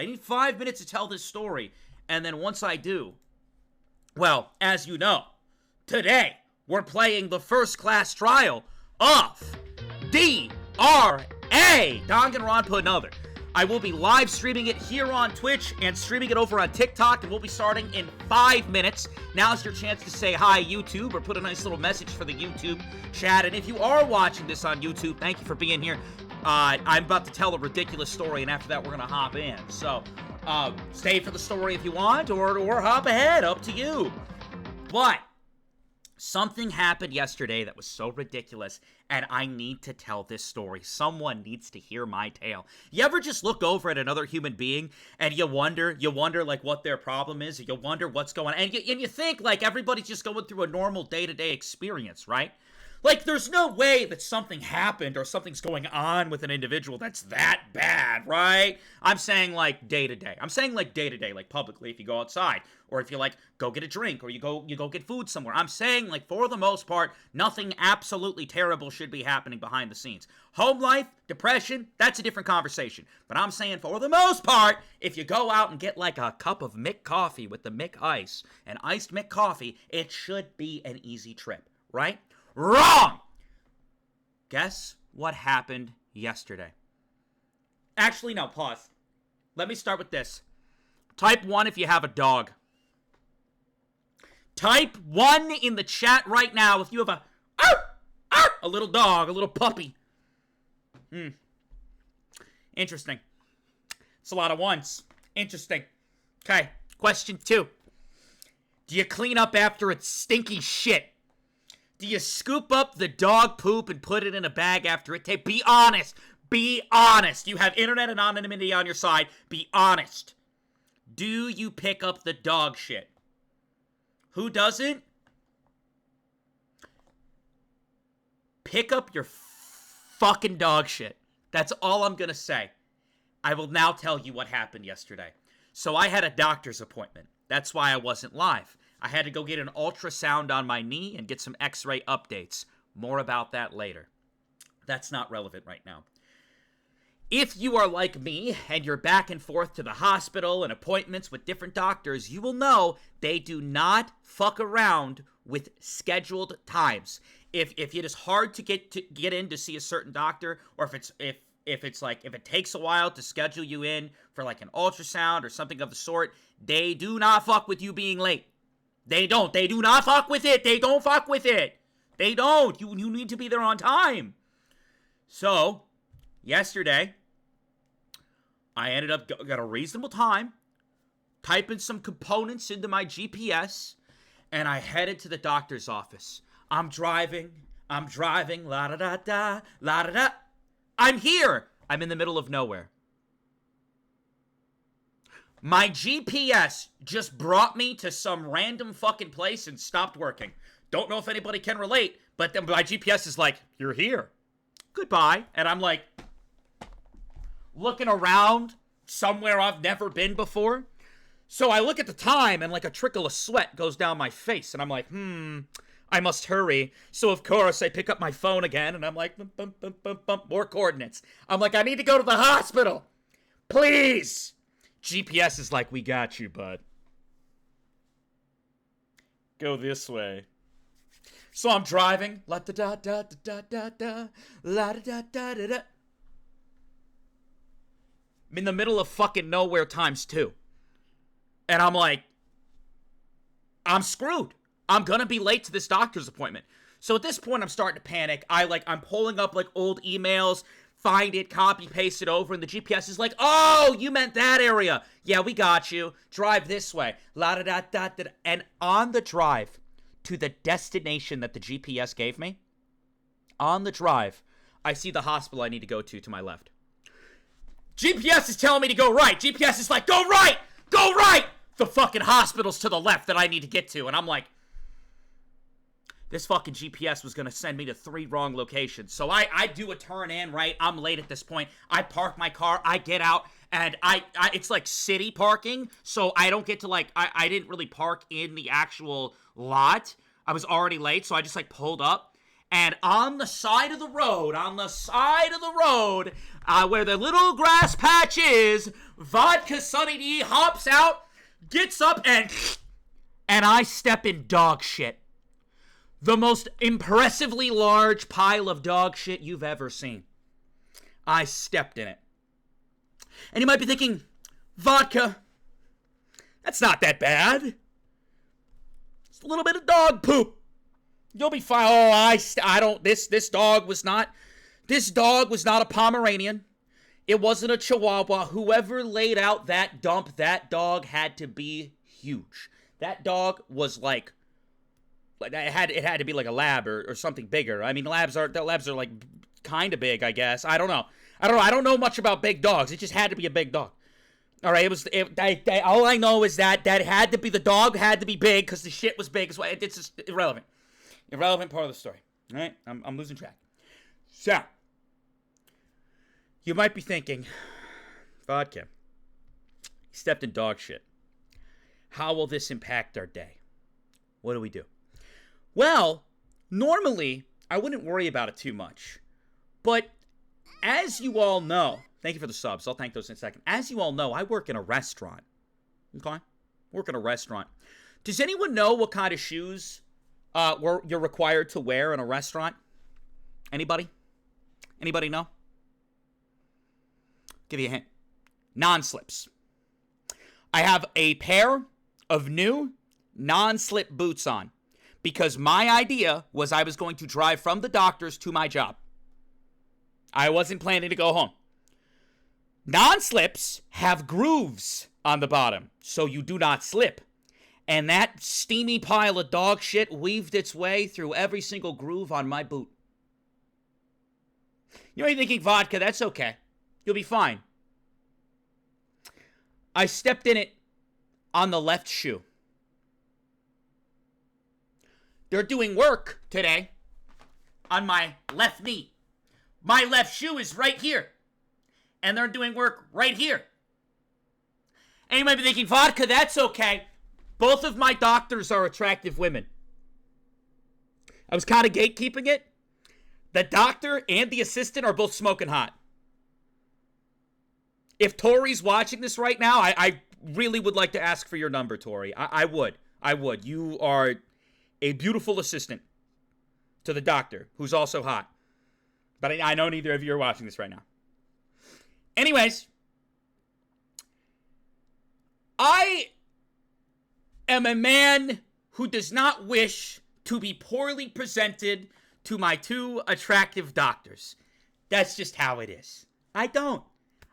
I need 5 minutes to tell this story. And then once I do, well, as you know, today we're playing the first class trial of DRA, Danganronpa Another. I will be live streaming it here on Twitch and streaming it over on TikTok, and we'll be starting in 5 minutes. Now's your chance to say hi, YouTube, or put a nice little message for the YouTube chat. And if you are watching this on YouTube, thank you for being here. I'm about to tell a ridiculous story, and after that, we're going to hop in. So, stay for the story if you want, or hop ahead, up to you. But something happened yesterday that was so ridiculous, and I need to tell this story. Someone needs to hear my tale. You ever just look over at another human being, and you wonder, like, what their problem is? You wonder what's going on, and you think, like, everybody's just going through a normal day-to-day experience, right? Like, there's no way that something happened or something's going on with an individual that's that bad, right? I'm saying, like, day-to-day. I'm saying, like, day-to-day, like, publicly, if you go outside, or if you, like, go get a drink, or you go get food somewhere. I'm saying, like, for the most part, nothing absolutely terrible should be happening behind the scenes. Home life, depression, that's a different conversation. But I'm saying, for the most part, if you go out and get, like, a cup of Mick coffee with the Mick Ice, and iced Mick coffee, it should be an easy trip, right? Wrong! Guess what happened yesterday? Actually, no, pause. Let me start with this. Type 1 if you have a dog. Type 1 in the chat right now if you have a little dog, a little puppy. Interesting. It's a lot of ones. Interesting. Okay, question 2. Do you clean up after it's stinky shit? Do you scoop up the dog poop and put it in a bag after it takes? Be honest. Be honest. You have internet anonymity on your side. Be honest. Do you pick up the dog shit? Who doesn't? Pick up your fucking dog shit. That's all I'm gonna say. I will now tell you what happened yesterday. So I had a doctor's appointment. That's why I wasn't live. I had to go get an ultrasound on my knee and get some x-ray updates. More about that later. That's not relevant right now. If you are like me and you're back and forth to the hospital and appointments with different doctors, you will know they do not fuck around with scheduled times. If it is hard to get in to see a certain doctor, or if it takes a while to schedule you in for like an ultrasound or something of the sort, they do not fuck with you being late. They don't. They do not fuck with it. They don't fuck with it. They don't. You need to be there on time. So, yesterday, I ended up got a reasonable time, typing some components into my GPS, and I headed to the doctor's office. I'm driving, la-da-da-da, la-da-da. I'm here. I'm in the middle of nowhere. My GPS just brought me to some random fucking place and stopped working. Don't know if anybody can relate, but then my GPS is like, you're here. Goodbye. And I'm like, looking around somewhere I've never been before. So I look at the time and like a trickle of sweat goes down my face. And I'm like, I must hurry. So of course I pick up my phone again and I'm like, more coordinates. I'm like, I need to go to the hospital. Please. GPS is like, we got you, bud. Go this way. So I'm driving. La-da-da-da-da-da-da. La-da-da-da-da-da. I'm in the middle of fucking nowhere times 2. And I'm like, I'm screwed. I'm gonna be late to this doctor's appointment. So at this point, I'm starting to panic. I'm pulling up like old emails, find it, copy, paste it over, and the GPS is like, oh, you meant that area. Yeah, we got you. Drive this way. La-da-da-da-da. And on the drive to the destination that the GPS gave me, on the drive, I see the hospital I need to go to my left. GPS is telling me to go right. GPS is like, go right! Go right! The fucking hospital's to the left that I need to get to. And I'm like, this fucking GPS was going to send me to 3 wrong locations. So I do a turn in, right? I'm late at this point. I park my car. I get out. And it's like city parking. So I don't get to like, I didn't really park in the actual lot. I was already late. So I just like pulled up. And on the side of the road, where the little grass patch is, VodkaSunnyD hops out, gets up, and I step in dog shit. The most impressively large pile of dog shit you've ever seen. I stepped in it. And you might be thinking, Vodka, that's not that bad. It's a little bit of dog poop. You'll be fine. Oh, I don't, this dog was not a Pomeranian. It wasn't a Chihuahua. Whoever laid out that dump, that dog had to be huge. That dog was like it had to be like a lab or something bigger. I mean, labs are like kind of big, I guess. I don't know. I don't know much about big dogs. It just had to be a big dog. All right, all I know is that had to be, the dog had to be big because the shit was big. It's just irrelevant. Irrelevant part of the story. All right, I'm losing track. So, you might be thinking, Vodka, you stepped in dog shit. How will this impact our day? What do we do? Well, normally, I wouldn't worry about it too much. But as you all know, thank you for the subs. I'll thank those in a second. As you all know, I work in a restaurant. Okay? Work in a restaurant. Does anyone know what kind of shoes you're required to wear in a restaurant? Anybody? Anybody know? Give you a hint. Non-slips. I have a pair of new non-slip boots on because my idea was I was going to drive from the doctor's to my job. I wasn't planning to go home. Non-slips have grooves on the bottom, so you do not slip. And that steamy pile of dog shit weaved its way through every single groove on my boot. You're thinking, Vodka, that's okay. You'll be fine. I stepped in it on the left shoe. They're doing work today on my left knee. My left shoe is right here. And they're doing work right here. And you might be thinking, Vodka, that's okay. Both of my doctors are attractive women. I was kind of gatekeeping it. The doctor and the assistant are both smoking hot. If Tori's watching this right now, I really would like to ask for your number, Tori. I would. You are a beautiful assistant to the doctor, who's also hot. But I know neither of you are watching this right now. Anyways, I am a man who does not wish to be poorly presented to my two attractive doctors. That's just how it is. I don't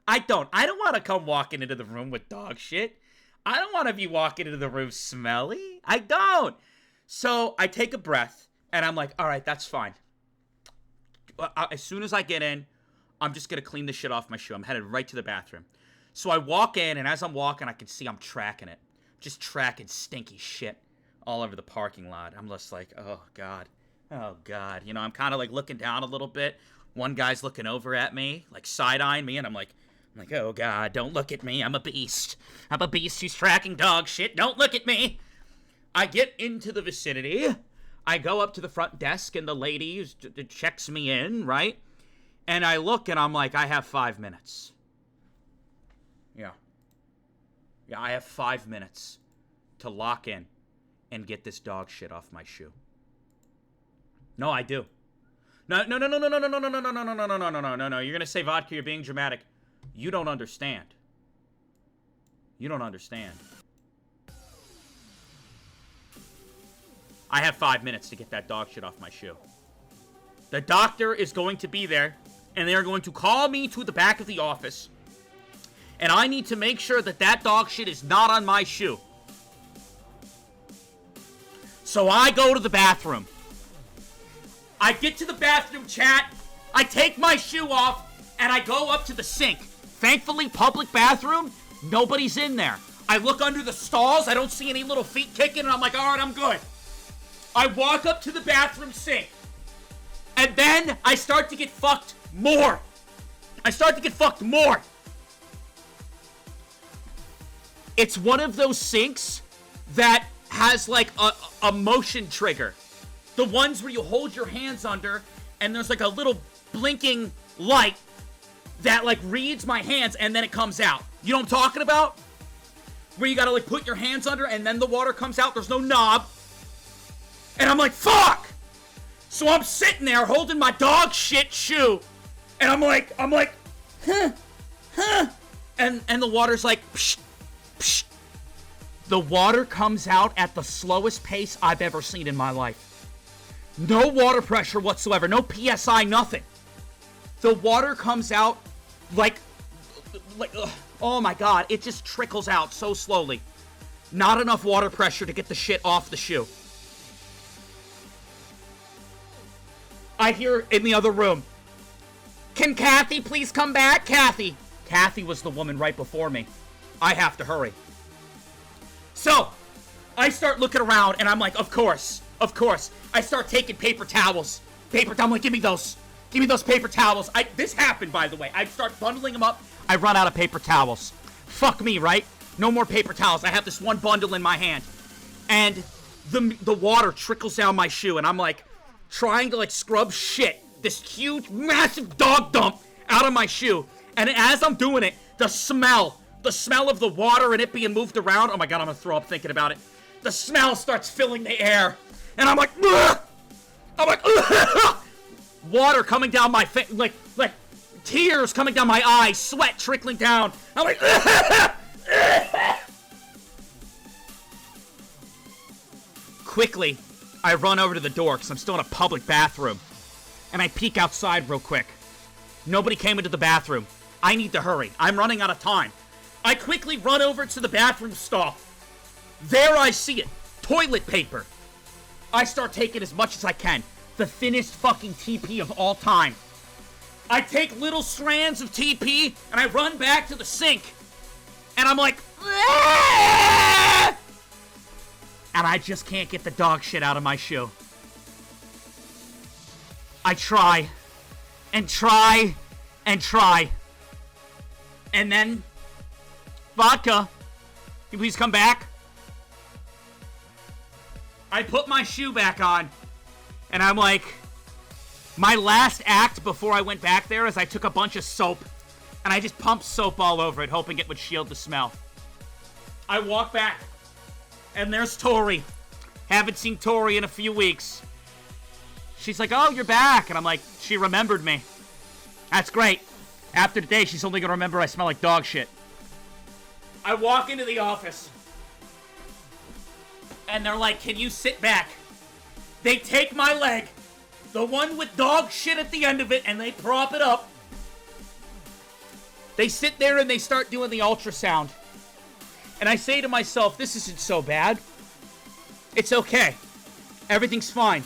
want to come walking into the room with dog shit. I don't want to be walking into the room smelly. I don't. So I take a breath and I'm like, all right, that's fine. As soon as I get in, I'm just going to clean the shit off my shoe. I'm headed right to the bathroom. So I walk in, and as I'm walking, I can see I'm tracking it. Just tracking stinky shit all over the parking lot. I'm just like, oh, God. Oh, God. You know, I'm kind of like looking down a little bit. One guy's looking over at me, like side-eyeing me, and I'm like, oh, God, don't look at me. I'm a beast. I'm a beast who's tracking dog shit. Don't look at me. I get into the vicinity. I go up to the front desk, and the lady checks me in, right? And I look, and I'm like, I have 5 minutes. Yeah, I have 5 minutes to lock in and get this dog shit off my shoe. No, I do. No. You're gonna say, Vodka, you're being dramatic. You don't understand. You don't understand. I have 5 minutes to get that dog shit off my shoe. The doctor is going to be there, and they are going to call me to the back of the office, and I need to make sure that that dog shit is not on my shoe. So I go to the bathroom. I get to the bathroom, chat. I take my shoe off, and I go up to the sink. Thankfully, public bathroom, nobody's in there. I look under the stalls. I don't see any little feet kicking, and I'm like, all right, I'm good. I walk up to the bathroom sink, and then I start to get fucked more. It's one of those sinks that has like a motion trigger. The ones where you hold your hands under, and there's like a little blinking light that like reads my hands, and then it comes out. You know what I'm talking about? Where you gotta, like, put your hands under and then the water comes out. There's no knob. And I'm like, fuck! So I'm sitting there holding my dog shit shoe. And I'm like, huh. And the water's like, psh, psh. The water comes out at the slowest pace I've ever seen in my life. No water pressure whatsoever. No PSI, nothing. The water comes out like oh my god, it just trickles out so slowly. Not enough water pressure to get the shit off the shoe. I hear in the other room, can Kathy please come back? Kathy. Kathy was the woman right before me. I have to hurry. So, I start looking around and I'm like, of course. I start taking paper towels. I'm like, give me those paper towels. This happened, by the way. I start bundling them up. I run out of paper towels. Fuck me, right? No more paper towels. I have this one bundle in my hand. And the water trickles down my shoe. And I'm like, trying to like scrub shit. This huge, massive dog dump out of my shoe. And as I'm doing it, the smell of the water and it being moved around. Oh my god, I'm gonna throw up thinking about it. The smell starts filling the air. And I'm like, ugh! Water coming down my face, like tears coming down my eyes, sweat trickling down. I'm like, quickly, I run over to the door because I'm still in a public bathroom. And I peek outside real quick. Nobody came into the bathroom. I need to hurry. I'm running out of time. I quickly run over to the bathroom stall. There I see it. Toilet paper. I start taking as much as I can. The thinnest fucking TP of all time. I take little strands of TP and I run back to the sink. And I'm like, aah! And I just can't get the dog shit out of my shoe. I try and try and try. And then, Vodka, can you please come back? I put my shoe back on, and I'm like, my last act before I went back there is I took a bunch of soap, and I just pumped soap all over it, hoping it would shield the smell. I walk back, and there's Tori. Haven't seen Tori in a few weeks. She's like, oh, you're back. And I'm like, she remembered me. That's great. After today, she's only gonna remember I smell like dog shit. I walk into the office. And they're like, can you sit back? They take my leg, the one with dog shit at the end of it, and they prop it up. They sit there and they start doing the ultrasound. And I say to myself, this isn't so bad. It's okay. Everything's fine.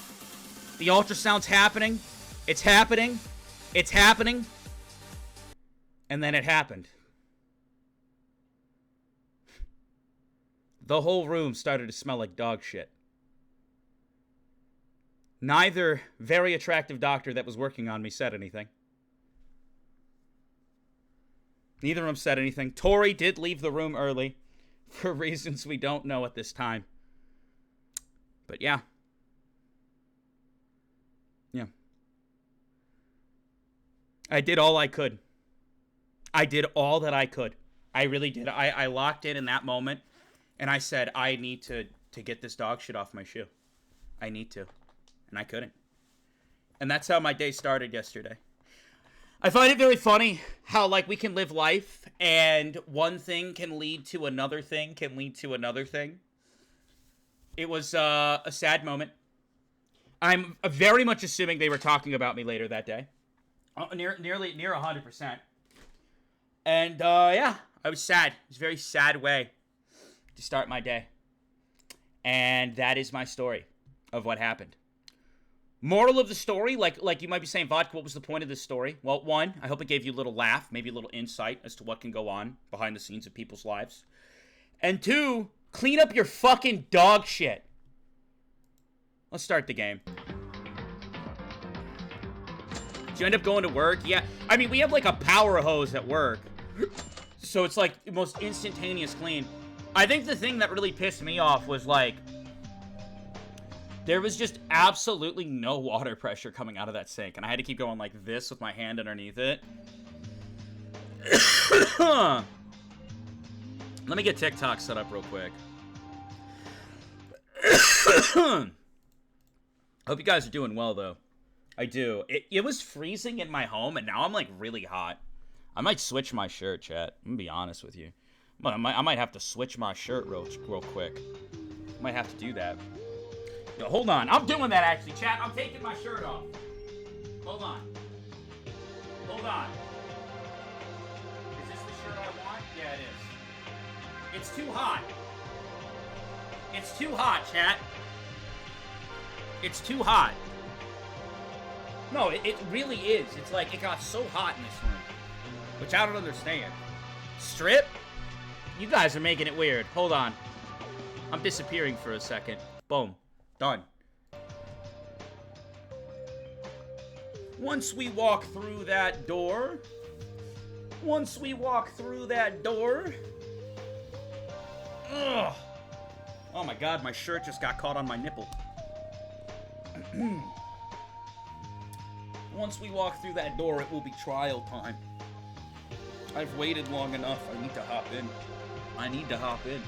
The ultrasound's happening. It's happening. It's happening. And then it happened. The whole room started to smell like dog shit. Neither very attractive doctor that was working on me said anything. Neither of them said anything. Tori did leave the room early for reasons we don't know at this time. But yeah. Yeah. I did all I could. I did all that I could. I really did. I locked in that moment. And I said, I need to get this dog shit off my shoe. I need to. And I couldn't. And that's how my day started yesterday. I find it very funny how, like, we can live life and one thing can lead to another thing, can lead to another thing. It was a sad moment. I'm very much assuming they were talking about me later that day. Near 100%. And, yeah, I was sad. It was a very sad way to start my day. And that is my story of what happened. Moral of the story, like you might be saying, Vodka, what was the point of this story? Well, one, I hope it gave you a little laugh, maybe a little insight as to what can go on behind the scenes of people's lives. And two, clean up your fucking dog shit. Let's start the game. Did you end up going to work? Yeah. I mean, we have like a power hose at work. So it's like the most instantaneous clean. I think the thing that really pissed me off was, like, there was just absolutely no water pressure coming out of that sink. And I had to keep going like this with my hand underneath it. Let me get TikTok set up real quick. Hope you guys are doing well, though. I do. It was freezing in my home, and now I'm, like, really hot. I might switch my shirt, chat. I'm gonna be honest with you. I might have to switch my shirt real quick. Might have to do that. Yo, hold on. I'm doing that, actually, chat. I'm taking my shirt off. Hold on. Hold on. Is this the shirt I want? Yeah, it is. It's too hot. It's too hot, chat. It's too hot. No, it really is. It's like it got so hot in this room. Which I don't understand. Strip? You guys are making it weird. Hold on. I'm disappearing for a second. Boom. Done. Once we walk through that door. Ugh. Oh my god, my shirt just got caught on my nipple. Once we walk through that door, it will be trial time. I've waited long enough. I need to hop in.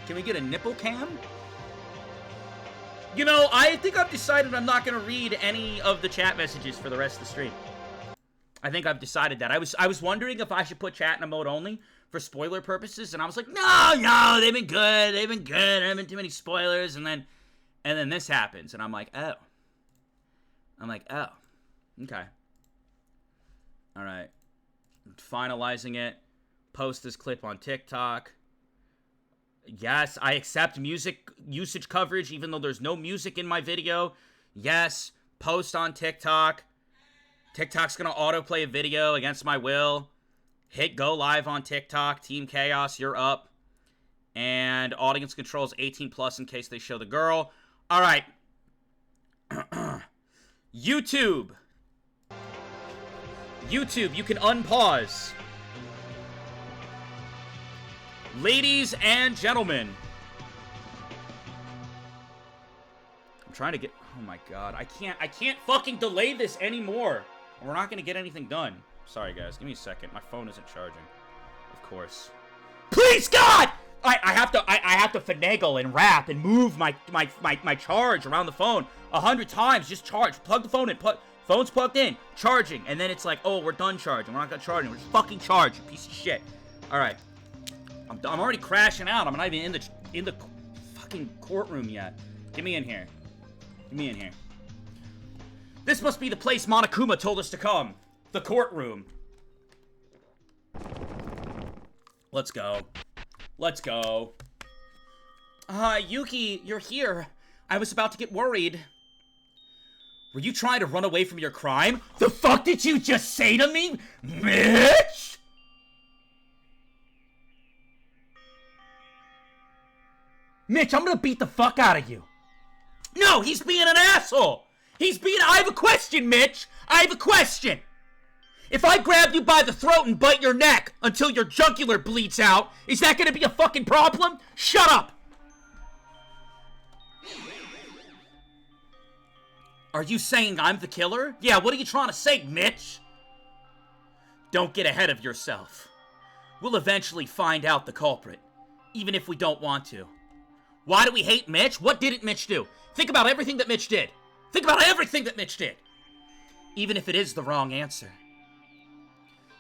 Can we get a nipple cam? You know, I think I've decided I'm not going to read any of the chat messages for the rest of the stream. I think I've decided that. I was wondering if I should put chat in mode only for spoiler purposes, and I was like, no, they've been good. There haven't been too many spoilers, and then this happens, and I'm like, oh. Okay. All right. I'm finalizing it. Post this clip on TikTok. Yes, I accept music usage coverage even though there's no music in my video. Yes, post on TikTok. TikTok's gonna autoplay a video against my will. Hit go live on TikTok. Team Chaos, you're up. And audience controls 18 plus in case they show the girl. All right. YouTube, you can unpause. Ladies and gentlemen. I'm trying to get... Oh my god. I can't fucking delay this anymore. We're not gonna get anything done. Sorry, guys. Give me a second. My phone isn't charging. Of course. Please, God! I have to finagle and rap and move my charge around the phone 100 times. Just charge. Plug the phone in. Phone's plugged in. Charging. And then it's like, oh, we're done charging. We're not gonna charge. We're just fucking charge, you piece of shit. Alright. I'm already crashing out. I'm not even in the fucking courtroom yet. Get me in here. This must be the place Monokuma told us to come. The courtroom. Let's go. Yuki, you're here. I was about to get worried. Were you trying to run away from your crime? The fuck did you just say to me, Mitch? Mitch, I'm gonna beat the fuck out of you. No, he's being an asshole. I have a question, Mitch. I have a question. If I grab you by the throat and bite your neck until your jugular bleeds out, is that gonna be a fucking problem? Shut up. Are you saying I'm the killer? Yeah, what are you trying to say, Mitch? Don't get ahead of yourself. We'll eventually find out the culprit, even if we don't want to. Why do we hate Mitch? What didn't Mitch do? Think about everything that Mitch did. Even if it is the wrong answer.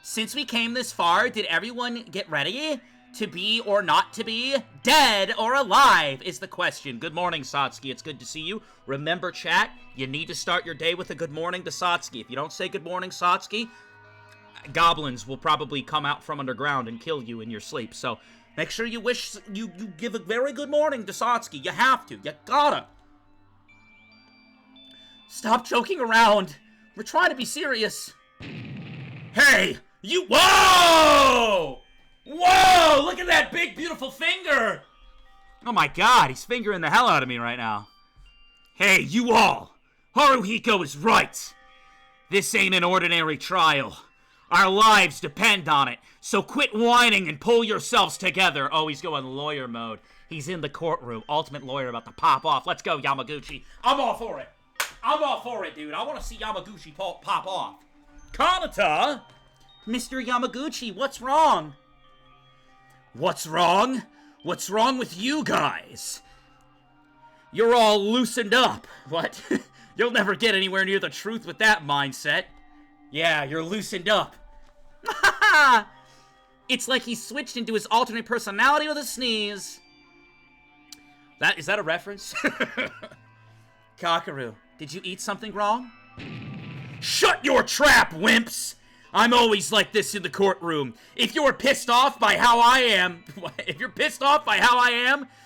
Since we came this far, did everyone get ready to be or not to be? Dead or alive is the question. Good morning, Satsuki. It's good to see you. Remember, chat, you need to start your day with a good morning to Satsuki. If you don't say good morning, Satsuki, goblins will probably come out from underground and kill you in your sleep. So make sure you give a very good morning to Satsuki. You have to. You gotta. Stop joking around. We're trying to be serious. Hey, you... Whoa! Whoa! Look at that big, beautiful finger! Oh my god, he's fingering the hell out of me right now. Hey, you all! Haruhiko is right. This ain't an ordinary trial. Our lives depend on it, so quit whining and pull yourselves together. Oh, he's going lawyer mode. He's in the courtroom. Ultimate lawyer about to pop off. Let's go, Yamaguchi. I'm all for it. Dude. I want to see Yamaguchi pop off. Kanata? Mr. Yamaguchi, what's wrong? What's wrong? What's wrong with you guys? You're all loosened up. What? You'll never get anywhere near the truth with that mindset. Yeah, you're loosened up. It's like he switched into his alternate personality with a sneeze. Is that a reference? Kakaru, did you eat something wrong? Shut your trap, wimps! I'm always like this in the courtroom. If you're pissed off by how I am,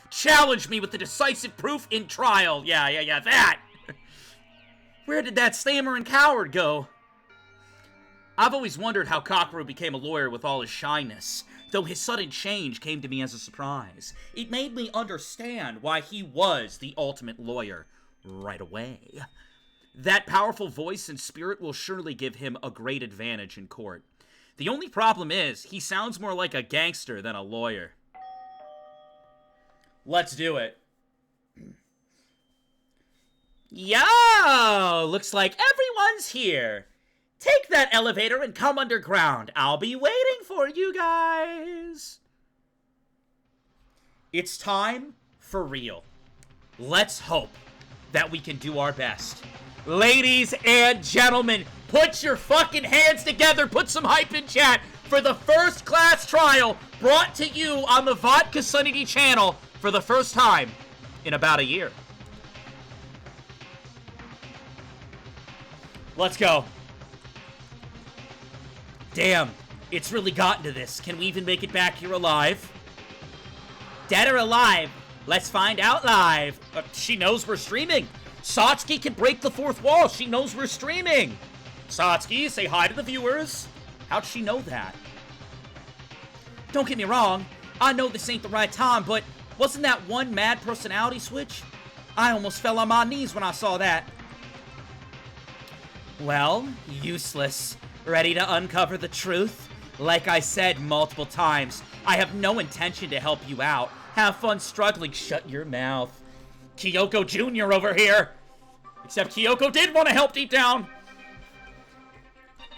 challenge me with the decisive proof in trial. Yeah, that. Where did that stammering coward go? I've always wondered how Kakaru became a lawyer with all his shyness, though his sudden change came to me as a surprise. It made me understand why he was the ultimate lawyer right away. That powerful voice and spirit will surely give him a great advantage in court. The only problem is, he sounds more like a gangster than a lawyer. Let's do it. Yo! Looks like everyone's here. Take that elevator and come underground. I'll be waiting for you guys. It's time for real. Let's hope that we can do our best. Ladies and gentlemen, put your fucking hands together. Put some hype in chat for the first class trial brought to you on the VodkaSunnyD channel for the first time in about a year. Let's go. Damn, it's really gotten to this. Can we even make it back here alive? Dead or alive? Let's find out live. She knows we're streaming. Satsuki can break the fourth wall. She knows we're streaming. Satsuki, say hi to the viewers. How'd she know that? Don't get me wrong. I know this ain't the right time, but wasn't that one mad personality switch? I almost fell on my knees when I saw that. Well, useless. Ready to uncover the truth? Like I said multiple times, I have no intention to help you out. Have fun struggling. Shut your mouth. Kyoko Jr. over here. Except Kyoko did want to help deep down.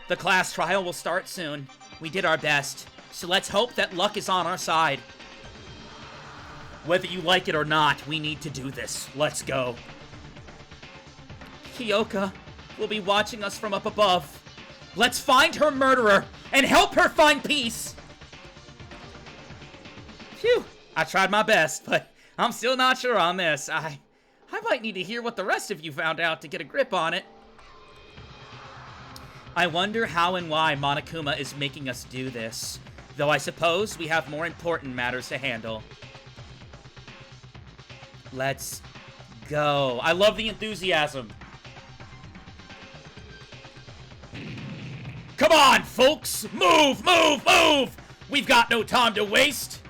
The class trial will start soon. We did our best, so let's hope that luck is on our side. Whether you like it or not, we need to do this. Let's go. Kyoko will be watching us from up above. Let's find her murderer and help her find peace. Phew, I tried my best, but I'm still not sure on this. I might need to hear what the rest of you found out to get a grip on it. I wonder how and why Monokuma is making us do this, though I suppose we have more important matters to handle. Let's go. I love the enthusiasm. Come on, folks! Move, move, move! We've got no time to waste.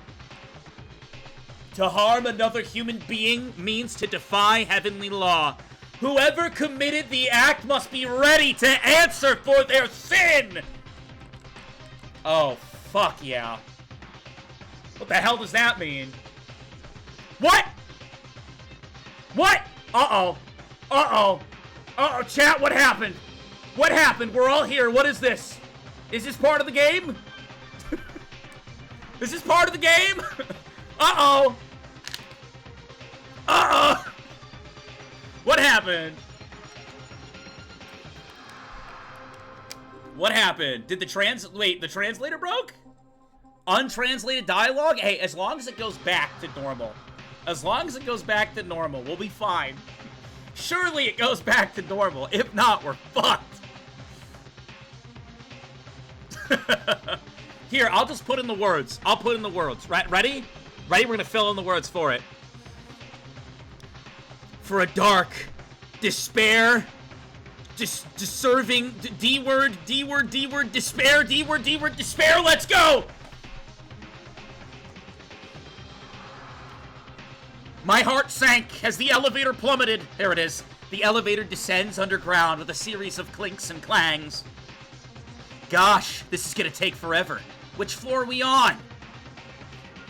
To harm another human being means to defy heavenly law. Whoever committed the act must be ready to answer for their sin! Oh, fuck yeah. What the hell does that mean? What? What? Uh-oh. Uh-oh. Uh-oh, chat, what happened? What happened? We're all here. What is this? Is this part of the game? Is this part of the game? Uh-oh. Uh-oh. What happened? What happened? Did the translator broke? Untranslated dialogue? Hey, as long as it goes back to normal. As long as it goes back to normal, we'll be fine. Surely it goes back to normal. If not, we're fucked. Here, I'll just put in the words. I'll put in the words. Right, ready? Ready? We're gonna fill in the words for it. For a dark, despair, deserving, D-word, D-word, D-word, despair, D-word, D-word, despair, let's go! My heart sank as the elevator plummeted. There it is. The elevator descends underground with a series of clinks and clangs. Gosh, this is gonna take forever. Which floor are we on?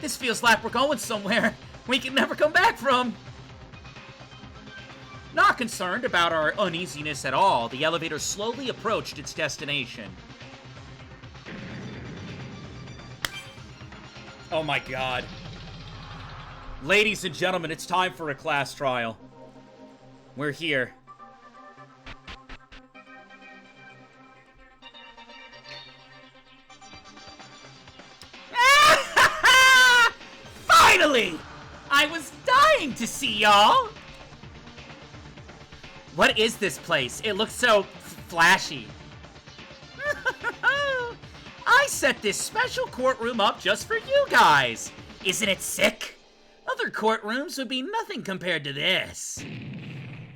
This feels like we're going somewhere we can never come back from. Not concerned about our uneasiness at all, the elevator slowly approached its destination. Oh my god. Ladies and gentlemen, it's time for a class trial. We're here. Finally! I was dying to see y'all! What is this place? It looks so flashy. I set this special courtroom up just for you guys. Isn't it sick? Other courtrooms would be nothing compared to this.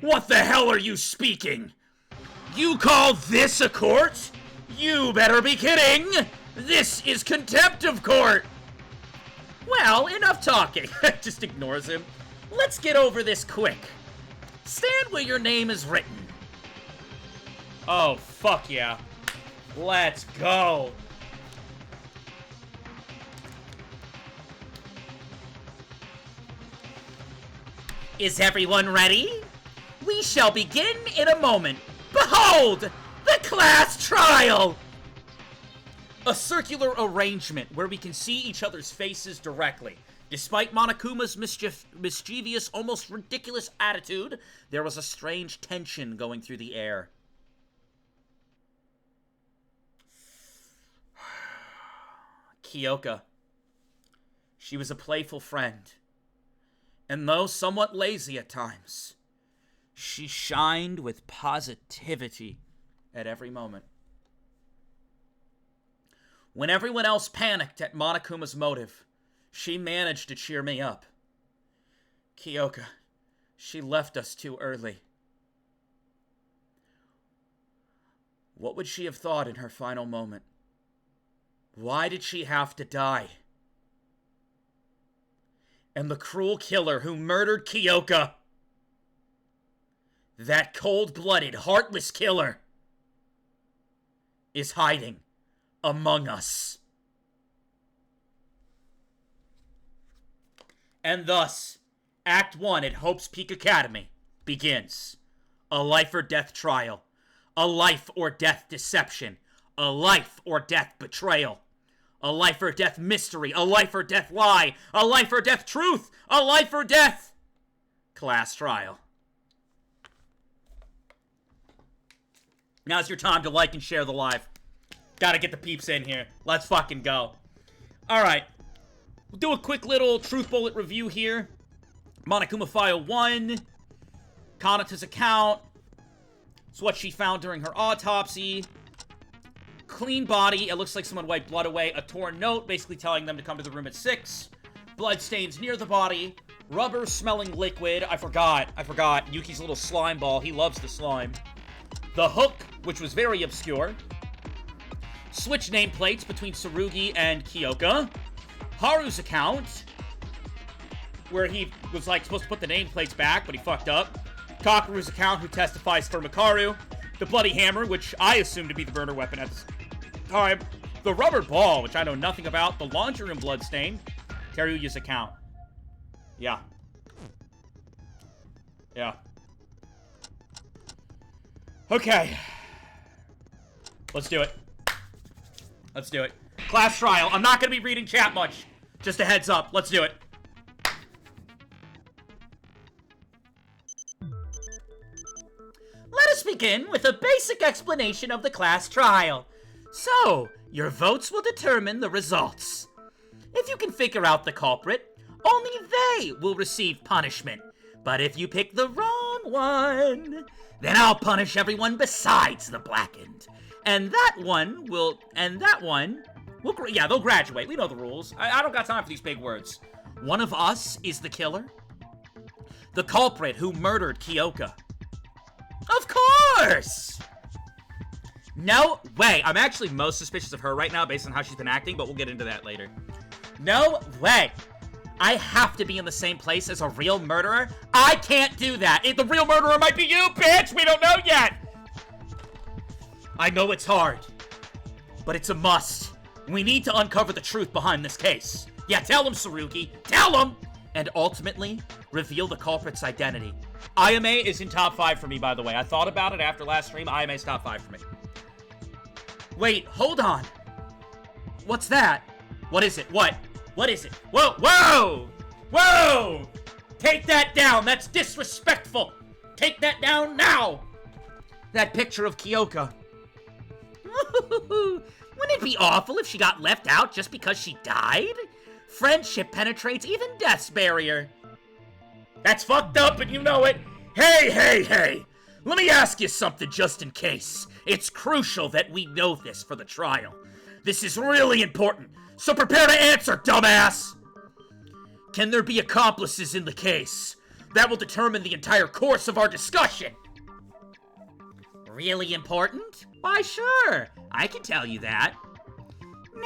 What the hell are you speaking? You call this a court? You better be kidding! This is contempt of court! Well, enough talking. Just ignores him. Let's get over this quick. Stand where your name is written. Oh, fuck yeah. Let's go. Is everyone ready? We shall begin in a moment. Behold, the class trial! A circular arrangement where we can see each other's faces directly. Despite Monokuma's mischievous, almost ridiculous attitude, there was a strange tension going through the air. Kyoka. She was a playful friend. And though somewhat lazy at times, she shined with positivity at every moment. When everyone else panicked at Monokuma's motive, she managed to cheer me up. Kyoka, she left us too early. What would she have thought in her final moment? Why did she have to die? And the cruel killer who murdered Kyoka, that cold-blooded, heartless killer, is hiding among us. And thus, Act 1 at Hope's Peak Academy begins. A life or death trial. A life or death deception. A life or death betrayal. A life or death mystery. A life or death lie. A life or death truth. A life or death class trial. Now's your time to like and share the live. Gotta get the peeps in here. Let's fucking go. Alright. We'll do a quick little truth bullet review here. Monokuma File 1. Kanata's account. It's what she found during her autopsy. Clean body. It looks like someone wiped blood away. A torn note basically telling them to come to the room at 6. Blood stains near the body. Rubber smelling liquid. I forgot. Yuki's little slime ball. He loves the slime. The hook, which was very obscure. Switch nameplates between Tsurugi and Kyoka. Haru's account, where he was like supposed to put the nameplates back, but he fucked up. Kakeru's account, who testifies for Makaru. The bloody hammer, which I assume to be the burner weapon at this time. The rubber ball, which I know nothing about. The laundry room bloodstain. Teruyu's account. Yeah. Okay. Let's do it. Class trial. I'm not going to be reading chat much. Just a heads up. Let's do it. Let us begin with a basic explanation of the class trial. So, your votes will determine the results. If you can figure out the culprit, only they will receive punishment. But if you pick the wrong one, then I'll punish everyone besides the blackened. And that one will, yeah, they'll graduate. We know the rules. I don't got time for these big words. One of us is the killer. The culprit who murdered Kyoka. Of course! No way. I'm actually most suspicious of her right now based on how she's been acting, but we'll get into that later. No way. I have to be in the same place as a real murderer? I can't do that. The real murderer might be you, bitch! We don't know yet! I know it's hard, but it's a must. We need to uncover the truth behind this case. Yeah, tell him, Tsurugi. Tell him! And ultimately, reveal the culprit's identity. Ayame is in top 5 for me, by the way. I thought about it after last stream. Ayame's top 5 for me. Wait, hold on. What's that? What is it? What? What is it? Whoa, whoa! Whoa! Take that down! That's disrespectful! Take that down now! That picture of Kyoka. Wouldn't it be awful if she got left out just because she died? Friendship penetrates even death's barrier. That's fucked up and you know it. Hey! Let me ask you something just in case. It's crucial that we know this for the trial. This is really important, so prepare to answer, dumbass! Can there be accomplices in the case? That will determine the entire course of our discussion. Really important? Why, sure. I can tell you that.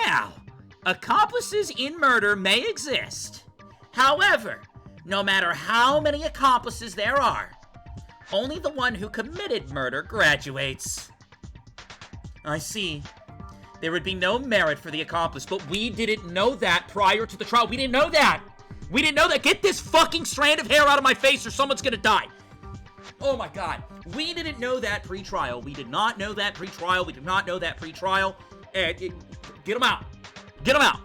Now, accomplices in murder may exist. However, no matter how many accomplices there are, only the one who committed murder graduates. I see. There would be no merit for the accomplice, but we didn't know that prior to the trial. We didn't know that. We didn't know that. Get this fucking strand of hair out of my face or someone's gonna die. Oh my god. We didn't know that pre-trial. We did not know that pre-trial. We did not know that pre-trial. Get him out. Get him out.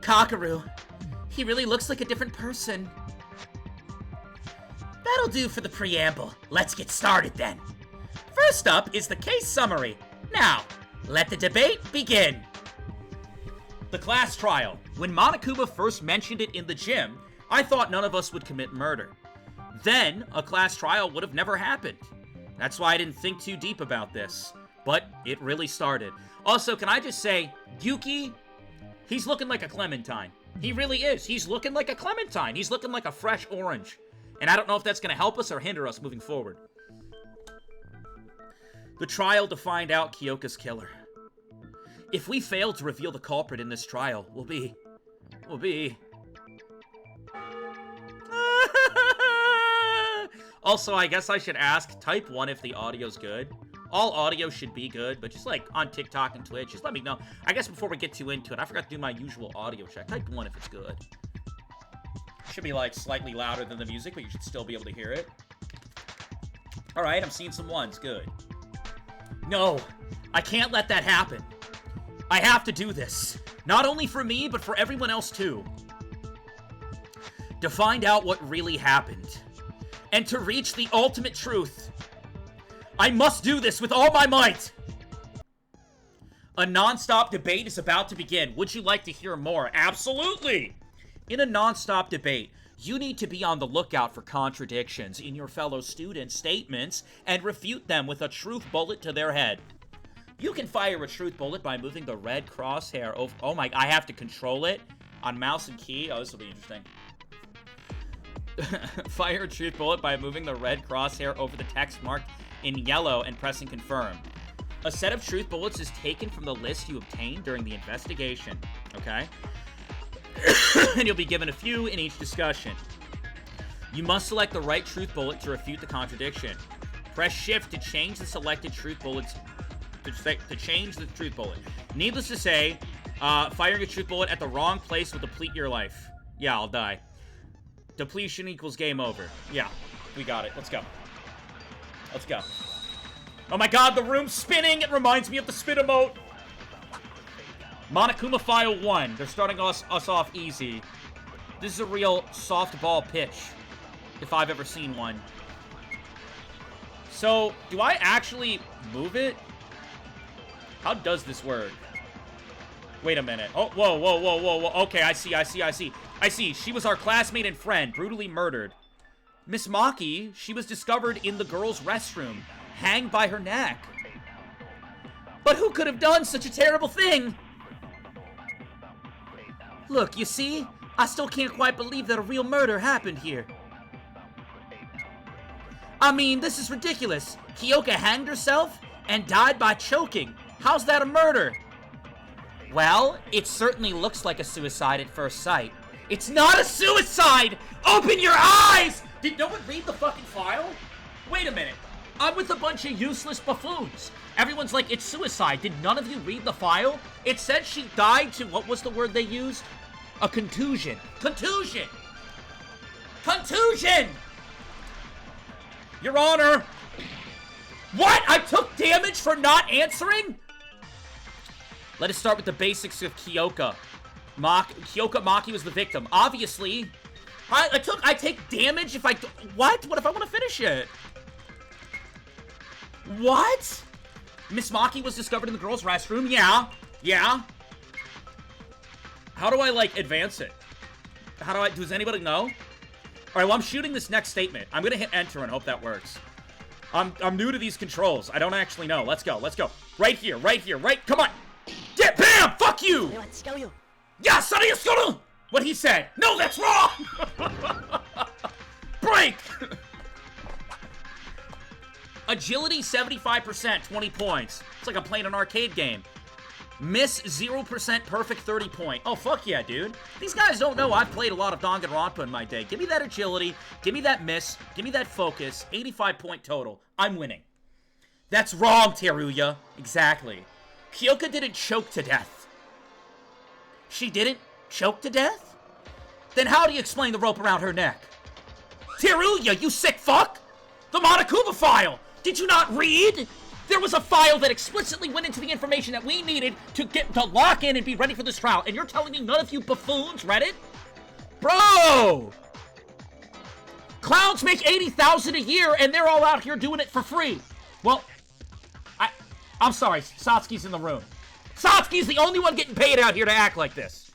Kakaru. He really looks like a different person. That'll do for the preamble. Let's get started then. First up is the case summary. Now, let the debate begin. The class trial. When Monokuma first mentioned it in the gym, I thought none of us would commit murder. Then, a class trial would have never happened. That's why I didn't think too deep about this. But it really started. Also, can I just say, Yuki, he's looking like a clementine. He really is. He's looking like a clementine. He's looking like a fresh orange. And I don't know if that's going to help us or hinder us moving forward. The trial to find out Kyoka's killer. If we fail to reveal the culprit in this trial, we'll be... Also, I guess I should ask, type 1 if the audio's good. All audio should be good, but just like on TikTok and Twitch, just let me know. I guess before we get too into it, I forgot to do my usual audio check. Type 1 if it's good. Should be like slightly louder than the music, but you should still be able to hear it. Alright, I'm seeing some ones. Good. No, I can't let that happen. I have to do this. Not only for me, but for everyone else too. To find out what really happened. And to reach the ultimate truth. I must do this with all my might! A non-stop debate is about to begin. Would you like to hear more? Absolutely! In a non-stop debate, you need to be on the lookout for contradictions in your fellow students' statements and refute them with a truth bullet to their head. You can fire a truth bullet by moving the red crosshair over... Oh my... I have to control it on mouse and key. Oh, this will be interesting. Fire a truth bullet by moving the red crosshair over the text marked in yellow and pressing confirm. A set of truth bullets is taken from the list you obtained during the investigation. Okay? And you'll be given a few in each discussion. You must select the right truth bullet to refute the contradiction. Press shift to change the selected truth bullets... To change the truth bullet. Needless to say, firing a truth bullet at the wrong place will deplete your life. Yeah, I'll die. Depletion equals game over. Yeah, we got it. Let's go. Let's go. Oh my god, the room's spinning! It reminds me of the spin emote! Monokuma File 1. They're starting us off easy. This is a real softball pitch, if I've ever seen one. So, do I actually move it? How does this work? Wait a minute. Oh, whoa. Okay, I see. She was our classmate and friend, brutally murdered. Miss Maki, she was discovered in the girls' restroom, hanged by her neck. But who could have done such a terrible thing? Look, you see? I still can't quite believe that a real murder happened here. I mean, this is ridiculous. Kyoka hanged herself and died by choking. How's that a murder? Well, it certainly looks like a suicide at first sight. It's not a suicide! Open your eyes! Did no one read the fucking file? Wait a minute. I'm with a bunch of useless buffoons. Everyone's like, it's suicide. Did none of you read the file? It said she died to, what was the word they used? A contusion. Contusion! Contusion! Your Honor! What? I took damage for not answering? Let us start with the basics of Kyoka. Kyoka Maki was the victim. Obviously, I take damage if I... What? What if I want to finish it? What? Miss Maki was discovered in the girls' restroom? Yeah. Yeah. How do I, like, advance it? How do I... Does anybody know? All right, well, I'm shooting this next statement. I'm gonna hit enter and hope that works. I'm new to these controls. I don't actually know. Let's go. Let's go. Right here. Right here. Right... Come on. Yeah, bam! Fuck you! Yeah, Sonny, what he said. No, that's wrong! Break! Agility, 75%, 20 points. It's like I'm playing an arcade game. Miss, 0%, perfect, 30 point. Oh, fuck yeah, dude. These guys don't know I've played a lot of Danganronpa in my day. Give me that agility, give me that miss, give me that focus. 85 point total. I'm winning. That's wrong, Teruya. Exactly. Kyoka didn't choke to death. She didn't choke to death? Then how do you explain the rope around her neck? Teruya, you sick fuck! The Monokuma file! Did you not read? There was a file that explicitly went into the information that we needed to lock in and be ready for this trial, and you're telling me none of you buffoons read it? Bro! Clowns make $80,000 a year, and they're all out here doing it for free. Well, I'm sorry, Satsuki's in the room. Satsuki's the only one getting paid out here to act like this.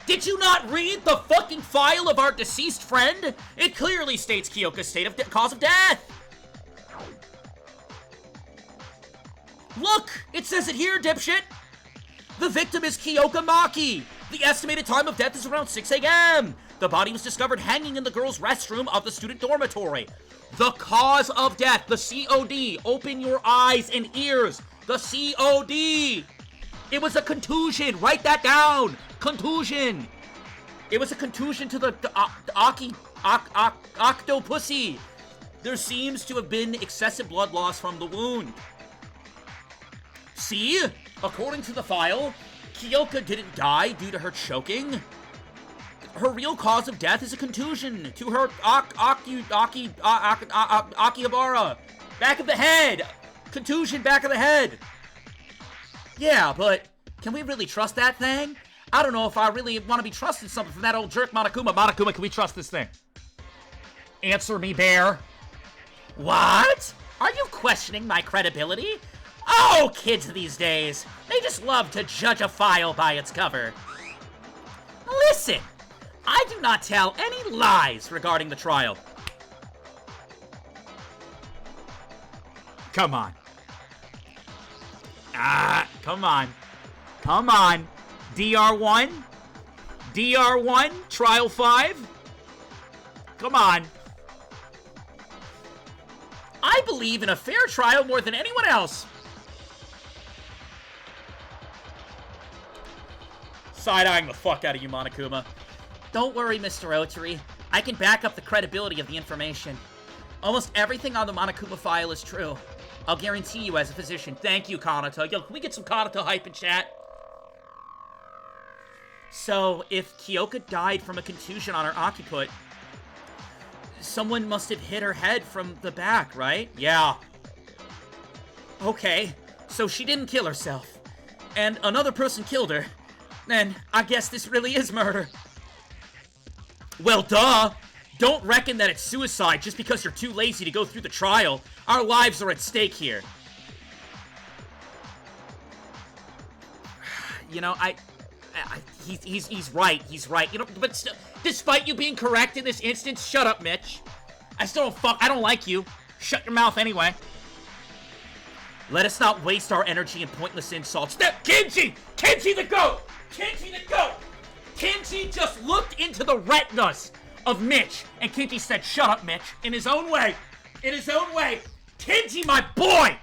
Did you not read the fucking file of our deceased friend? It clearly states Kyoka's state of cause of death. Look, it says it here, dipshit. The victim is Kyoka Maki. The estimated time of death is around 6 a.m. The body was discovered hanging in the girls' restroom of the student dormitory. The cause of death, the COD. Open your eyes and ears. The COD. It was a contusion. Write that down. Contusion. It was a contusion to the octopussy. There seems to have been excessive blood loss from the wound. See? According to the file, Kyoka didn't die due to her choking. Her real cause of death is a contusion to her Akihabara. Back of the head. Contusion, back of the head. Yeah, but can we really trust that thing? I don't know if I really want to be trusting something from that old jerk Monokuma. Monokuma, can we trust this thing? Answer me, bear. What? Are you questioning my credibility? Oh, kids these days. They just love to judge a file by its cover. Listen, I do not tell any lies regarding the trial. Come on. Come on. Come on. DR1? DR1? Trial 5? Come on. I believe in a fair trial more than anyone else. Side-eyeing the fuck out of you, Monokuma. Don't worry, Mr. Otari. I can back up the credibility of the information. Almost everything on the Monokuma file is true. I'll guarantee you as a physician. Thank you, Kanata. Yo, can we get some Kanata hype in chat? So, if Kyoka died from a contusion on her occiput, someone must have hit her head from the back, right? Yeah. Okay, so she didn't kill herself, and another person killed her. Then, I guess this really is murder. Well, duh! Don't reckon that it's suicide just because you're too lazy to go through the trial. Our lives are at stake here. You know, he's right, You know, but despite you being correct in this instance, shut up, Mitch. I don't like you. Shut your mouth anyway. Let us not waste our energy in pointless insults. Kenji! Kenji the goat! Kenji the goat! Kenji just looked into the retinas of Mitch, and Kenji said, shut up, Mitch, in his own way. In his own way. Kenji, my boy,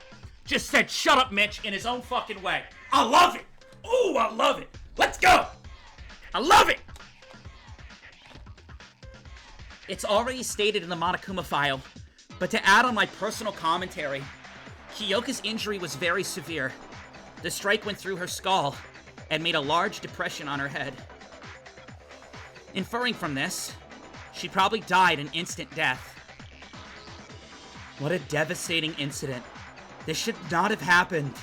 just said, shut up, Mitch, in his own fucking way. I love it. Ooh, I love it. Let's go. I love it. It's already stated in the Monokuma file, but to add on my personal commentary, Kyoka's injury was very severe. The strike went through her skull and made a large depression on her head. Inferring from this, she probably died an instant death. What a devastating incident. This should not have happened.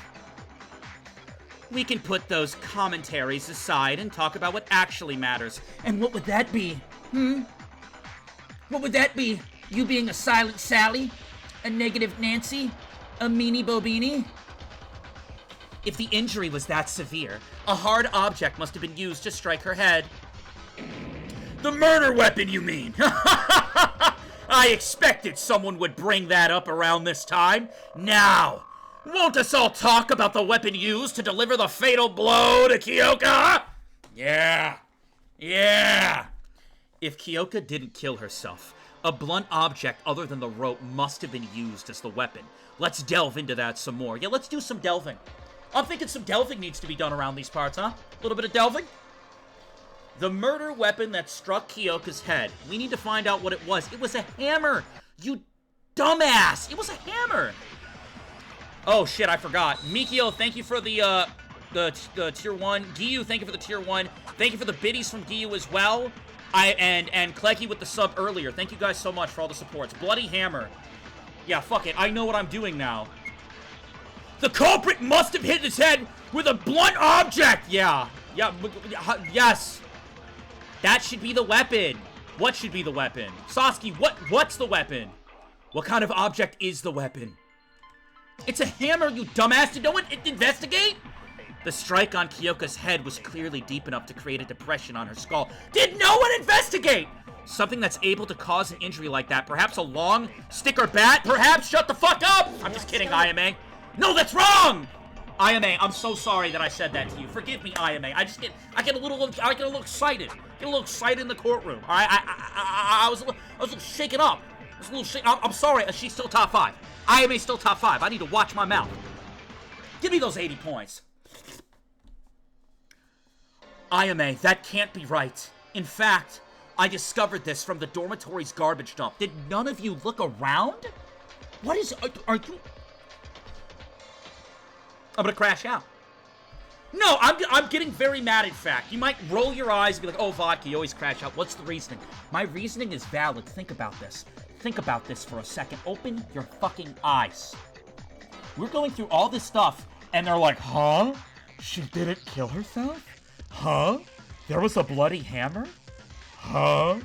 we can put those commentaries aside and talk about what actually matters. And what would that be? What would that be? You being a silent Sally? A negative Nancy? A meanie Bobini? If the injury was that severe, a hard object must have been used to strike her head. The murder weapon, you mean? I expected someone would bring that up around this time. Now, won't us all talk about the weapon used to deliver the fatal blow to Kyoka? Yeah. If Kyoka didn't kill herself, a blunt object other than the rope must have been used as the weapon. Let's delve into that some more. Yeah, let's do some delving. I'm thinking some delving needs to be done around these parts, huh? A little bit of delving? The murder weapon that struck Kyoka's head. We need to find out what it was. It was a hammer! You dumbass! It was a hammer! Oh, shit, I forgot. Mikio, thank you for the tier 1. Giyu, thank you for the tier 1. Thank you for the biddies from Giyu as well. And Cleggy with the sub earlier. Thank you guys so much for all the supports. Bloody hammer. Yeah, fuck it. I know what I'm doing now. The culprit must have hit his head with a blunt object! Yeah, yes. That should be the weapon. What should be the weapon? Sasuke, what's the weapon? What kind of object is the weapon? It's a hammer, you dumbass. Did no one investigate? The strike on Kyoka's head was clearly deep enough to create a depression on her skull. Did no one investigate? Something that's able to cause an injury like that. Perhaps a long stick or bat? Perhaps? Shut the fuck up! I'm just kidding, IMA. No, that's wrong! IMA, I'm so sorry that I said that to you. Forgive me, IMA. I get a little excited. Get a little excited in the courtroom. All right, I was a little shaken up. I'm sorry. She's still top 5. IMA's still top 5. I need to watch my mouth. Give me those 80 points. IMA, that can't be right. In fact, I discovered this from the dormitory's garbage dump. Did none of you look around? What is... Are you... I'm gonna crash out. No, I'm getting very mad, in fact. You might roll your eyes and be like, oh, Vodka, you always crash out. What's the reasoning? My reasoning is valid. Think about this. Think about this for a second. Open your fucking eyes. We're going through all this stuff, and they're like, huh? She didn't kill herself? Huh? There was a bloody hammer? Huh?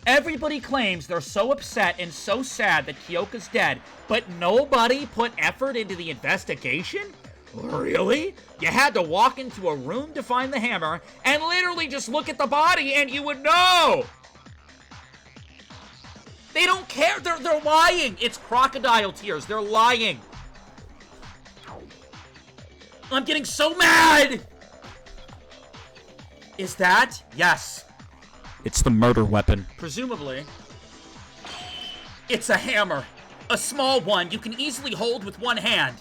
Everybody claims they're so upset and so sad that Kyoka's dead, but nobody put effort into the investigation? Really? You had to walk into a room to find the hammer and literally just look at the body and you would know! They don't care. They're lying. It's crocodile tears. They're lying. I'm getting so mad! Is that? Yes. It's the murder weapon. Presumably. It's a hammer. A small one you can easily hold with one hand.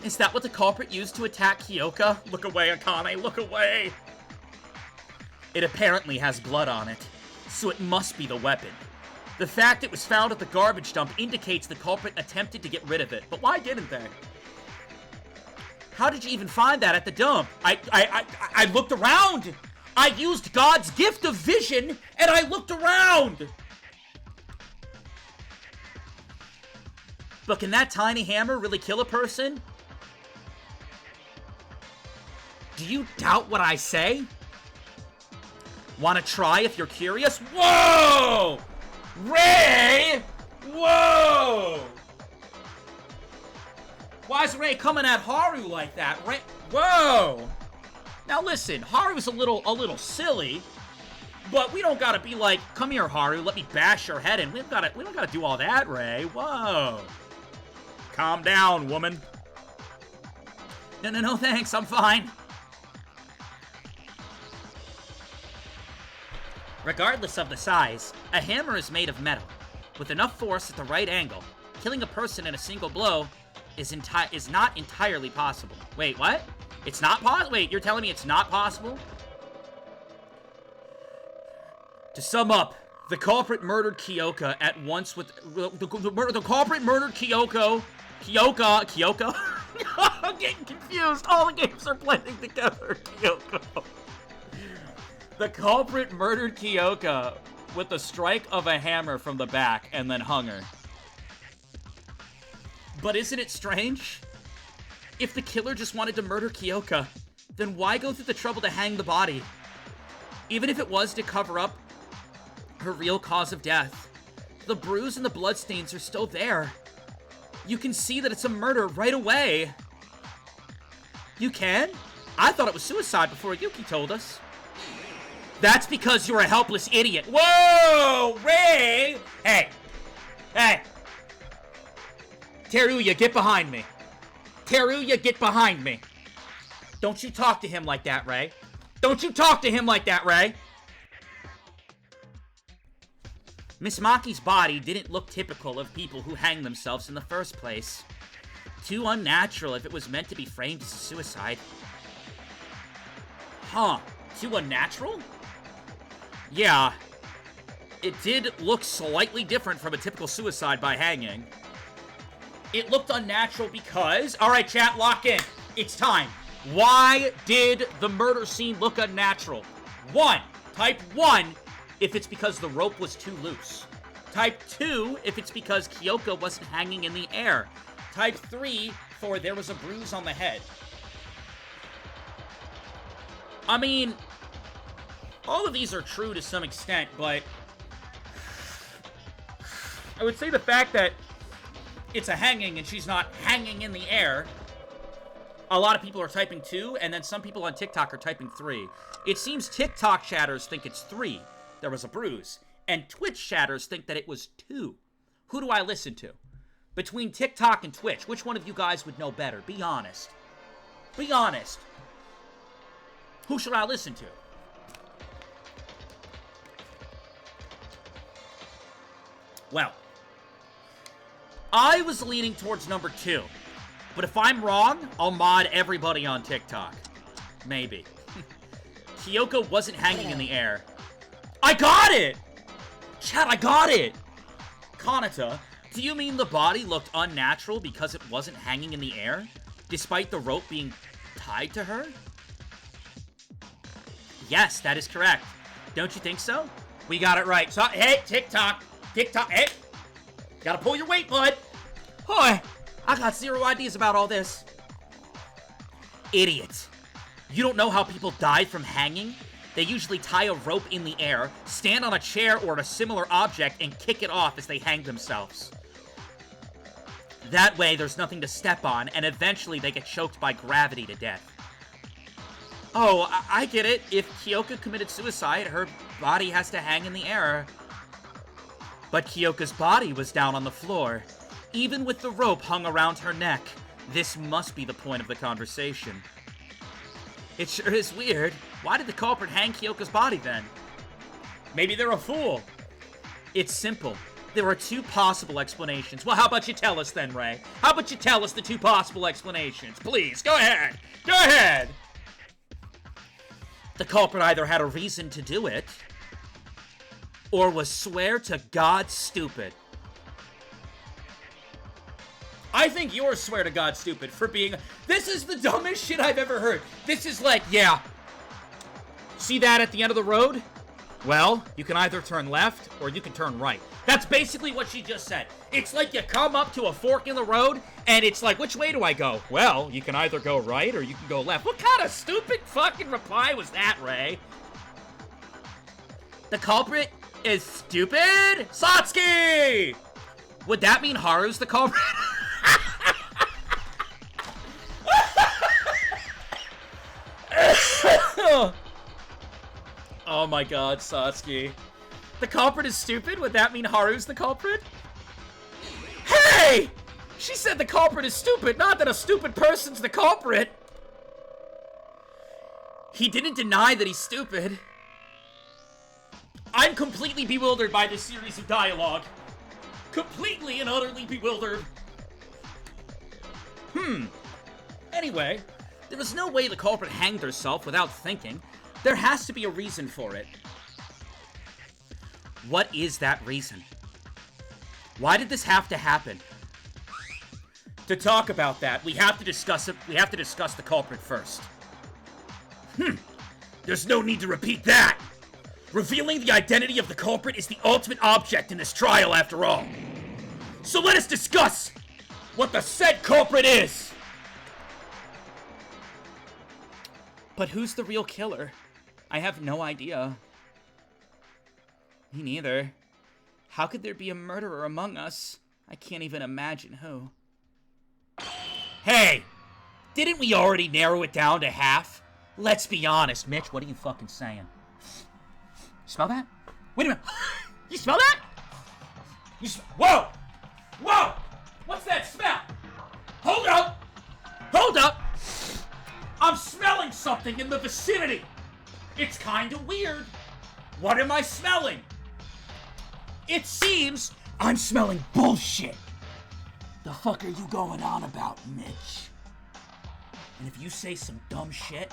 Is that what the culprit used to attack Kyoka? Look away, Akane. Look away. It apparently has blood on it, so it must be the weapon. The fact it was found at the garbage dump indicates the culprit attempted to get rid of it. But why didn't they? How did you even find that at the dump? I looked around. I used God's gift of vision, and I looked around. But can that tiny hammer really kill a person? Do you doubt what I say? Want to try if you're curious? Whoa! Ray! Whoa! Why is Ray coming at Haru like that? Ray, whoa! Now listen, Haru's a little silly, but we don't gotta be like, come here, Haru, let me bash your head in. We don't gotta do all that, Ray. Whoa! Calm down, woman. No, thanks, I'm fine. Regardless of the size, a hammer is made of metal. With enough force at the right angle, killing a person in a single blow is not entirely possible. Wait, what? It's not possible? Wait, you're telling me it's not possible? To sum up, the culprit murdered Kyoka at once with... The culprit murdered Kyoka... I'm getting confused. All the games are blending together. Kyoko. The culprit murdered Kyoka with the strike of a hammer from the back and then hung her. But isn't it strange? If the killer just wanted to murder Kyoka, then why go through the trouble to hang the body? Even if it was to cover up her real cause of death, the bruise and the bloodstains are still there. You can see that it's a murder right away. You can? I thought it was suicide before Yuki told us. That's because you're a helpless idiot. Whoa, Ray! Hey. Hey. Teruya, get behind me. Teruya, get behind me. Don't you talk to him like that, Ray. Don't you talk to him like that, Ray. Miss Maki's body didn't look typical of people who hang themselves in the first place. Too unnatural if it was meant to be framed as a suicide. Huh. Too unnatural? Yeah. It did look slightly different from a typical suicide by hanging. It looked unnatural because... Alright, chat, lock in. It's time. Why did the murder scene look unnatural? 1. Type 1 if it's because the rope was too loose. Type 2 if it's because Kyoka wasn't hanging in the air. Type 3 for there was a bruise on the head. I mean, all of these are true to some extent, but I would say the fact that it's a hanging and she's not hanging in the air, a lot of people are typing 2, and then some people on TikTok are typing 3. It seems TikTok chatters think it's 3. There was a bruise. And Twitch chatters think that it was 2. Who do I listen to? Between TikTok and Twitch, which one of you guys would know better? Be honest. Be honest. Who should I listen to? Well, I was leaning towards number 2. But if I'm wrong, I'll mod everybody on TikTok. Maybe. Kyoka wasn't hanging in the air. I got it! Chat, I got it! Kanata, do you mean the body looked unnatural because it wasn't hanging in the air? Despite the rope being tied to her? Yes, that is correct. Don't you think so? We got it right. So, hey, TikTok. TikTok, hey. Gotta pull your weight, bud. Boy, I got 0 ideas about all this. Idiot. You don't know how people died from hanging? They usually tie a rope in the air, stand on a chair or a similar object, and kick it off as they hang themselves. That way, there's nothing to step on, and eventually they get choked by gravity to death. Oh, I get it. If Kyoka committed suicide, her body has to hang in the air. But Kyoka's body was down on the floor. Even with the rope hung around her neck, this must be the point of the conversation. It sure is weird. Why did the culprit hang Kyoka's body then? Maybe they're a fool. It's simple. There are 2 possible explanations. Well, how about you tell us then, Ray? How about you tell us the 2 possible explanations? Please, go ahead. Go ahead. The culprit either had a reason to do it, or was swear to God stupid. I think you're swear to God stupid for being... This is the dumbest shit I've ever heard. This is like, yeah. See that at the end of the road? Well, you can either turn left or you can turn right. That's basically what she just said. It's like you come up to a fork in the road and it's like, which way do I go? Well, you can either go right or you can go left. What kind of stupid fucking reply was that, Ray? The culprit is stupid? Satsuki! Would that mean Haru's the culprit? Oh my god, Satsuki. The culprit is stupid? Would that mean Haru's the culprit? Hey! She said the culprit is stupid, not that a stupid person's the culprit. He didn't deny that he's stupid. I'm completely bewildered by this series of dialogue. Completely and utterly bewildered. Anyway, there was no way the culprit hanged herself without thinking. There has to be a reason for it. What is that reason? Why did this have to happen? To talk about that, we have to discuss it. We have to discuss the culprit first. There's no need to repeat that. Revealing the identity of the culprit is the ultimate object in this trial, after all. So let us discuss what the said culprit is. But who's the real killer? I have no idea. Me neither. How could there be a murderer among us? I can't even imagine who. Hey! Didn't we already narrow it down to half? Let's be honest, Mitch. What are you fucking saying? Smell that? Wait a minute. You smell that? Whoa! Whoa! What's that smell? Hold up! Hold up! I'm smelling something in the vicinity. It's kind of weird. What am I smelling? It seems I'm smelling bullshit. The fuck are you going on about, Mitch? And if you say some dumb shit,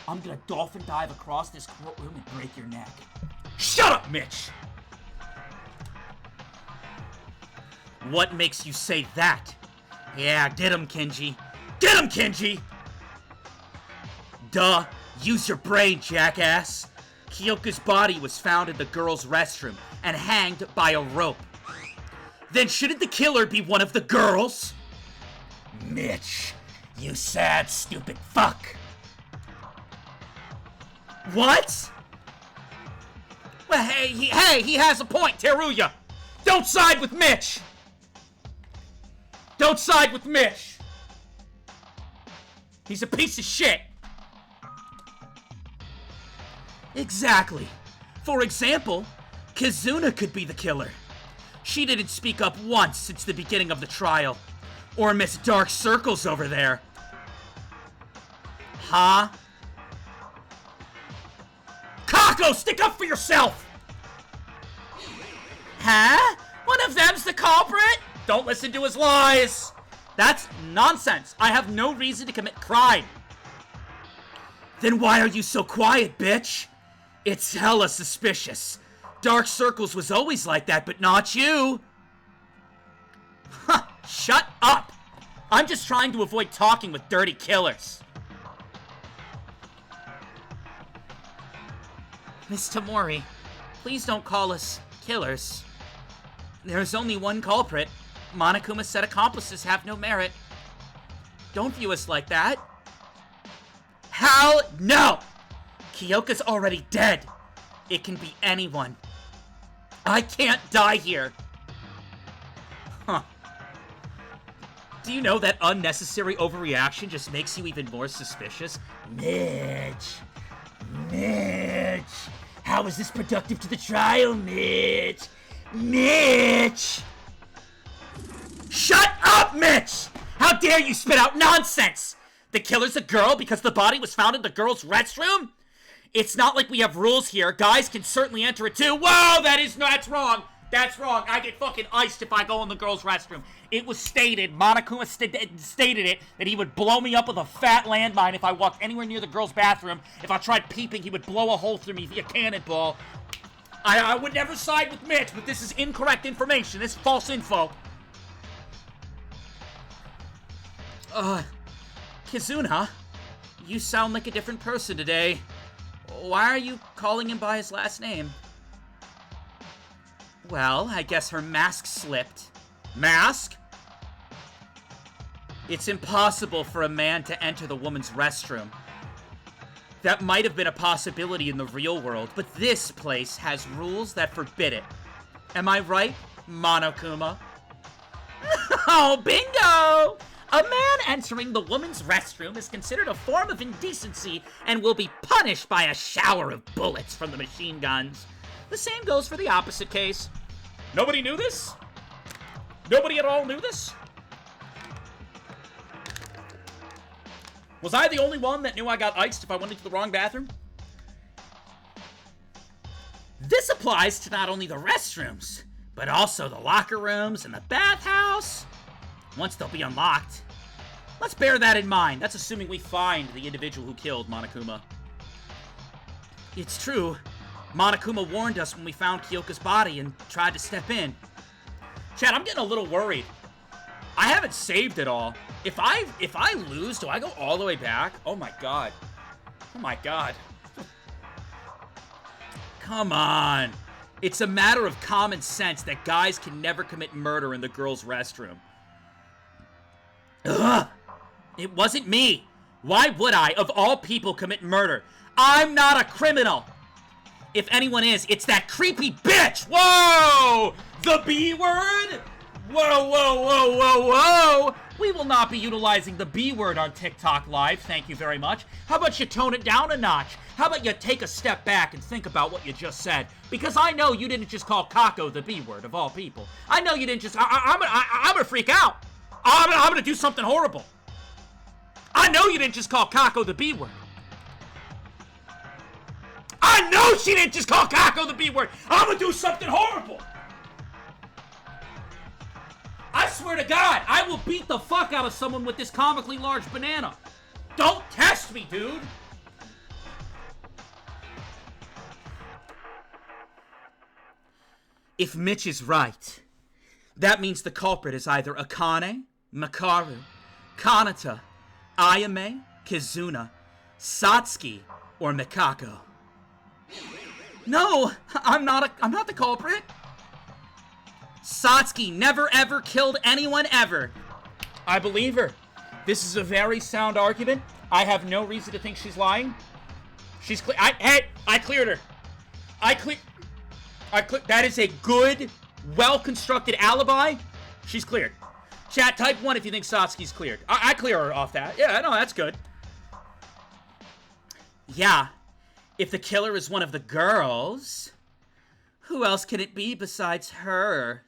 I'm gonna dolphin dive across this courtroom and break your neck. Shut up, Mitch! What makes you say that? Yeah, get him, Kenji. Get him, Kenji! Duh, use your brain, jackass. Kyoka's body was found in the girls' restroom and hanged by a rope. Then shouldn't the killer be one of the girls? Mitch, you sad, stupid fuck. What? Well, hey, he has a point, Teruya. Don't side with Mitch. Don't side with Mitch. He's a piece of shit. Exactly. For example, Kizuna could be the killer. She didn't speak up once since the beginning of the trial. Or Miss Dark Circles over there. Huh? Kako, stick up for yourself! Huh? One of them's the culprit? Don't listen to his lies. That's nonsense. I have no reason to commit crime. Then why are you so quiet, bitch? It's hella suspicious. Dark Circles was always like that, but not you. Huh, shut up. I'm just trying to avoid talking with dirty killers. Miss Tamori, please don't call us killers. There's only one culprit. Monokuma said accomplices have no merit. Don't view us like that. Hell no! Kyoka's already dead. It can be anyone. I can't die here. Huh. Do you know that unnecessary overreaction just makes you even more suspicious? Mitch. Mitch. How is this productive to the trial, Mitch? Mitch! Shut up, Mitch! How dare you spit out nonsense! The killer's a girl because the body was found in the girls' restroom? It's not like we have rules here. Guys can certainly enter it too. Whoa, that's wrong. That's wrong. I get fucking iced if I go in the girls' restroom. It was stated, Monokuma stated it, that he would blow me up with a fat landmine if I walked anywhere near the girls' bathroom. If I tried peeping, he would blow a hole through me via cannonball. I would never side with Mitch, but this is incorrect information. This is false info. Kizuna, you sound like a different person today. Why are you calling him by his last name? Well, I guess her mask slipped. Mask? It's impossible for a man to enter the woman's restroom. That might have been a possibility in the real world, but this place has rules that forbid it. Am I right, Monokuma? Oh, bingo! A man entering the woman's restroom is considered a form of indecency and will be punished by a shower of bullets from the machine guns. The same goes for the opposite case. Nobody knew this? Nobody at all knew this? Was I the only one that knew I got iced if I went into the wrong bathroom? This applies to not only the restrooms, but also the locker rooms and the bathhouse. Once they'll be unlocked. Let's bear that in mind. That's assuming we find the individual who killed Monokuma. It's true. Monokuma warned us when we found Kyoka's body and tried to step in. Chad, I'm getting a little worried. I haven't saved it all. If I lose, do I go all the way back? Oh my god. Oh my god. Come on. It's a matter of common sense that guys can never commit murder in the girls' restroom. Ugh! It wasn't me. Why would I, of all people, commit murder? I'm not a criminal. If anyone is, it's that creepy bitch. Whoa! The B word? Whoa, whoa, whoa, whoa, whoa! We will not be utilizing the B word on TikTok Live, thank you very much. How about you tone it down a notch? How about you take a step back and think about what you just said? Because I know you didn't just call Kako the B word, of all people. I know you didn't just... I'm gonna freak out. I'm gonna do something horrible. I know you didn't just call Kako the B word. I know she didn't just call Kako the B word. I'm gonna do something horrible. I swear to God, I will beat the fuck out of someone with this comically large banana. Don't test me, dude. If Mitch is right, that means the culprit is either Akane, Makaru, Kanata, Ayame, Kizuna, Satsuki, or Mikako. No, I'm not the culprit. Satsuki never ever killed anyone ever. I believe her. This is a very sound argument. I have no reason to think she's lying. She's clear. I cleared her. That is a good, well-constructed alibi. She's cleared. Chat, type 1 if you think Satsuki's cleared. I clear her off that. Yeah, no, that's good. Yeah. If the killer is one of the girls, who else can it be besides her?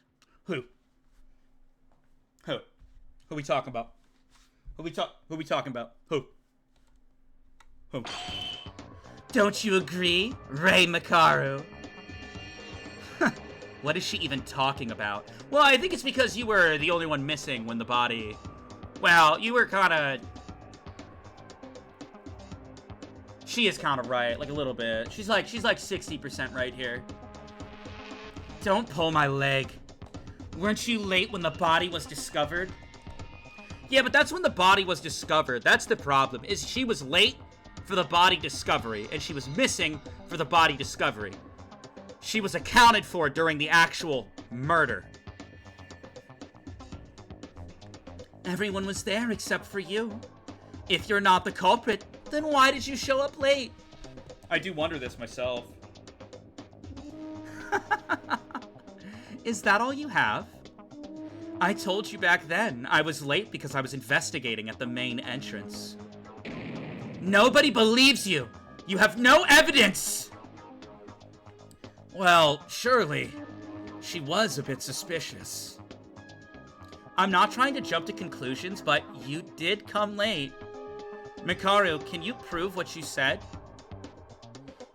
Who? Who we talking about? Who we talking about? Who? Don't you agree, Rei Makaru? What is she even talking about? Well, I think it's because you were the only one missing when the body... Well, you were kinda... She is kinda right, like a little bit. She's like 60% right here. Don't pull my leg. Weren't you late when the body was discovered? Yeah, but that's when the body was discovered. That's the problem, is she was late for the body discovery, and she was missing for the body discovery. She was accounted for during the actual murder. Everyone was there except for you. If you're not the culprit, then why did you show up late? I do wonder this myself. Is that all you have? I told you back then I was late because I was investigating at the main entrance. Nobody believes you! You have no evidence! Well, surely, she was a bit suspicious. I'm not trying to jump to conclusions, but you did come late. Mikaru, can you prove what you said?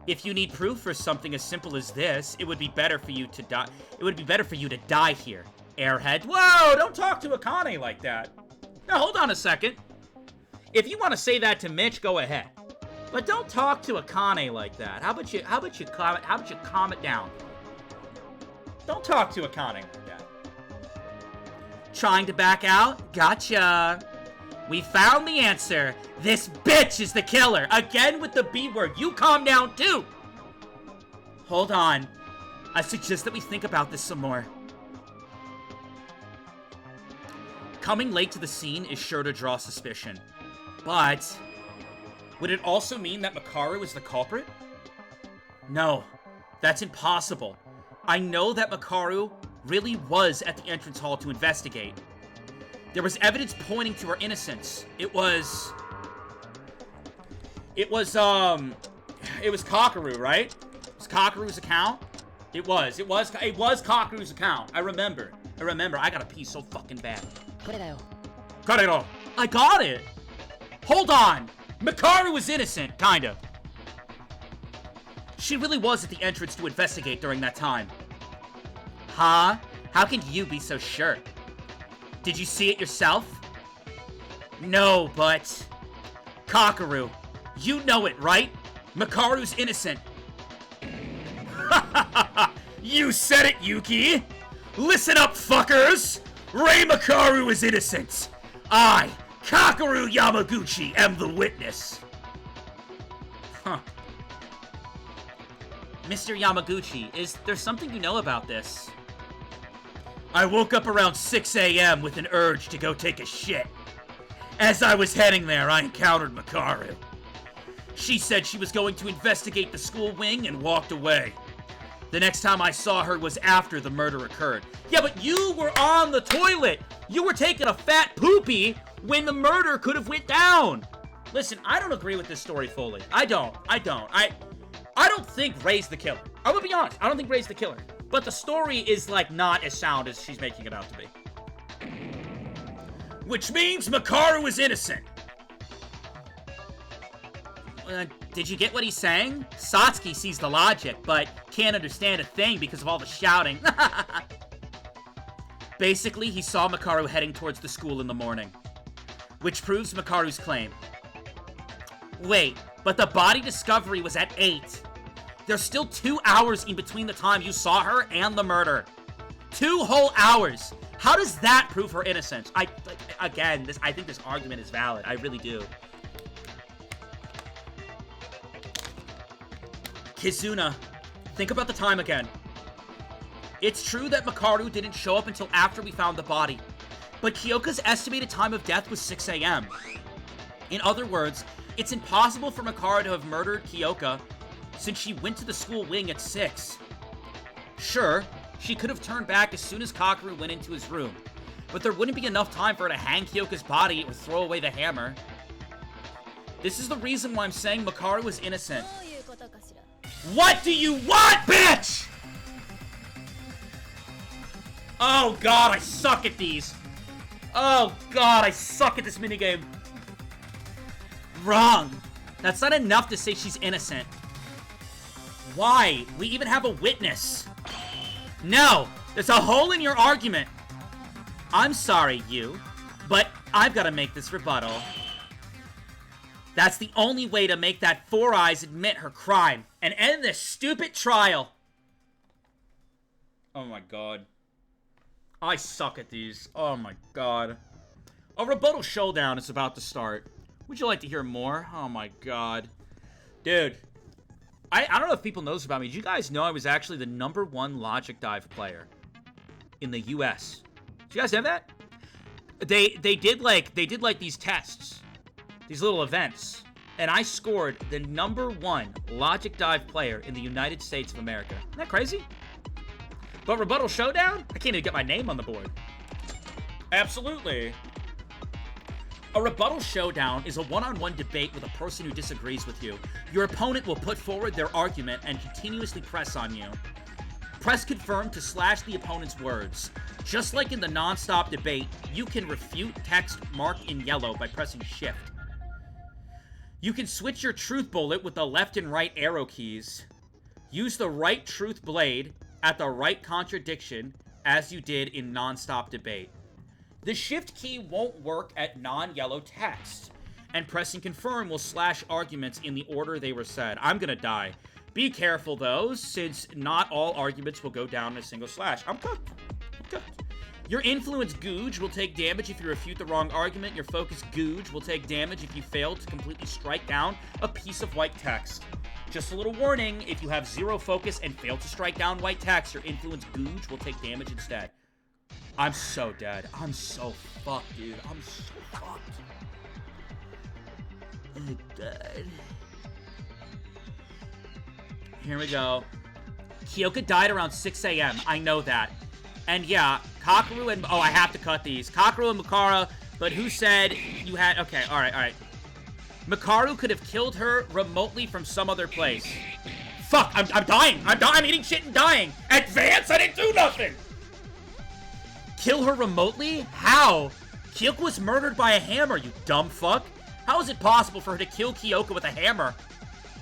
If you need proof for something as simple as this, it would be better for you to die. It would be better for you to die here, airhead. Whoa, don't talk to Akane like that. Now, hold on a second. If you want to say that to Mitch, go ahead. But don't talk to Akane like that. How about you calm it down? Don't talk to Akane like that. Trying to back out? Gotcha. We found the answer. This bitch is the killer. Again with the B word. You calm down too. Hold on. I suggest that we think about this some more. Coming late to the scene is sure to draw suspicion. But would it also mean that Makaru is the culprit? No, that's impossible. I know that Makaru really was at the entrance hall to investigate. There was evidence pointing to her innocence. It was Kakaru, right? It was Kakaru's account? It was Kakaru's account. I remember. I gotta pee so fucking bad. Karero. I got it. Hold on. Makaru was innocent, kinda. She really was at the entrance to investigate during that time. Huh? How can you be so sure? Did you see it yourself? No, but... Kakaru, you know it, right? Makaru's innocent. You said it, Yuki! Listen up, fuckers! Rei Makaru is innocent! I, Kakaru Yamaguchi, am the witness. Huh. Mr. Yamaguchi, is there something you know about this? I woke up around 6 a.m. with an urge to go take a shit. As I was heading there, I encountered Makaru. She said she was going to investigate the school wing and walked away. The next time I saw her was after the murder occurred. Yeah, but you were on the toilet! You were taking a fat poopy when the murder could have went down! Listen, I don't agree with this story fully. I don't. I don't think Ray's the killer. I'm gonna be honest, I don't think Ray's the killer. But the story is, like, not as sound as she's making it out to be. Which means Makaru is innocent. Did you get what he's saying? Satsuki sees the logic, but can't understand a thing because of all the shouting. Basically, he saw Makaru heading towards the school in the morning, which proves Makaru's claim. Wait, but the body discovery was at 8. There's still 2 hours in between the time you saw her and the murder. 2 whole hours. How does that prove her innocence? I think this argument is valid. I really do. Kizuna, think about the time again. It's true that Makaru didn't show up until after we found the body, but Kyoka's estimated time of death was 6 a.m. In other words, it's impossible for Makaru to have murdered Kyoka since she went to the school wing at 6. Sure, she could have turned back as soon as Kakeru went into his room, but there wouldn't be enough time for her to hang Kyoka's body or throw away the hammer. This is the reason why I'm saying Makaru is innocent. What do you want, bitch?! Oh god, I suck at these. Oh god, I suck at this minigame. Wrong. That's not enough to say she's innocent. Why? We even have a witness. No, there's a hole in your argument. I'm sorry, you, but I've got to make this rebuttal. That's the only way to make that Four Eyes admit her crime and end this stupid trial. Oh my god. I suck at these. Oh my god. A rebuttal showdown is about to start. Would you like to hear more? Oh my god. Dude. I don't know if people know this about me. Did you guys know I was actually the #1 Logic Dive player in the US? Did you guys know that? They did like these tests. These little events. And I scored the #1 Logic Dive player in the United States of America. Isn't that crazy? But Rebuttal Showdown? I can't even get my name on the board. Absolutely. A Rebuttal Showdown is a one-on-one debate with a person who disagrees with you. Your opponent will put forward their argument and continuously press on you. Press confirm to slash the opponent's words. Just like in the non-stop debate, you can refute text marked in yellow by pressing shift. You can switch your truth bullet with the left and right arrow keys. Use the right truth blade at the right contradiction as you did in non-stop debate. The shift key won't work at non-yellow text, and pressing confirm will slash arguments in the order they were said. I'm gonna die. Be careful though, since not all arguments will go down in a single slash. I'm cooked. Your influence Googe will take damage if you refute the wrong argument. Your focus Googe will take damage if you fail to completely strike down a piece of white text. Just a little warning, if you have 0 focus and fail to strike down white text, your influence Googe will take damage instead. I'm so dead. I'm so fucked, dude. I'm so fucked. I'm dead. Here we go. Kyoka died around 6 a.m. I know that. And yeah, Kakeru and... Oh, I have to cut these. Kakeru and Makara, but who said you had... Okay, alright. Makaru could have killed her remotely from some other place. Fuck, I'm dying. I'm eating shit and dying. Advance, I didn't do nothing. Kill her remotely? How? Kyoka was murdered by a hammer, you dumb fuck. How is it possible for her to kill Kyoka with a hammer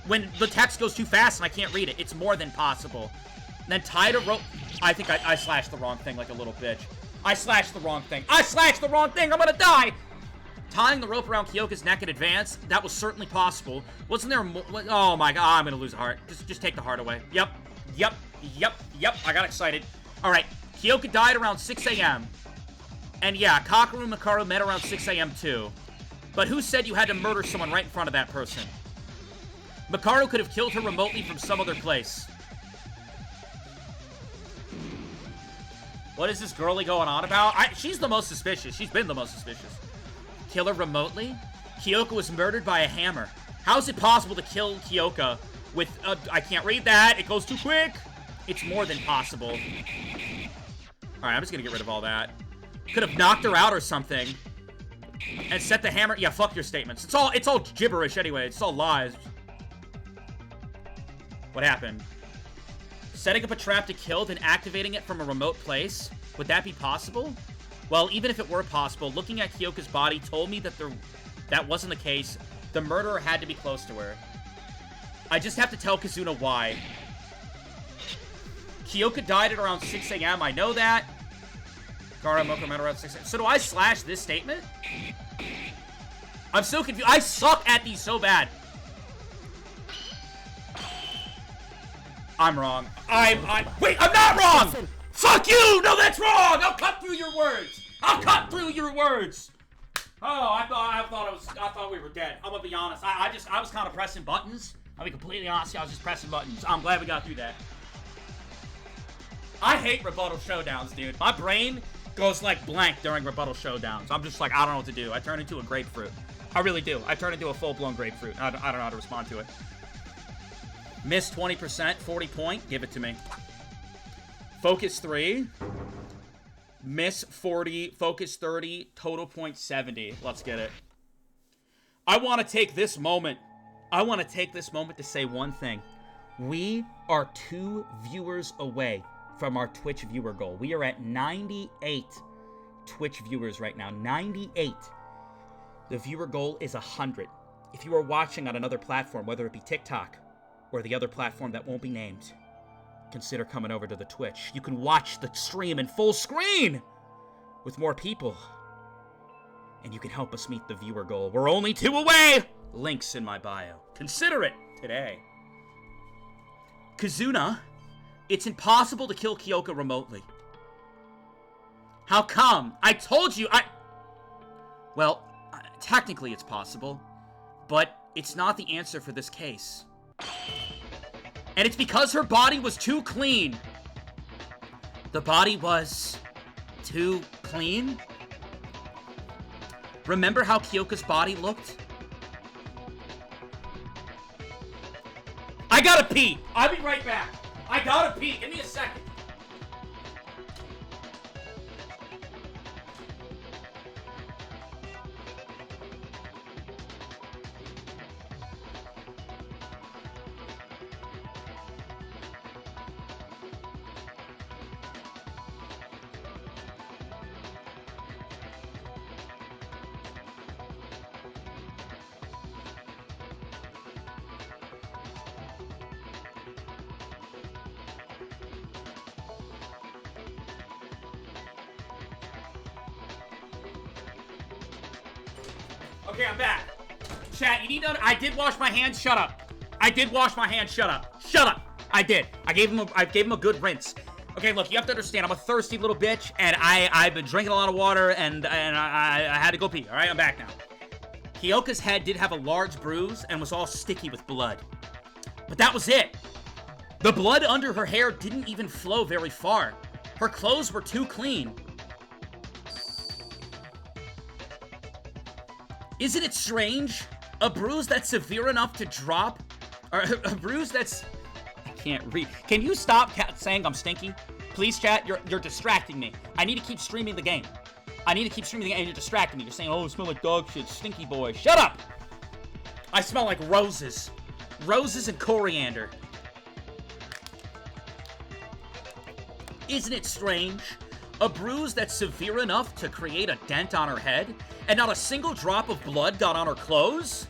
when the text goes too fast and I can't read it? It's more than possible. And then tied a rope... I think I slashed the wrong thing like a little bitch. I slashed the wrong thing. I'm gonna die! Tying the rope around Kyoka's neck in advance, that was certainly possible. Wasn't there more... Oh my god, I'm gonna lose a heart. Just take the heart away. Yep. I got excited. Alright, Kyoka died around 6 a.m. And yeah, Kakeru and Makaru met around 6 a.m. too. But who said you had to murder someone right in front of that person? Makaru could have killed her remotely from some other place. What is this girlie going on about? She's the most suspicious. She's been the most suspicious. Kill her remotely? Kyoka was murdered by a hammer. How is it possible to kill Kyoka with... I can't read that. It goes too quick. It's more than possible. Alright, I'm just gonna get rid of all that. Could have knocked her out or something. And set the hammer... Yeah, fuck your statements. It's all gibberish anyway. It's all lies. What happened? Setting up a trap to kill, then activating it from a remote place? Would that be possible? Well, even if it were possible, looking at Kyoka's body told me that that wasn't the case. The murderer had to be close to her. I just have to tell Kazuna why. Kyoka died at around 6 a.m. I know that. Gara Moko met around 6 a.m. So do I slash this statement? I'm so confused. I suck at these so bad. I'm wrong. Wait, I'm not wrong! Fuck you! No, that's wrong! I'll cut through your words! I'll cut through your words! Oh, I thought we were dead. I'm gonna be honest. I was kind of pressing buttons. I'll be completely honest, I was just pressing buttons. I'm glad we got through that. I hate rebuttal showdowns, dude. My brain goes like blank during rebuttal showdowns. I'm just like, I don't know what to do. I turn into a grapefruit. I really do. I turn into a full-blown grapefruit. I don't know how to respond to it. Miss 20%, 40 point. Give it to me. Focus 3. Miss 40, focus 30, total point 70. Let's get it. I want to take this moment. To say one thing. We are 2 viewers away from our Twitch viewer goal. We are at 98 Twitch viewers right now. 98. The viewer goal is 100. If you are watching on another platform, whether it be TikTok or the other platform that won't be named, consider coming over to the Twitch. You can watch the stream in full screen with more people. And you can help us meet the viewer goal. We're only 2 away! Links in my bio. Consider it today. Kazuna, it's impossible to kill Kyoka remotely. How come? I told you, Well, technically it's possible, but it's not the answer for this case. And it's because her body was too clean. The body was too clean? Remember how Kyoka's body looked? I gotta pee. I'll be right back. I gotta pee. Give me a second. Okay, I'm back. Chat, you need to... I did wash my hands. Shut up. I did wash my hands. Shut up. Shut up. I did. I gave him a good rinse. Okay, look, you have to understand, I'm a thirsty little bitch, and I've been drinking a lot of water, and I had to go pee. All right, I'm back now. Kyoka's head did have a large bruise and was all sticky with blood. But that was it. The blood under her hair didn't even flow very far. Her clothes were too clean. Isn't it strange? A bruise that's severe enough to drop, or a bruise that's... I can't read. Can you stop saying I'm stinky? Please, chat, you're distracting me. I need to keep streaming the game. And you're distracting me. You're saying, oh, it smells like dog shit, stinky boy. Shut up! I smell like roses. Roses and coriander. Isn't it strange? A bruise that's severe enough to create a dent on her head, and not a single drop of blood got on her clothes?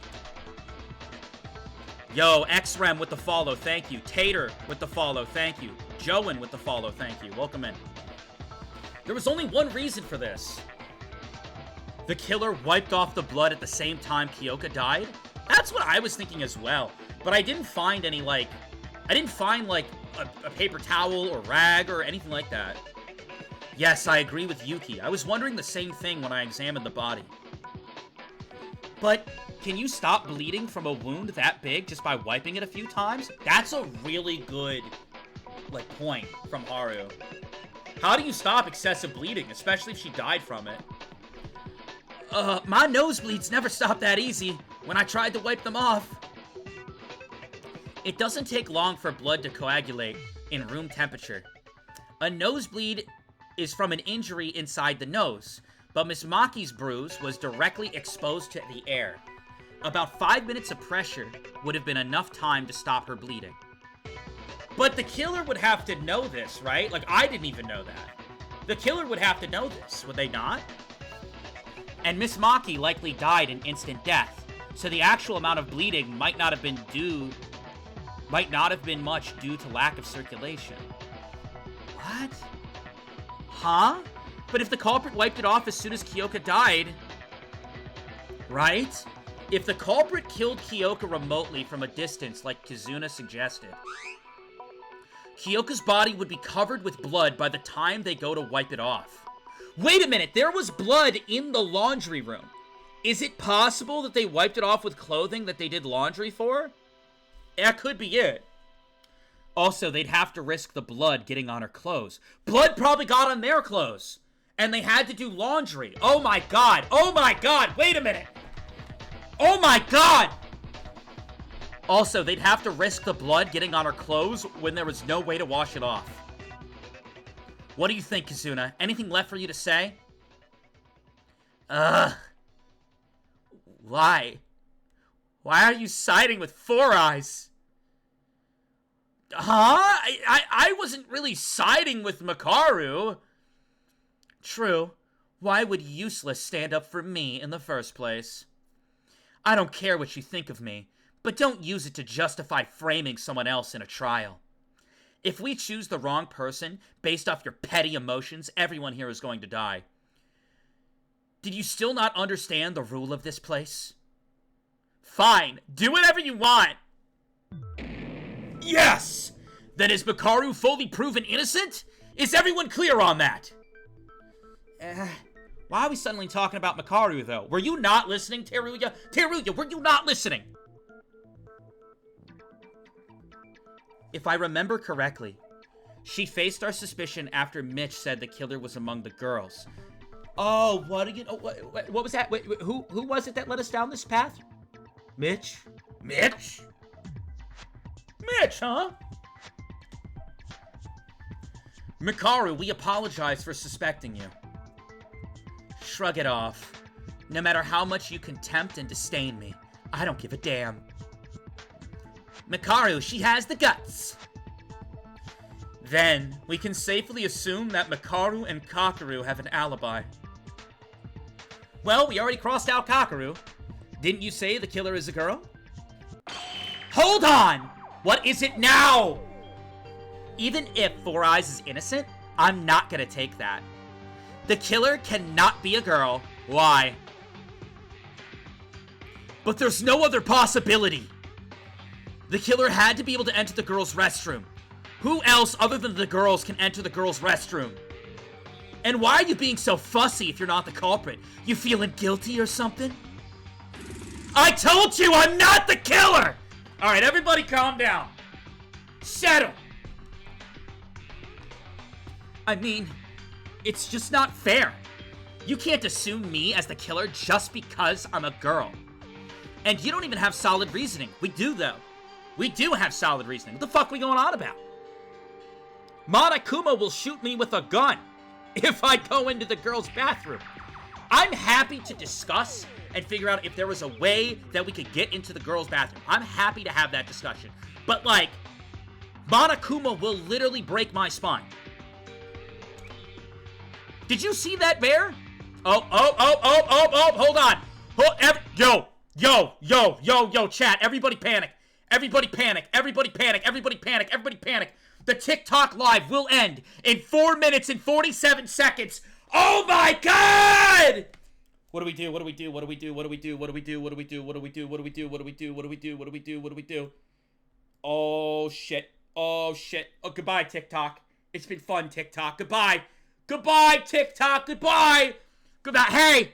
Yo, XREM with the follow, thank you. Tater with the follow, thank you. Joan with the follow, thank you. Welcome in. There was only one reason for this. The killer wiped off the blood at the same time Kyoka died? That's what I was thinking as well. But I didn't find any, like... I didn't find, like, a paper towel or rag or anything like that. Yes, I agree with Yuki. I was wondering the same thing when I examined the body. But can you stop bleeding from a wound that big just by wiping it a few times? That's a really good, like, point from Haru. How do you stop excessive bleeding, especially if she died from it? My nosebleeds never stopped that easy when I tried to wipe them off. It doesn't take long for blood to coagulate in room temperature. A nosebleed is from an injury inside the nose, but Miss Maki's bruise was directly exposed to the air. About 5 minutes of pressure would have been enough time to stop her bleeding. But the killer would have to know this, right? Like, I didn't even know that. The killer would have to know this, would they not? And Miss Maki likely died an instant death, so the actual amount of bleeding might not have been much due to lack of circulation. What? Huh? But if the culprit wiped it off as soon as Kyoka died, right? If the culprit killed Kyoka remotely from a distance like Kizuna suggested, Kyoka's body would be covered with blood by the time they go to wipe it off. Wait a minute, there was blood in the laundry room. Is it possible that they wiped it off with clothing that they did laundry for? That could be it. Also, they'd have to risk the blood getting on her clothes. Blood probably got on their clothes. And they had to do laundry. Oh my god. Oh my god. Wait a minute. Oh my god. Also, they'd have to risk the blood getting on her clothes when there was no way to wash it off. What do you think, Kizuna? Anything left for you to say? Why? Why are you siding with Four Eyes? Huh? I wasn't really siding with Makaru. True. Why would Useless stand up for me in the first place? I don't care what you think of me, but don't use it to justify framing someone else in a trial. If we choose the wrong person based off your petty emotions, everyone here is going to die. Did you still not understand the rule of this place? Fine, do whatever you want. Yes! Then is Makaru fully proven innocent? Is everyone clear on that? Why are we suddenly talking about Makaru, though? Were you not listening, Teruya? Teruya, were you not listening? If I remember correctly, she faced our suspicion after Mitch said the killer was among the girls. Oh, what again? Oh, what was that? Wait, who was it that led us down this path? Mitch? Mitch? Mitch, huh? Makaru, we apologize for suspecting you. Shrug it off. No matter how much you contempt and disdain me, I don't give a damn. Makaru, she has the guts. Then, we can safely assume that Makaru and Kakeru have an alibi. Well, we already crossed out Kakeru. Didn't you say the killer is a girl? Hold on! What is it now? Even if Four Eyes is innocent, I'm not gonna take that. The killer cannot be a girl. Why? But there's no other possibility. The killer had to be able to enter the girls' restroom. Who else other than the girls can enter the girls' restroom? And why are you being so fussy if you're not the culprit? You feeling guilty or something? I told you I'm not the killer! Alright, everybody calm down. Settle. I mean, it's just not fair. You can't assume me as the killer just because I'm a girl. And you don't even have solid reasoning. We do, though. We do have solid reasoning. What the fuck are we going on about? Monokuma will shoot me with a gun if I go into the girls' bathroom. I'm happy to discuss and figure out if there was a way that we could get into the girls' bathroom. I'm happy to have that discussion. But, like, Monokuma will literally break my spine. Did you see that, Bear? Oh, hold on. Yo, chat, everybody panic. Everybody panic. Everybody panic. Everybody panic. Everybody panic. The TikTok live will end in 4 minutes and 47 seconds. Oh my god! What do we do? What do we do? What do we do? What do we do? What do we do? What do we do? What do we do? What do we do? What do we do? What do we do? What do we do? What do we do? Oh shit. Oh shit. Oh, goodbye, TikTok. It's been fun, TikTok. Goodbye. Goodbye, TikTok. Goodbye. Goodbye. Hey!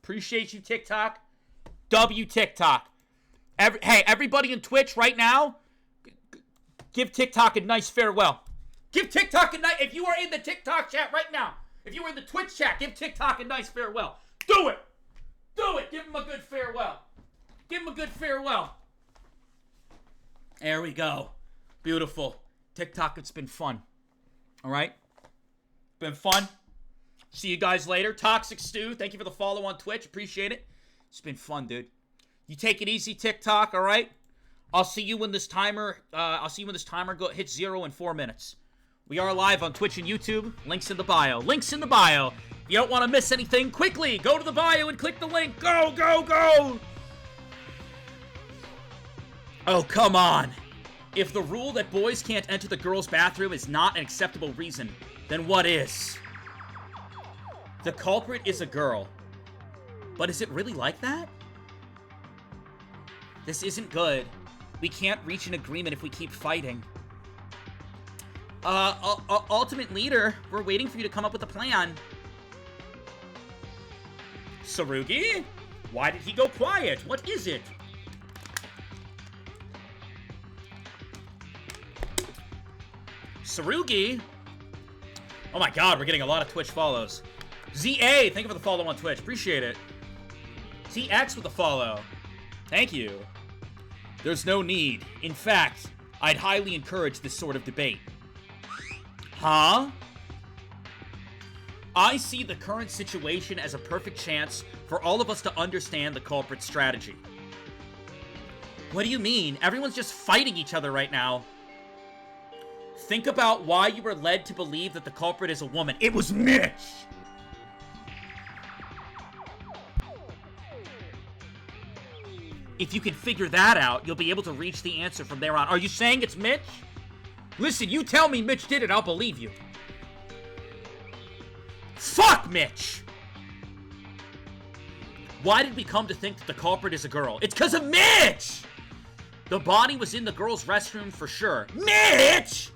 Appreciate you, TikTok. W TikTok. Hey, everybody in Twitch right now, give TikTok a nice farewell. Give TikTok a nice... If you are in the TikTok chat right now, if you are in the Twitch chat, give TikTok a nice farewell. Do it! Do it! Give him a good farewell. Give him a good farewell. There we go. Beautiful. TikTok, it's been fun. Alright? Been fun. See you guys later. Toxic Stew, thank you for the follow on Twitch. Appreciate it. It's been fun, dude. You take it easy, TikTok, alright? I'll see you when this timer, hits 0 in 4 minutes. We are live on Twitch and YouTube. Links in the bio. Links in the bio. If you don't want to miss anything, quickly go to the bio and click the link. Go, go, go! Oh, come on. If the rule that boys can't enter the girls' bathroom is not an acceptable reason, then what is? The culprit is a girl. But is it really like that? This isn't good. We can't reach an agreement if we keep fighting. Ultimate Leader, we're waiting for you to come up with a plan. Tsurugi? Why did he go quiet? What is it? Tsurugi? Oh my god, we're getting a lot of Twitch follows. ZA, thank you for the follow on Twitch. Appreciate it. TX with the follow. Thank you. There's no need. In fact, I'd highly encourage this sort of debate. Huh? I see the current situation as a perfect chance for all of us to understand the culprit's strategy. What do you mean? Everyone's just fighting each other right now. Think about why you were led to believe that the culprit is a woman. It was Mitch! If you can figure that out, you'll be able to reach the answer from there on. Are you saying it's Mitch? Listen, you tell me Mitch did it, I'll believe you. Fuck Mitch! Why did we come to think that the culprit is a girl? It's because of Mitch! The body was in the girl's restroom for sure. Mitch!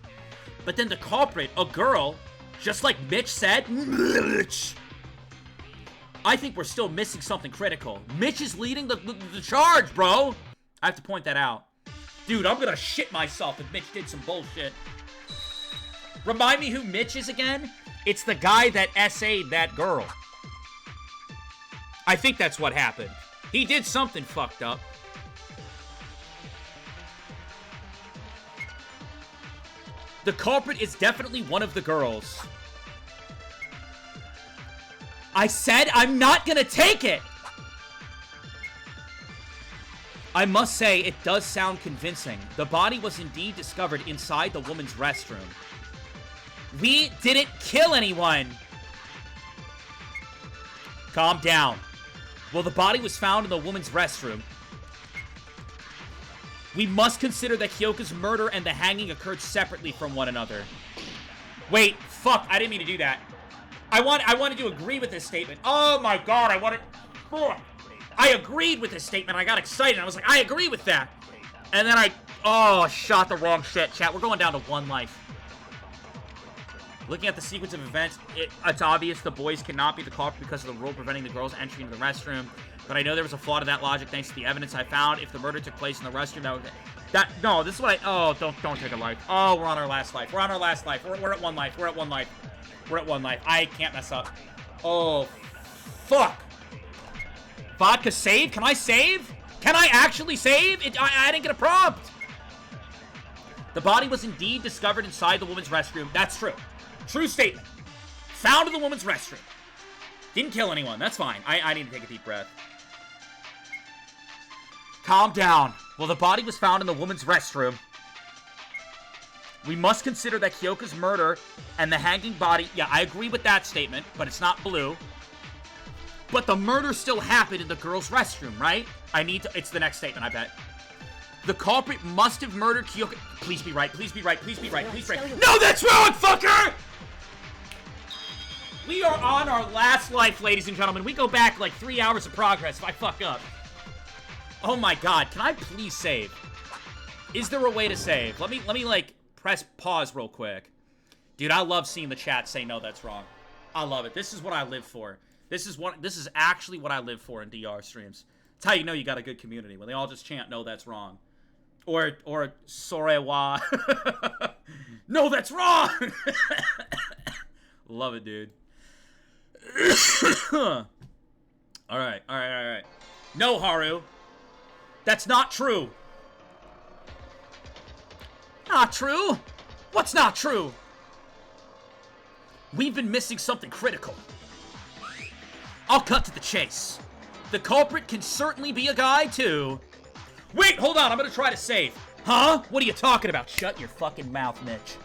But then the culprit, a girl, just like Mitch said, Mitch. I think we're still missing something critical. Mitch is leading the charge, bro. I have to point that out. Dude, I'm gonna shit myself if Mitch did some bullshit. Remind me who Mitch is again? It's the guy that SA'd that girl. I think that's what happened. He did something fucked up. The culprit is definitely one of the girls. I said I'm not gonna take it! I must say, it does sound convincing. The body was indeed discovered inside the woman's restroom. We didn't kill anyone! Calm down. Well, the body was found in the woman's restroom. We must consider that Kyoka's murder and the hanging occurred separately from one another. Wait, fuck, I didn't mean to do that. I wanted to agree with this statement. Oh my god, I agreed with this statement. I got excited. I was like, I agree with that. And then shot the wrong shit, chat. We're going down to 1 life. Looking at the sequence of events, it's obvious the boys cannot be the culprit because of the rule preventing the girls entry into the restroom. But I know there was a flaw to that logic thanks to the evidence I found. If the murder took place in the restroom, no, this is what don't take a life. Oh, we're on our last life. We're on our last life. We're at 1 life. We're at 1 life. We're at 1 life. I can't mess up. Oh, fuck. Vodka save? Can I save? Can I actually save? I didn't get a prompt. The body was indeed discovered inside the woman's restroom. That's true. True statement. Found in the woman's restroom. Didn't kill anyone. That's fine. I need to take a deep breath. Calm down. Well, the body was found in the woman's restroom. We must consider that Kyoka's murder and the hanging body... Yeah, I agree with that statement, but it's not blue. But the murder still happened in the girl's restroom, right? It's the next statement, I bet. The culprit must have murdered Kyoka... Please be right, please be right, please be right, please be right. No, that's wrong, fucker! We are on our last life, ladies and gentlemen. We go back like 3 hours of progress if I fuck up. Oh my god, can I please save? Is there a way to save? Let me like press pause real quick. Dude, I love seeing the chat say no, that's wrong. I love it. This is what I live for. This is actually what I live for in DR streams. It's how you know you got a good community, when they all just chant no, that's wrong. Or sorewa. No, that's wrong. Love it, dude. Alright. No, Haru. That's not true. Not true? What's not true? We've been missing something critical. I'll cut to the chase. The culprit can certainly be a guy, too. Wait, hold on, I'm gonna try to save. Huh? What are you talking about? Shut your fucking mouth, Mitch.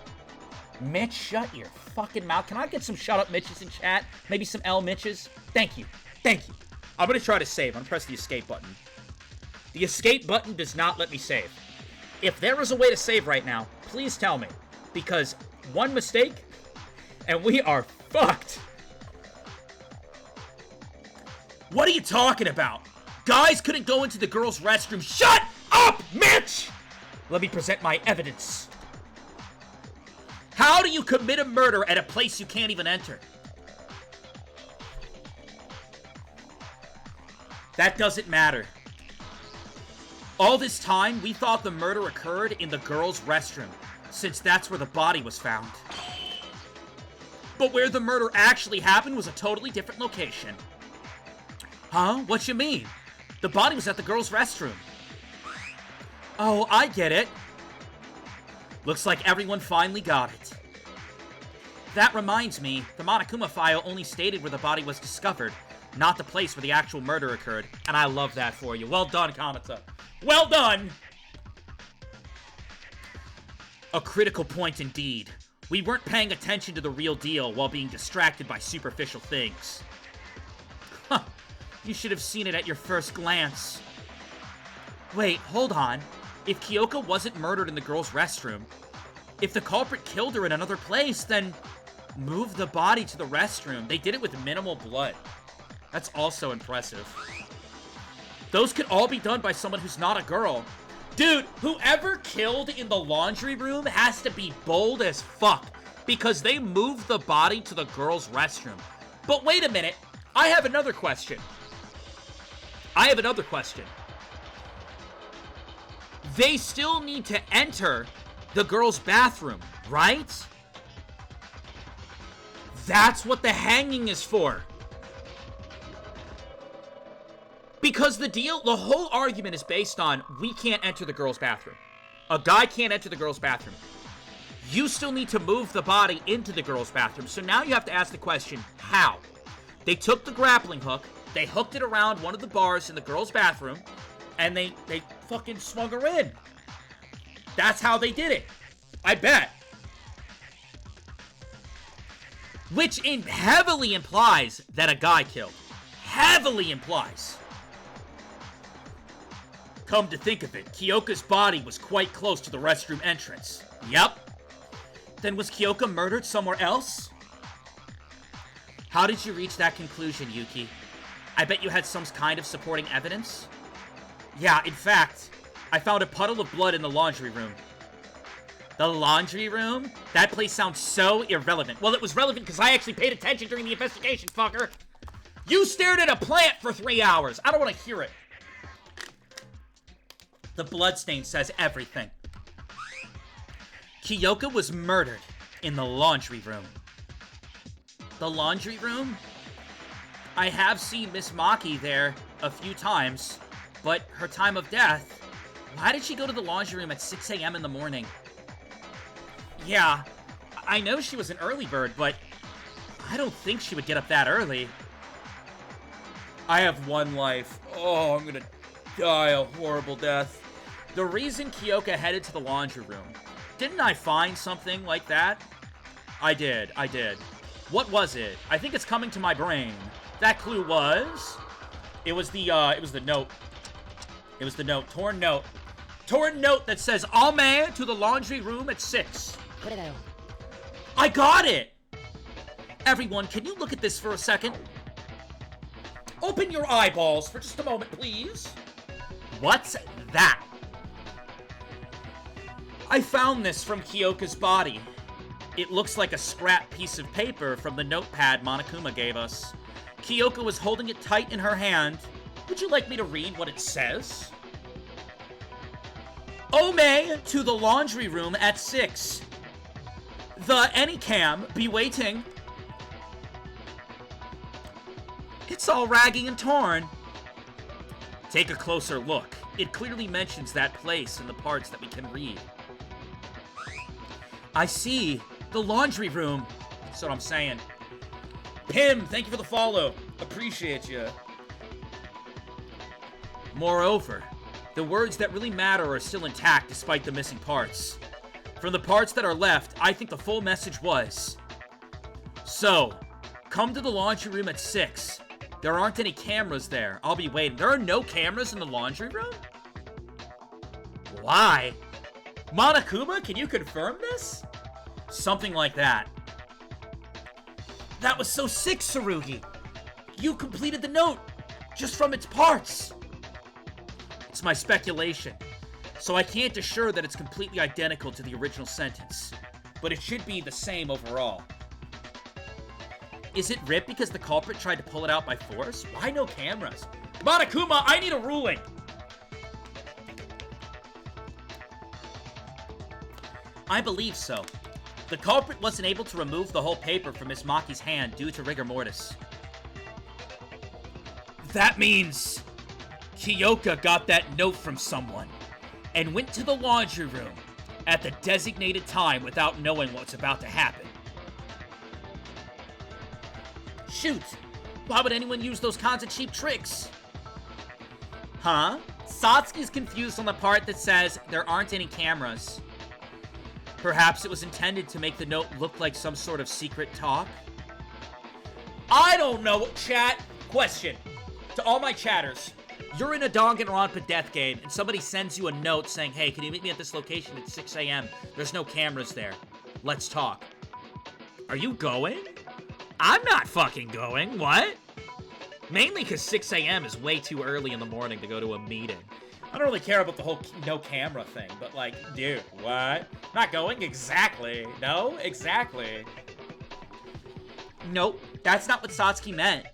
Mitch, shut your fucking mouth. Can I get some shut up Mitches in chat? Maybe some L Mitches? Thank you. I'm gonna try to save. I'm gonna press the escape button. The escape button does not let me save. If there is a way to save right now, please tell me. Because one mistake, and we are fucked. What are you talking about? Guys couldn't go into the girls' restroom. Shut up, Mitch! Let me present my evidence. How do you commit a murder at a place you can't even enter? That doesn't matter. All this time, we thought the murder occurred in the girls' restroom, since that's where the body was found. But where the murder actually happened was a totally different location. Huh? What you mean? The body was at the girls' restroom. Oh, I get it. Looks like everyone finally got it. That reminds me, the Monokuma file only stated where the body was discovered, not the place where the actual murder occurred, and I love that for you. Well done, Kamata. Well done! A critical point indeed. We weren't paying attention to the real deal while being distracted by superficial things. Huh. You should have seen it at your first glance. Wait, hold on. If Kyoko wasn't murdered in the girls' restroom, if the culprit killed her in another place, then move the body to the restroom. They did it with minimal blood. That's also impressive. Those could all be done by someone who's not a girl. Dude, whoever killed in the laundry room has to be bold as fuck, because they moved the body to the girls' restroom. But wait a minute, I have another question. They still need to enter the girls' bathroom, right? That's what the hanging is for. Because the whole argument is based on, we can't enter the girls' bathroom. A guy can't enter the girls' bathroom. You still need to move the body into the girls' bathroom. So now you have to ask the question, how? They took the grappling hook, they hooked it around one of the bars in the girls' bathroom, and they fucking swung her in. That's how they did it. I bet. Which heavily implies that a guy killed. Heavily implies. Come to think of it, Kyoka's body was quite close to the restroom entrance. Yep. Then was Kyoka murdered somewhere else? How did you reach that conclusion, Yuki? I bet you had some kind of supporting evidence? Yeah, in fact, I found a puddle of blood in the laundry room. The laundry room? That place sounds so irrelevant. Well, it was relevant because I actually paid attention during the investigation, fucker. You stared at a plant for 3 hours. I don't want to hear it. The bloodstain says everything. Kyoka was murdered in the laundry room. The laundry room? I have seen Miss Maki there a few times, but her time of death... Why did she go to the laundry room at 6 a.m. in the morning? Yeah, I know she was an early bird, but I don't think she would get up that early. I have one life. Oh, I'm gonna die a horrible death. The reason Kyoka headed to the laundry room. Didn't I find something like that? I did. What was it? I think it's coming to my brain. That clue was... It was the note. It was the note. Torn note. Torn note that says, Ame to the laundry room at 6. I got it! Everyone, can you look at this for a second? Open your eyeballs for just a moment, please. What's that? I found this from Kyoka's body. It looks like a scrap piece of paper from the notepad Monokuma gave us. Kyoka was holding it tight in her hand. Would you like me to read what it says? Ome to the laundry room at 6. The Anycam be waiting. It's all raggy and torn. Take a closer look. It clearly mentions that place in the parts that we can read. I see. The laundry room. That's what I'm saying. Pim, thank you for the follow. Appreciate you. Moreover, the words that really matter are still intact despite the missing parts. From the parts that are left, I think the full message was, so, come to the laundry room at 6. There aren't any cameras there. I'll be waiting. There are no cameras in the laundry room? Why? Monokuma, can you confirm this? Something like that. That was so sick, Tsurugi. You completed the note just from its parts. It's my speculation, so I can't assure that it's completely identical to the original sentence, but it should be the same overall. Is it ripped because the culprit tried to pull it out by force? Why no cameras? Monokuma, I need a ruling! I believe so. The culprit wasn't able to remove the whole paper from Miss Maki's hand due to rigor mortis. That means Kyoka got that note from someone and went to the laundry room at the designated time without knowing what's about to happen. Shoot! Why would anyone use those kinds of cheap tricks? Huh? Satsuki's confused on the part that says there aren't any cameras. Perhaps it was intended to make the note look like some sort of secret talk? I don't know, chat. Question. To all my chatters. You're in a Danganronpa death game, and somebody sends you a note saying, hey, can you meet me at this location at 6 a.m.? There's no cameras there. Let's talk. Are you going? I'm not fucking going. What? Mainly because 6 a.m. is way too early in the morning to go to a meeting. I don't really care about the whole no camera thing, but like, dude, what? Not going? Exactly. No? Exactly. Nope. That's not what Satsuki meant.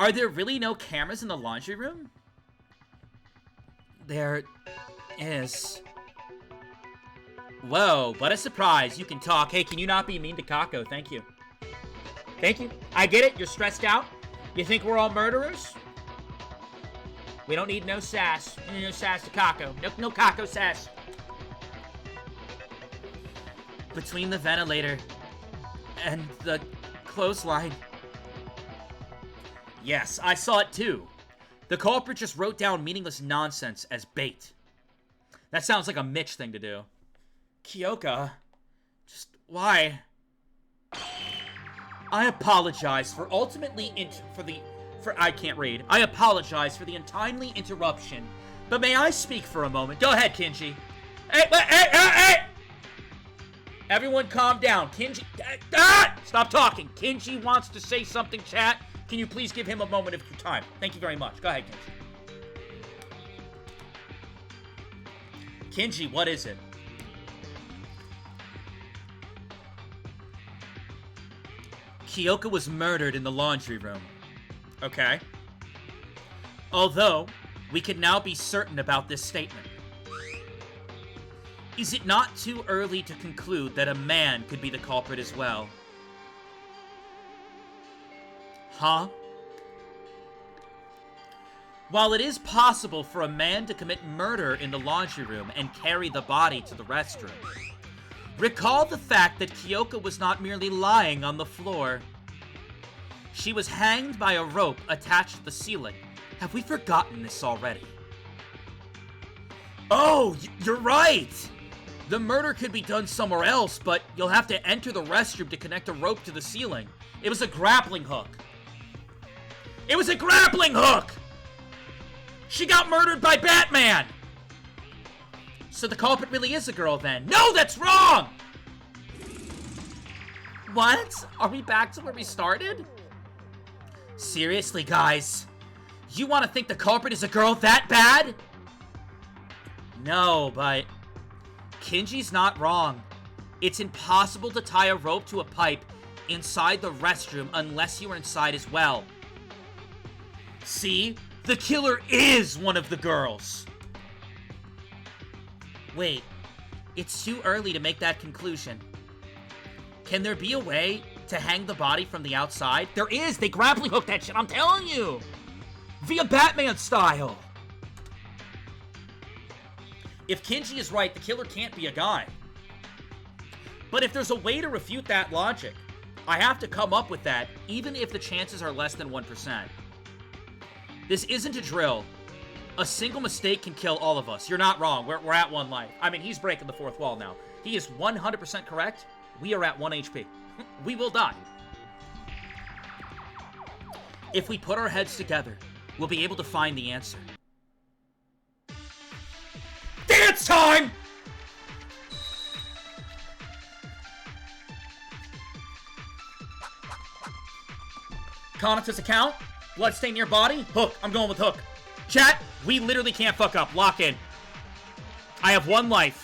Are there really no cameras in the laundry room? There is. Whoa, what a surprise. You can talk. Hey, can you not be mean to Kako? Thank you. Thank you. I get it. You're stressed out. You think we're all murderers? We don't need no sass. No sass to Kako. No Kako sass. Between the ventilator and the clothesline. Yes, I saw it too. The culprit just wrote down meaningless nonsense as bait. That sounds like a Mitch thing to do. Kyoka, just why? I apologize for I can't read. I apologize for the untimely interruption, but may I speak for a moment? Go ahead, Kinji. Hey! Everyone calm down. Kinji, stop talking. Kinji wants to say something, chat. Can you please give him a moment of your time? Thank you very much. Go ahead, Kinji. Kinji, what is it? Kyoka was murdered in the laundry room. Okay. Although, we can now be certain about this statement. Is it not too early to conclude that a man could be the culprit as well? Huh? While it is possible for a man to commit murder in the laundry room and carry the body to the restroom, recall the fact that Kyoka was not merely lying on the floor. She was hanged by a rope attached to the ceiling. Have we forgotten this already? Oh, you're right! The murder could be done somewhere else, but you'll have to enter the restroom to connect a rope to the ceiling. It was a grappling hook. It was a grappling hook! She got murdered by Batman! So the culprit really is a girl then. No, that's wrong! What? Are we back to where we started? Seriously, guys? You want to think the culprit is a girl that bad? No, but Kinji's not wrong. It's impossible to tie a rope to a pipe inside the restroom unless you are inside as well. See? The killer is one of the girls. Wait, it's too early to make that conclusion. Can there be a way to hang the body from the outside? There is! They grappling hook that shit, I'm telling you! Via Batman style! If Kinji is right, the killer can't be a guy. But if there's a way to refute that logic, I have to come up with that, even if the chances are less than 1%. This isn't a drill. A single mistake can kill all of us. You're not wrong. We're at 1 life. I mean, he's breaking the 4th wall now. He is 100% correct. We are at 1 HP. We will die. If we put our heads together, we'll be able to find the answer. Dance time! Kanata's account. Bloodstain near body. Hook. I'm going with hook. Chat, we literally can't fuck up. Lock in. I have 1 life.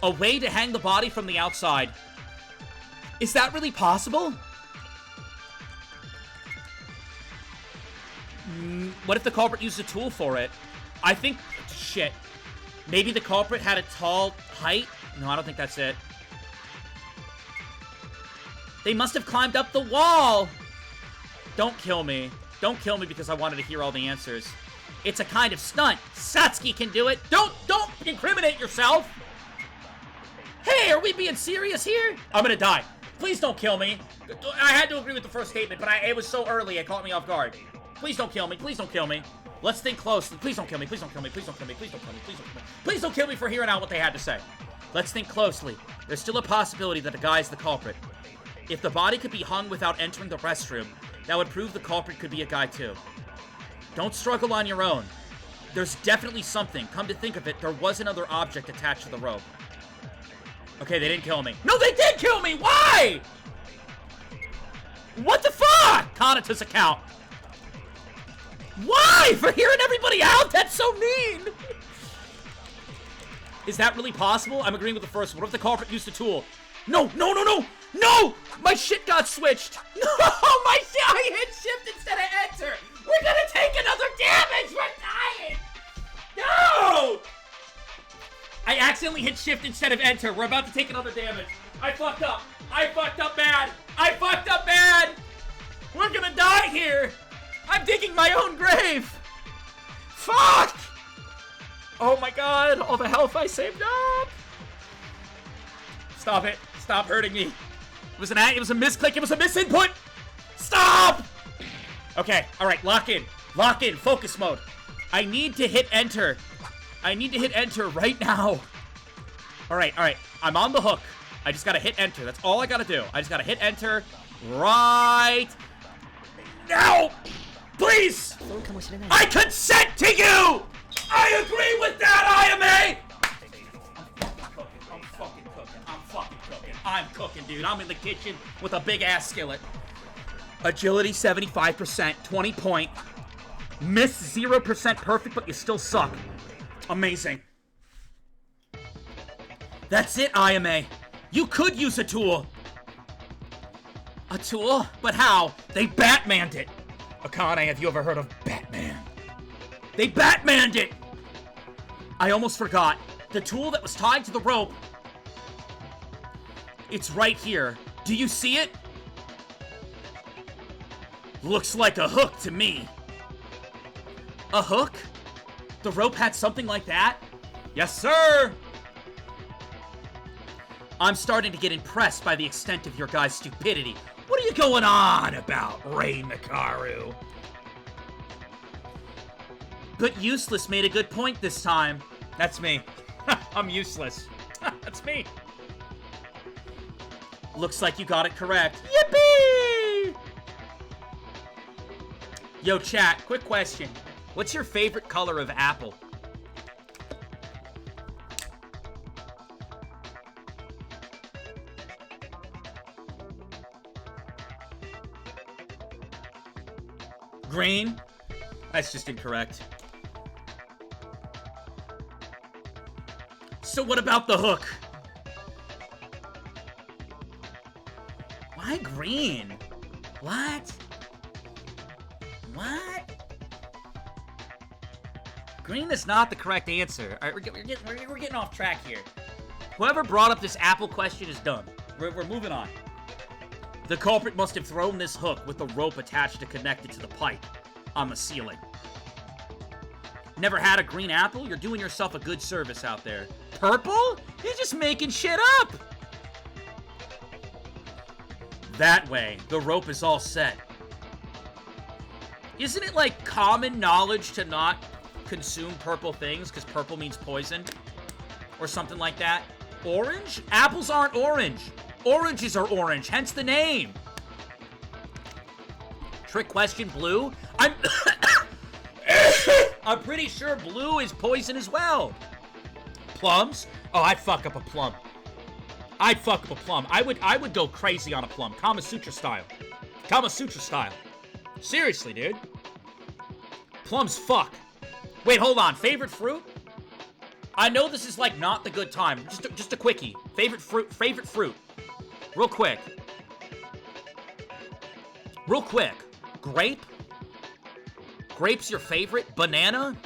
A way to hang the body from the outside. Is that really possible? What if the culprit used a tool for it? I think... Shit. Maybe the culprit had a tall height? No, I don't think that's it. They must have climbed up the wall! Don't kill me. Don't kill me because I wanted to hear all the answers. It's a kind of stunt. Satsuki can do it. Don't incriminate yourself! Hey, are we being serious here? I'm gonna die. Please don't kill me. I had to agree with the first statement, but it was so early, it caught me off guard. Please don't kill me. Please don't kill me. Let's think closely. Please don't kill me. Please don't kill me. Please don't kill me. Please don't kill me. Please don't kill me. Please don't kill me for hearing out what they had to say. Let's think closely. There's still a possibility that a guy is the culprit. If the body could be hung without entering the restroom, that would prove the culprit could be a guy too. Don't struggle on your own. There's definitely something. Come to think of it, there was another object attached to the rope. Okay, they didn't kill me. No, they did kill me! Why? What the fuck? Kanata's account. Why? For hearing everybody out? That's so mean! Is that really possible? I'm agreeing with the first one. What if the culprit used a tool? No, no, no, no! No! My shit got switched! No! My shit! I hit shift instead of enter! We're gonna take another damage! We're dying! No! I accidentally hit shift instead of enter. We're about to take another damage. I fucked up. I fucked up bad. I fucked up bad! We're gonna die here! I'm digging my own grave! Fuck! Oh my god, all the health I saved up! Stop it. Stop hurting me. It was a misclick. It was a misinput. Stop! Okay, alright, lock in. Lock in. Focus mode. I need to hit enter. I need to hit enter right now. Alright, alright. I'm on the hook. I just gotta hit enter. That's all I gotta do. I just gotta hit enter right now! Please! I consent to you! I agree with that, IMA! I'm fucking cooking. I'm cooking, dude. I'm in the kitchen with a big-ass skillet. Agility 75%, 20 point. Miss 0% perfect, but you still suck. Amazing. That's it, IMA. You could use a tool. A tool? But how? They Batmaned it. Akane, have you ever heard of Batman? They Batmaned it! I almost forgot. The tool that was tied to the rope. It's right here. Do you see it? Looks like a hook to me. A hook? The rope had something like that? Yes, sir! I'm starting to get impressed by the extent of your guys' stupidity. What are you going on about, Ray Mikaru? But Useless made a good point this time. That's me. I'm useless. That's me. Looks like you got it correct. Yippee! Yo, chat, quick question. What's your favorite color of apple? Green? That's just incorrect. So what about the hook? Why green? What? What? Green is not the correct answer. All right, we're getting off track here. Whoever brought up this apple question is done. We're moving on. The culprit must have thrown this hook with the rope attached to connect it to the pipe on the ceiling. Never had a green apple? You're doing yourself a good service out there. Purple? You're just making shit up! That way, the rope is all set. Isn't it like common knowledge to not consume purple things because purple means poison? Or something like that? Orange? Apples aren't orange. Oranges are orange, hence the name. Trick question, blue? I'm pretty sure blue is poison as well. Plums? Oh, I'd fuck up a plum. I'd fuck up a plum. I would go crazy on a plum. Kama Sutra style. Kama Sutra style. Seriously, dude. Plums fuck. Wait, hold on. Favorite fruit? I know this is like not the good time. Just a quickie. Favorite fruit. Real quick. Grape? Grape's your favorite? Banana?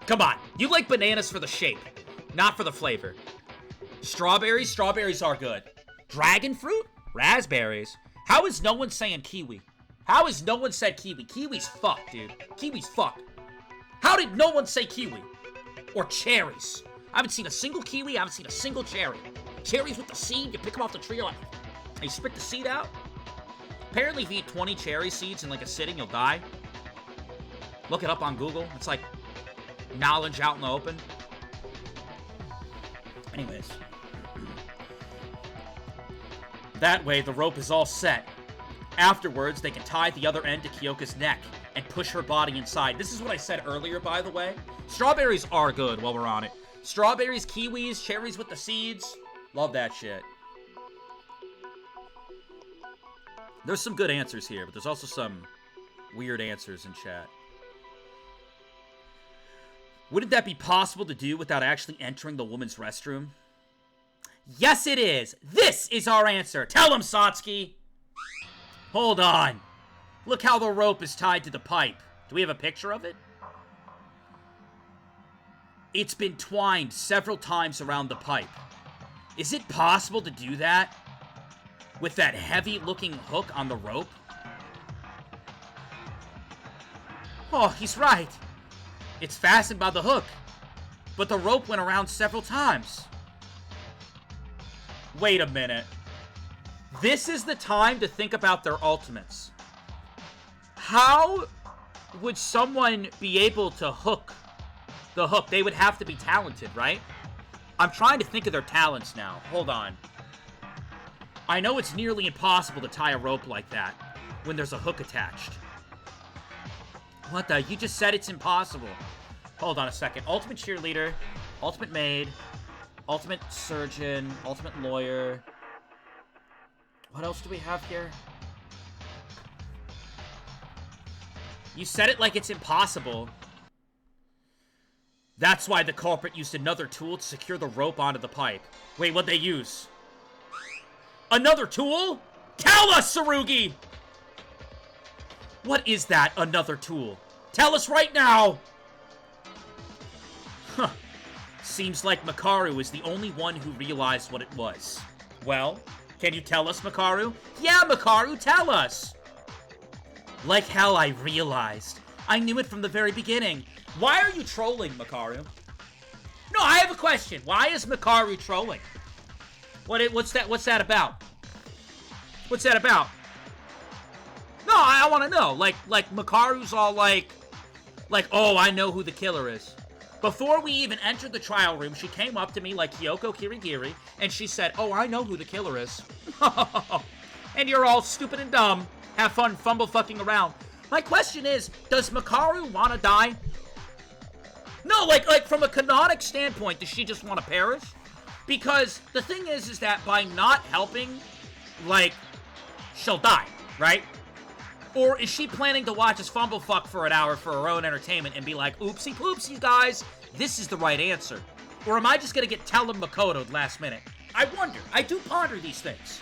Come on. You like bananas for the shape, not for the flavor. Strawberries? Strawberries are good. Dragon fruit? Raspberries. How is no one saying kiwi? How has no one said kiwi? Kiwi's fuck, dude. Kiwi's fuck. How did no one say kiwi? Or cherries? I haven't seen a single kiwi. I haven't seen a single cherry. Cherries with the seed. You pick them off the tree. You're like, and you spit the seed out. Apparently, if you eat 20 cherry seeds in like a sitting, you'll die. Look it up on Google. It's like knowledge out in the open. Anyways. That way, the rope is all set. Afterwards, they can tie the other end to Kyoka's neck and push her body inside. This is what I said earlier, by the way. Strawberries are good while we're on it. Strawberries, kiwis, cherries with the seeds. Love that shit. There's some good answers here, but there's also some weird answers in chat. Wouldn't that be possible to do without actually entering the woman's restroom? Yes, it is. This is our answer. Tell him, Satsuki. Hold on. Look how the rope is tied to the pipe. Do we have a picture of it? It's been twined several times around the pipe. Is it possible to do that with that heavy-looking hook on the rope? Oh, he's right. It's fastened by the hook, but the rope went around several times. Wait a minute. This is the time to think about their ultimates. How would someone be able to hook the hook? They would have to be talented, right? I'm trying to think of their talents now. Hold on. I know it's nearly impossible to tie a rope like that when there's a hook attached. What the? You just said it's impossible. Hold on a second. Ultimate cheerleader, ultimate maid, ultimate surgeon, ultimate lawyer. What else do we have here? You said it like it's impossible. That's why the culprit used another tool to secure the rope onto the pipe. Wait, what'd they use? Another tool? Tell us, Tsurugi! What is that, another tool? Tell us right now! Huh. Seems like Makaru is the only one who realized what it was. Well, can you tell us, Makaru? Yeah, Makaru, tell us! Like hell I realized. I knew it from the very beginning. Why are you trolling, Makaru? No, I have a question. Why is Makaru trolling? What's that about? What's that about? No, I want to know. Like Makaru's all like, oh, I know who the killer is. Before we even entered the trial room, she came up to me like Kyoko Kirigiri, and she said, oh, I know who the killer is. And you're all stupid and dumb. Have fun fumble fucking around. My question is, does Makaru want to die? No, like from a canonic standpoint, does she just want to perish? Because the thing is that by not helping, like, she'll die, right? Or is she planning to watch us fumble fuck for an hour for her own entertainment and be like, oopsie poopsies, guys, this is the right answer? Or am I just gonna get Tellum Makoto'd last minute? I wonder. I do ponder these things.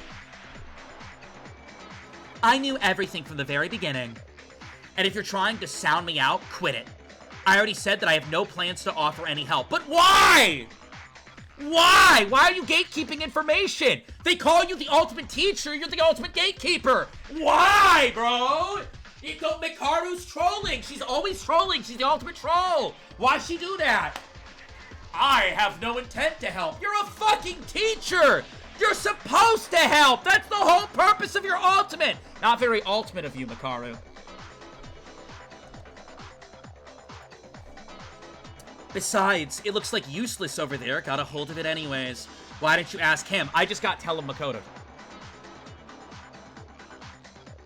I knew everything from the very beginning. And if you're trying to sound me out, quit it. I already said that I have no plans to offer any help. But why? Why? Why are you gatekeeping information? They call you the ultimate teacher. You're the ultimate gatekeeper. Why, bro? Mikaru's trolling. She's always trolling. She's the ultimate troll. Why'd she do that? I have no intent to help. You're a fucking teacher. You're supposed to help. That's the whole purpose of your ultimate. Not very ultimate of you, Mikaru. Besides, it looks like Useless over there got a hold of it anyways. Why didn't you ask him? I just got Tell him Makoto.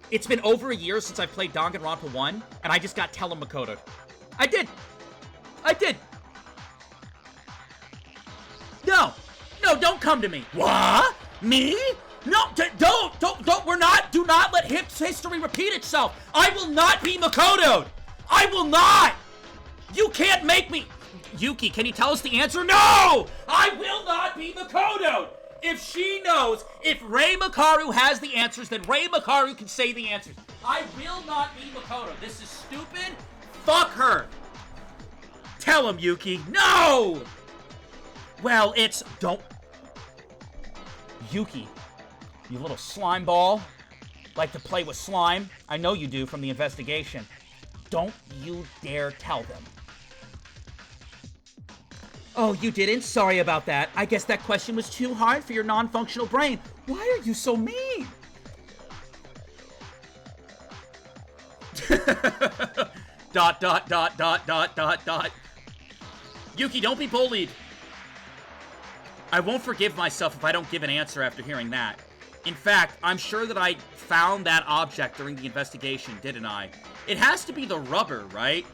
It's been over a year since I played Danganronpa 1, and I just got Tell him Makoto. I did. No, don't come to me. What? Me? No, don't, do not let history repeat itself. I will not be Makoto'd. I will not. You can't make me. Yuki, can you tell us the answer? No! I will not be Makoto! If she knows, if Rei Mikaru has the answers, then Rei Mikaru can say the answers. I will not be Makoto. This is stupid. Fuck her. Tell him, Yuki. No! Well, don't. Yuki, you little slime ball. Like to play with slime. I know you do from the investigation. Don't you dare tell them. Oh, you didn't? Sorry about that. I guess that question was too hard for your non-functional brain. Why are you so mean? Dot. Yuki, don't be bullied. I won't forgive myself if I don't give an answer after hearing that. In fact, I'm sure that I found that object during the investigation, didn't I? It has to be the rubber, right?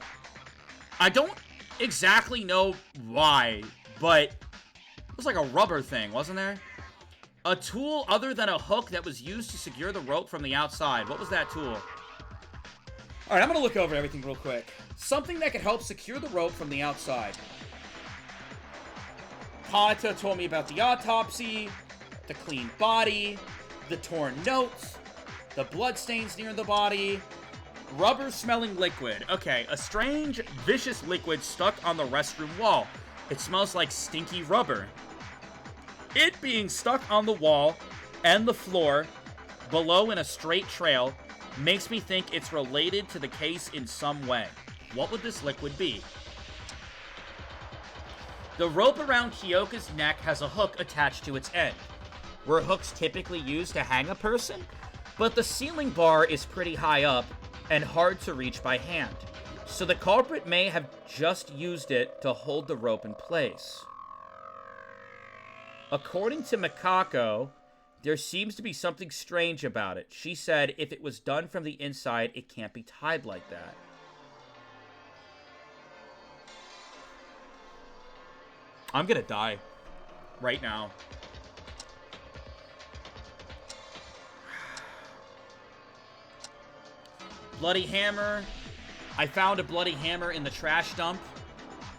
I don't exactly know why, but it was like a rubber thing, wasn't there? A tool other than a hook that was used to secure the rope from the outside. What was that tool? Alright, I'm gonna look over everything real quick. Something that could help secure the rope from the outside. Kata told me about the autopsy, the clean body, the torn notes, the bloodstains near the body, rubber-smelling liquid. Okay, a strange, vicious liquid stuck on the restroom wall. It smells like stinky rubber. It being stuck on the wall and the floor below in a straight trail makes me think it's related to the case in some way. What would this liquid be? The rope around Kyoka's neck has a hook attached to its end. Were hooks typically used to hang a person? But the ceiling bar is pretty high up and hard to reach by hand, so the culprit may have just used it to hold the rope in place. According to Mikako, there seems to be something strange about it. She said if it was done from the inside, it can't be tied like that. I'm gonna die right now. Bloody hammer. I found a bloody hammer in the trash dump.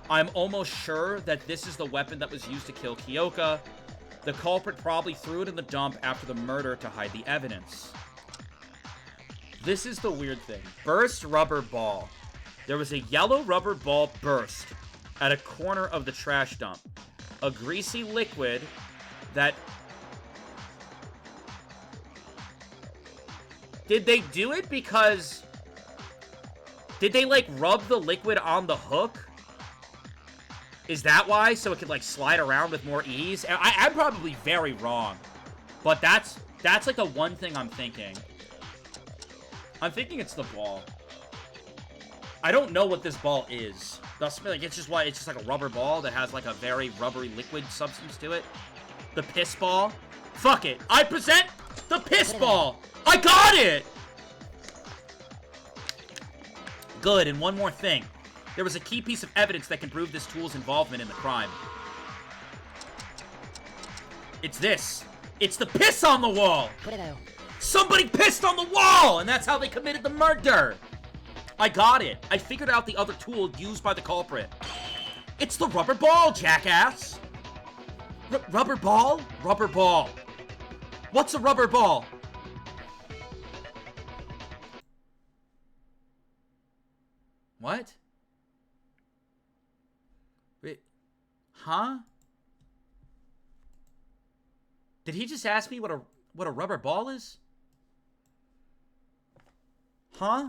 I'm almost sure that this is the weapon that was used to kill Kyoka. The culprit probably threw it in the dump after the murder to hide the evidence. This is the weird thing. Burst rubber ball. There was a yellow rubber ball burst at a corner of the trash dump. A greasy liquid that... Did they do it because... Did they, like, rub the liquid on the hook? Is that why? So it could, like, slide around with more ease? I'm probably very wrong. But that's like, the one thing I'm thinking. I'm thinking it's the ball. I don't know what this ball is. Thus, like, it's just like a rubber ball that has, like, a very rubbery liquid substance to it. The piss ball. Fuck it. I present the piss ball. I got it! Good, and one more thing. There was a key piece of evidence that can prove this tool's involvement in the crime. It's this. It's the piss on the wall! Somebody pissed on the wall! And that's how they committed the murder! I got it. I figured out the other tool used by the culprit. It's the rubber ball, jackass! Rubber ball? Rubber ball. What's a rubber ball? What? Wait. Huh? Did he just ask me what a rubber ball is? Huh?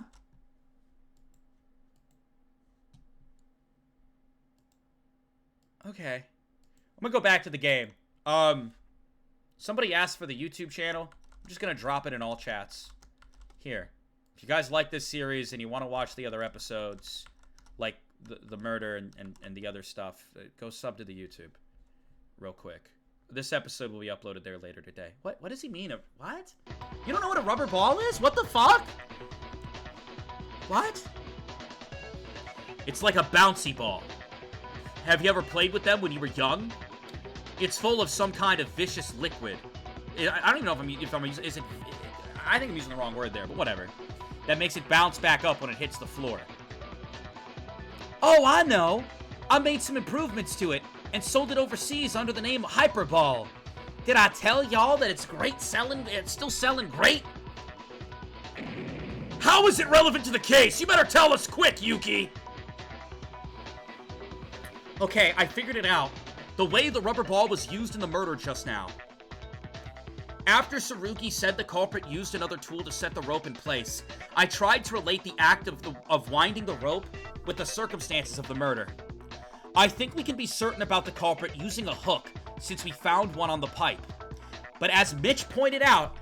Okay. I'm gonna go back to the game. Somebody asked for the YouTube channel. I'm just gonna drop it in all chats. Here. If you guys like this series and you want to watch the other episodes, like the murder and the other stuff, go sub to the YouTube. Real quick. This episode will be uploaded there later today. What does he mean? What? You don't know what a rubber ball is? What the fuck? What? It's like a bouncy ball. Have you ever played with them when you were young? It's full of some kind of vicious liquid. I don't even know if I'm using... I think I'm using the wrong word there, but whatever. That makes it bounce back up when it hits the floor. Oh, I know. I made some improvements to it and sold it overseas under the name Hyperball. Did I tell y'all that it's great selling? It's still selling great? How is it relevant to the case? You better tell us quick, Yuki. Okay, I figured it out. The way the rubber ball was used in the murder just now. After Tsurugi said the culprit used another tool to set the rope in place, I tried to relate the act of winding the rope with the circumstances of the murder. I think we can be certain about the culprit using a hook, since we found one on the pipe. But as Mitch pointed out...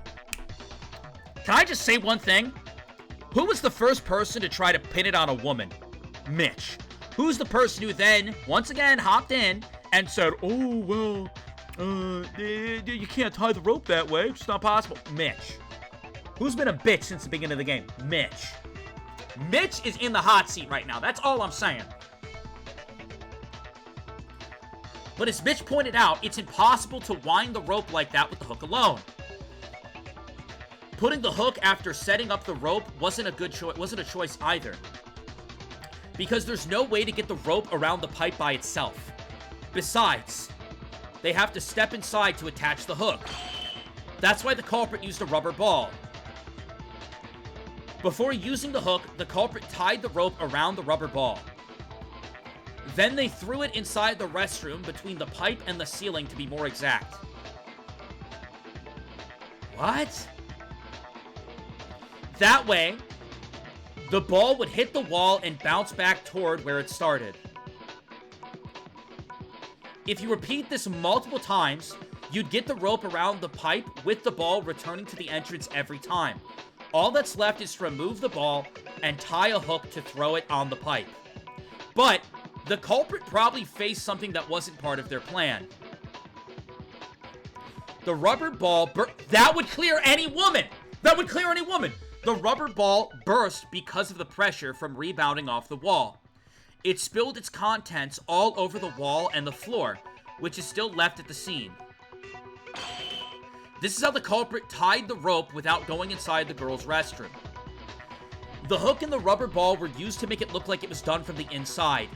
Can I just say one thing? Who was the first person to try to pin it on a woman? Mitch. Who's the person who then, once again, hopped in and said, oh, well... you can't tie the rope that way. It's not possible. Mitch. Who's been a bitch since the beginning of the game? Mitch. Mitch is in the hot seat right now. That's all I'm saying. But as Mitch pointed out, it's impossible to wind the rope like that with the hook alone. Putting the hook after setting up the rope wasn't a choice either. Because there's no way to get the rope around the pipe by itself. Besides, they have to step inside to attach the hook. That's why the culprit used a rubber ball. Before using the hook, the culprit tied the rope around the rubber ball. Then they threw it inside the restroom between the pipe and the ceiling, to be more exact. What? That way, the ball would hit the wall and bounce back toward where it started. If you repeat this multiple times, you'd get the rope around the pipe with the ball returning to the entrance every time. All that's left is to remove the ball and tie a hook to throw it on the pipe. But the culprit probably faced something that wasn't part of their plan. The rubber ball that would clear any woman! That would clear any woman! The rubber ball burst because of the pressure from rebounding off the wall. It spilled its contents all over the wall and the floor, which is still left at the scene. This is how the culprit tied the rope without going inside the girl's restroom. The hook and the rubber ball were used to make it look like it was done from the inside.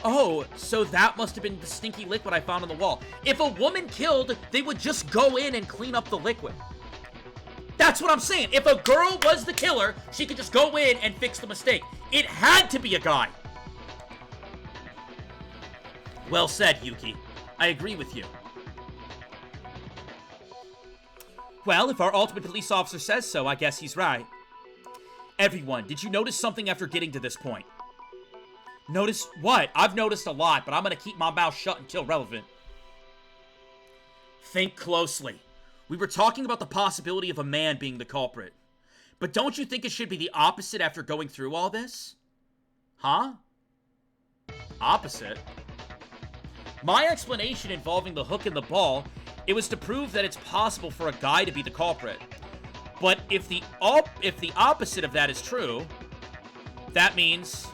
Oh, so that must have been the stinky liquid I found on the wall. If a woman killed, they would just go in and clean up the liquid. That's what I'm saying. If a girl was the killer, she could just go in and fix the mistake. It had to be a guy. Well said, Yuki. I agree with you. Well, if our ultimate police officer says so, I guess he's right. Everyone, did you notice something after getting to this point? Notice what? I've noticed a lot, but I'm gonna keep my mouth shut until relevant. Think closely. We were talking about the possibility of a man being the culprit. But don't you think it should be the opposite after going through all this? Huh? Opposite? My explanation involving the hook and the ball, it was to prove that it's possible for a guy to be the culprit. But if the opposite of that is true, that means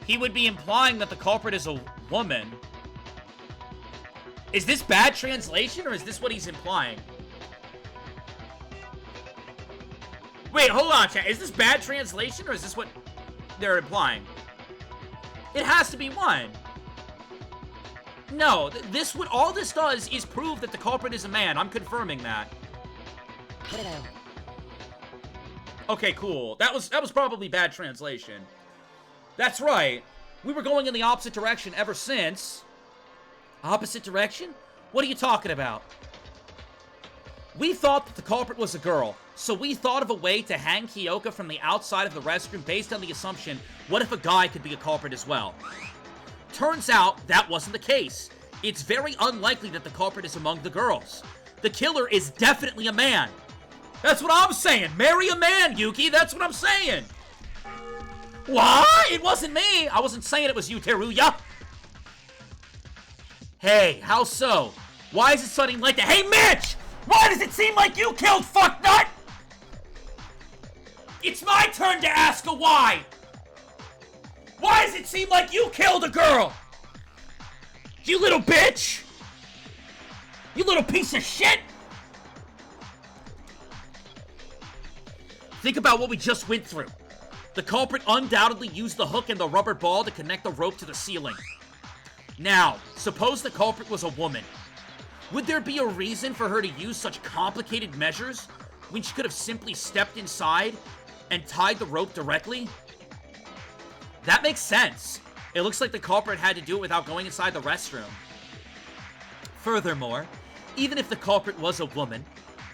he would be implying that the culprit is a woman. Is this bad translation, or is this what he's implying? Wait, hold on, chat. Is this bad translation, or is this what they're implying? It has to be one. No, all this does is prove that the culprit is a man. I'm confirming that. Okay, cool. That was probably bad translation. That's right. We were going in the opposite direction ever since. Opposite direction? What are you talking about? We thought that the culprit was a girl, so we thought of a way to hang Kyoka from the outside of the restroom based on the assumption, what if a guy could be a culprit as well? Turns out, that wasn't the case. It's very unlikely that the culprit is among the girls. The killer is definitely a man. That's what I'm saying. Marry a man, Yuki. That's what I'm saying. What? It wasn't me. I wasn't saying it was you, Teruya. Hey, how so? Why is it suddenly like that? Hey, Mitch! Why does it seem like you killed fucknut? It's my turn to ask a why. Why does it seem like you killed a girl? You little bitch! You little piece of shit! Think about what we just went through. The culprit undoubtedly used the hook and the rubber ball to connect the rope to the ceiling. Now, suppose the culprit was a woman. Would there be a reason for her to use such complicated measures when she could have simply stepped inside and tied the rope directly? That makes sense. It looks like the culprit had to do it without going inside the restroom. Furthermore, even if the culprit was a woman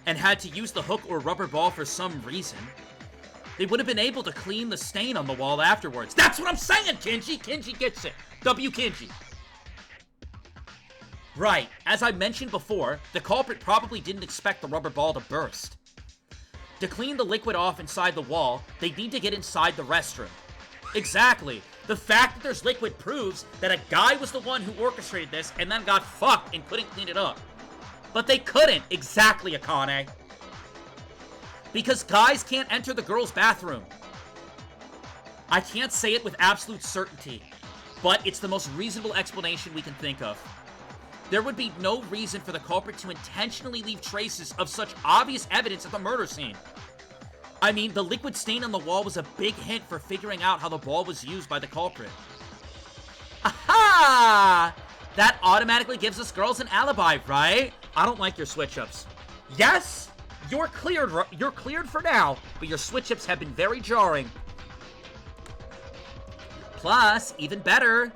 and had to use the hook or rubber ball for some reason, they would have been able to clean the stain on the wall afterwards. That's what I'm saying, Kenji! Kenji gets it. W. Kenji. Right, as I mentioned before, the culprit probably didn't expect the rubber ball to burst. To clean the liquid off inside the wall, they need to get inside the restroom. Exactly. The fact that there's liquid proves that a guy was the one who orchestrated this and then got fucked and couldn't clean it up. But they couldn't. Exactly, Akane. Because guys can't enter the girls' bathroom. I can't say it with absolute certainty, but it's the most reasonable explanation we can think of. There would be no reason for the culprit to intentionally leave traces of such obvious evidence at the murder scene. I mean, the liquid stain on the wall was a big hint for figuring out how the ball was used by the culprit. Aha! That automatically gives us girls an alibi, right? I don't like your switch-ups. Yes, you're cleared for now, but your switch-ups have been very jarring. Plus, even better,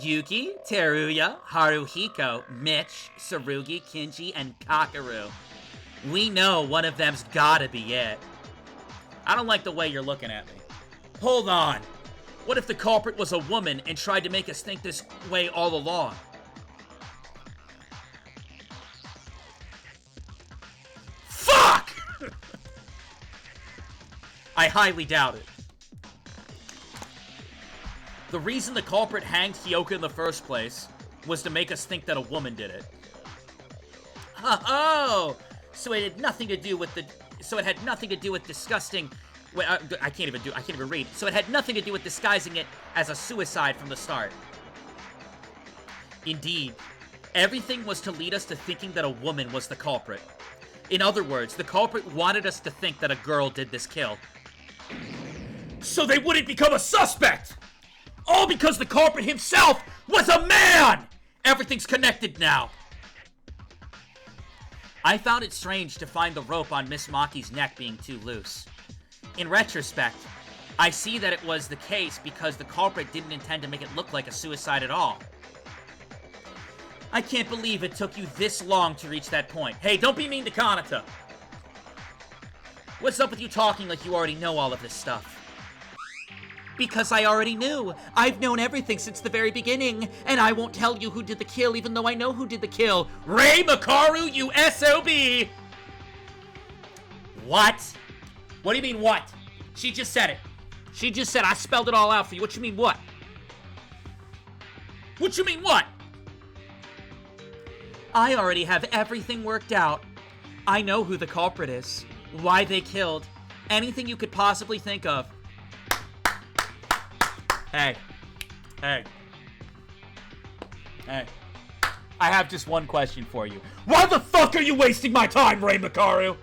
Yuki, Teruya, Haruhiko, Mitch, Tsurugi, Kenji, and Kakeru. We know one of them's gotta be it. I don't like the way you're looking at me. Hold on. What if the culprit was a woman and tried to make us think this way all along? Fuck! I highly doubt it. The reason the culprit hanged Kyoka in the first place was to make us think that a woman did it. Oh! So it had nothing to do with disgusting. Wait, I can't even read. So it had nothing to do with disguising it as a suicide from the start. Indeed, everything was to lead us to thinking that a woman was the culprit. In other words, the culprit wanted us to think that a girl did this kill. So they wouldn't become a suspect! All because the culprit himself was a man! Everything's connected now. I found it strange to find the rope on Miss Maki's neck being too loose. In retrospect, I see that it was the case because the culprit didn't intend to make it look like a suicide at all. I can't believe it took you this long to reach that point. Hey, don't be mean to Kanata. What's up with you talking like you already know all of this stuff? Because I already knew. I've known everything since the very beginning, and I won't tell you who did the kill even though I know who did the kill. Rei Makaru, you SOB! What? What do you mean, what? She just said it. She just said I spelled it all out for you. What you mean, what? What you mean, what? I already have everything worked out. I know who the culprit is, why they killed, anything you could possibly think of. Hey. Hey. Hey. I have just one question for you. Why the fuck are you wasting my time, Rei Makaru?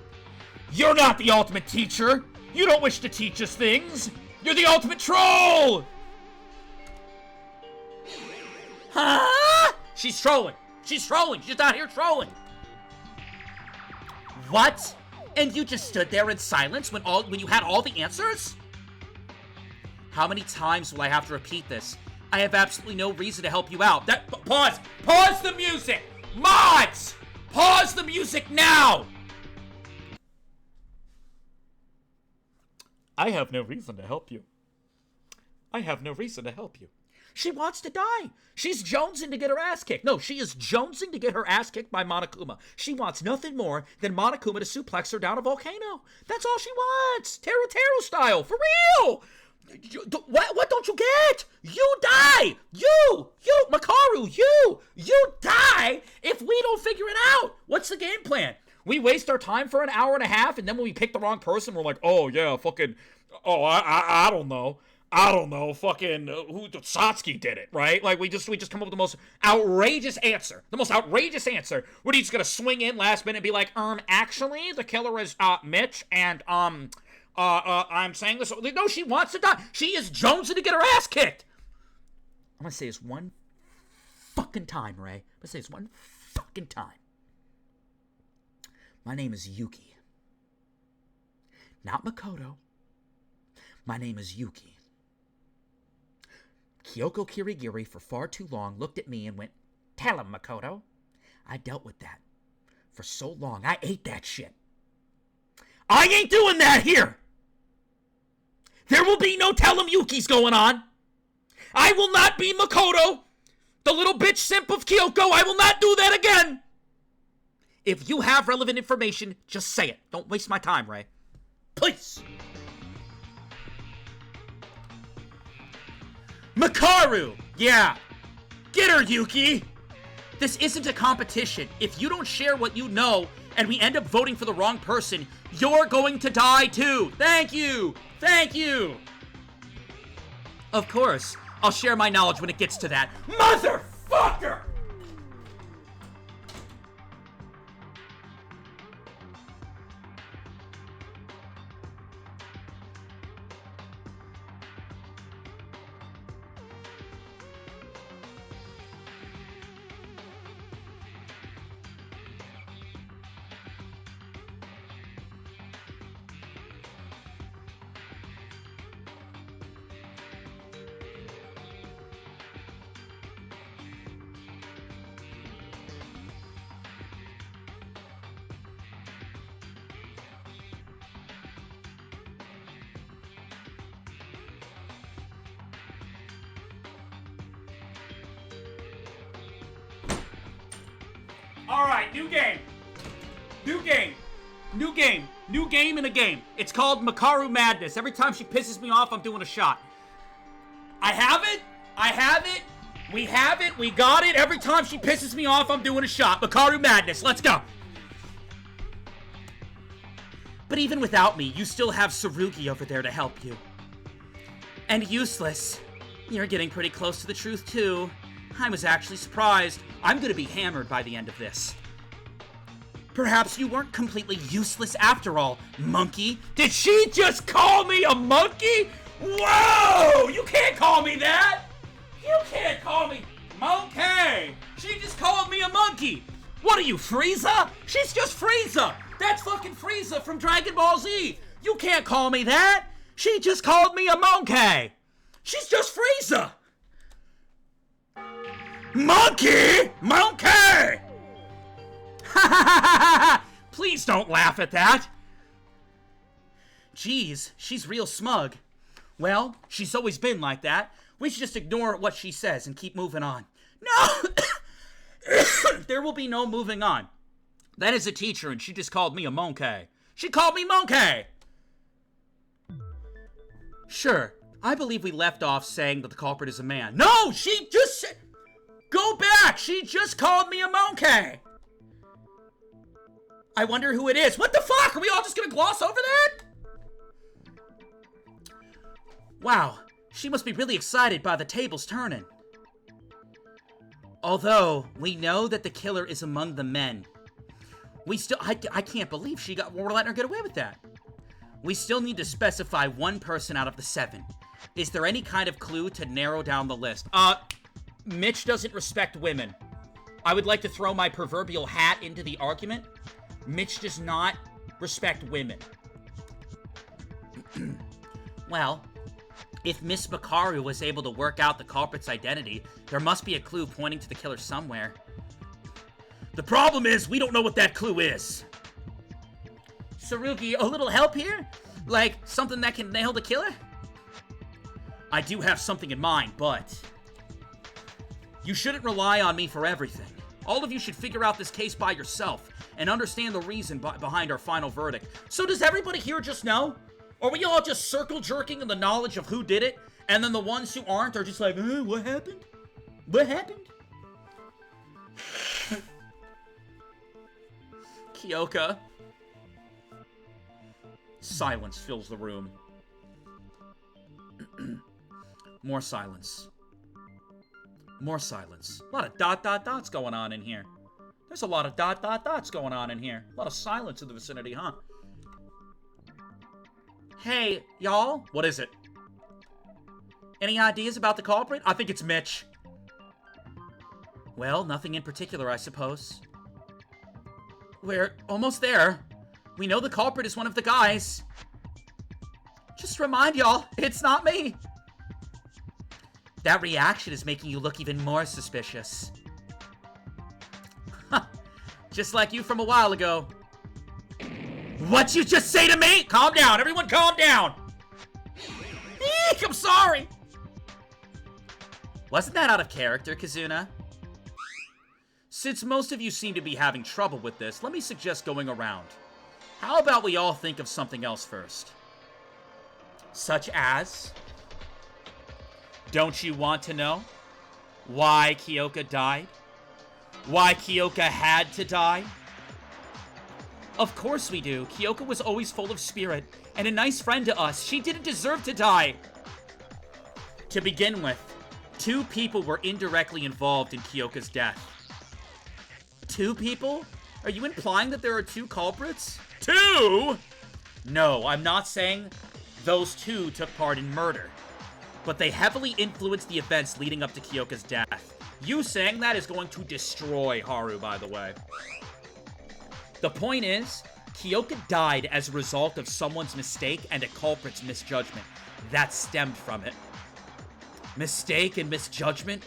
You're not the ultimate teacher. You don't wish to teach us things. You're the ultimate troll! Huh? She's trolling. She's trolling. She's out here trolling. What? And you just stood there in silence when you had all the answers? How many times will I have to repeat this? I have absolutely no reason to help you out. Pause! Pause the music! Mods! Pause the music now! I have no reason to help you. I have no reason to help you. She wants to die. She's jonesing to get her ass kicked. No, she is jonesing to get her ass kicked by Monokuma. She wants nothing more than Monokuma to suplex her down a volcano. That's all she wants. Taro style, for real. What don't you get? You die. You, Makaru, you die if we don't figure it out. What's the game plan? We waste our time for an hour and a half, and then when we pick the wrong person, we're like, oh, yeah, fucking, oh, I don't know. I don't know, fucking, who, Satsuki did it, right? Like, we just come up with the most outrageous answer. The most outrageous answer. What, are you just gonna swing in last minute and be like, actually, the killer is, Mitch, and, I'm saying this. No, she wants to die. She is jonesing to get her ass kicked. I'm gonna say this one fucking time, Ray. I'm gonna say this one fucking time. My name is Yuki. Not Makoto. My name is Yuki. Kyoko Kirigiri, for far too long, looked at me and went, tell him, Makoto. I dealt with that for so long. I ate that shit. I ain't doing that here. There will be no tell him Yukis going on. I will not be Makoto, the little bitch simp of Kyoko. I will not do that again. If you have relevant information, just say it. Don't waste my time, Ray. Please. Makaru! Yeah. Get her, Yuki! This isn't a competition. If you don't share what you know, and we end up voting for the wrong person, you're going to die too! Thank you! Thank you! Of course, I'll share my knowledge when it gets to that. Motherfucker! Alright, new game. New game. New game. New game in a game. It's called Makaru Madness. Every time she pisses me off, I'm doing a shot. I have it. I have it. We have it. We got it. Every time she pisses me off, I'm doing a shot. Makaru Madness. Let's go. But even without me, you still have Tsurugi over there to help you. And useless. You're getting pretty close to the truth, too. I was actually surprised. I'm gonna be hammered by the end of this. Perhaps you weren't completely useless after all, monkey. Did she just call me a monkey? Whoa! You can't call me that! You can't call me monkey! She just called me a monkey! What are you, Frieza? She's just Frieza! That's fucking Frieza from Dragon Ball Z! You can't call me that! She just called me a monkey! She's just Frieza! Monkey! Monkey! Ha ha ha ha ha! Please don't laugh at that. Jeez, she's real smug. Well, she's always been like that. We should just ignore what she says and keep moving on. No! There will be no moving on. That is a teacher and she just called me a monkey. She called me monkey! Sure, I believe we left off saying that the culprit is a man. No! She just said... Go back! She just called me a monkey! I wonder who it is. What the fuck? Are we all just gonna gloss over that? Wow, she must be really excited by the tables turning. Although, we know that the killer is among the men. We still, I can't believe we're letting her get away with that. We still need to specify one person out of the 7. Is there any kind of clue to narrow down the list? Mitch doesn't respect women. I would like to throw my proverbial hat into the argument. Mitch does not respect women. Well, if Miss Makaru was able to work out the culprit's identity, there must be a clue pointing to the killer somewhere. The problem is, we don't know what that clue is. Tsurugi, a little help here? Like, something that can nail the killer? I do have something in mind, but you shouldn't rely on me for everything. All of you should figure out this case by yourself and understand the reason behind our final verdict. So does everybody here just know? Or are we all just circle jerking in the knowledge of who did it, and then the ones who aren't are just like, what happened? What happened? Kyoka. Silence fills the room. More silence. More silence. A lot of dots going on in here. There's a lot of dots going on in here. A lot of silence in the vicinity, huh? Hey, y'all. What is it? Any ideas about the culprit? I think it's Mitch. Well, nothing in particular, I suppose. We're almost there. We know the culprit is one of the guys. Just remind y'all, it's not me. That reaction is making you look even more suspicious. Huh. Just like you from a while ago. What'd you just say to me? Calm down, everyone calm down. Eek, I'm sorry. Wasn't that out of character, Kazuna? Since most of you seem to be having trouble with this, let me suggest going around. How about we all think of something else first? Such as? Don't you want to know why Kyoka died? Why Kyoka had to die? Of course we do. Kyoka was always full of spirit and a nice friend to us. She didn't deserve to die. To begin with, 2 people were indirectly involved in Kyoka's death. 2 people? Are you implying that there are 2 culprits? 2? No, I'm not saying those 2 took part in murder. But they heavily influenced the events leading up to Kyoka's death. You saying that is going to destroy Haru, by the way. The point is, Kyoka died as a result of someone's mistake and a culprit's misjudgment. That stemmed from it. Mistake and misjudgment?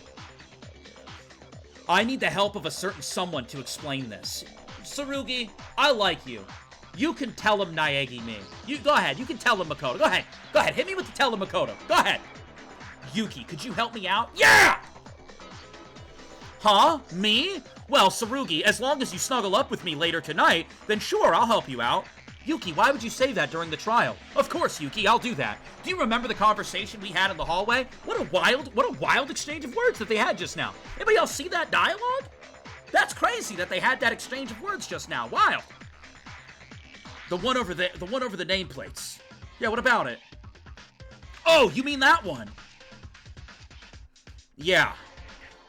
I need the help of a certain someone to explain this. Tsurugi, I like you. You can tell him Naegi me. You go ahead, you can tell him Makoto. Go ahead. Go ahead, hit me with the tell him Makoto. Go ahead. Yuki, could you help me out? Yeah! Huh? Me? Well, Tsurugi, as long as you snuggle up with me later tonight, then sure, I'll help you out. Yuki, why would you say that during the trial? Of course, Yuki, I'll do that. Do you remember the conversation we had in the hallway? What a wild exchange of words that they had just now. Anybody else see that dialogue? That's crazy that they had that exchange of words just now. Wild. The one over the nameplates. Yeah, what about it? Oh, you mean that one? Yeah.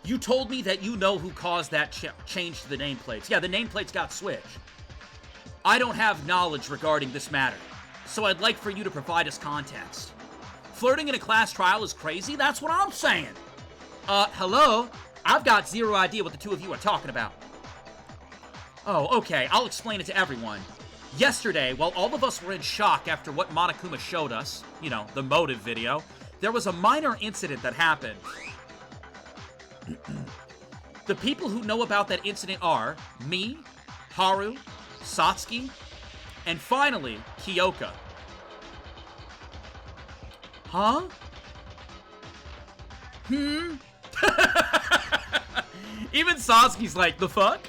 You told me that you know who caused that change to the nameplates. Yeah, the nameplates got switched. I don't have knowledge regarding this matter, so I'd like for you to provide us context. Flirting in a class trial is crazy? That's what I'm saying. Hello? I've got zero idea what the 2 of you are talking about. Oh, okay, I'll explain it to everyone. Yesterday, while all of us were in shock after what Monokuma showed us, you know, the motive video, there was a minor incident that happened. The people who know about that incident are me, Haru, Satsuki, and finally, Kyoka. Huh? Even Satsuki's like, the fuck?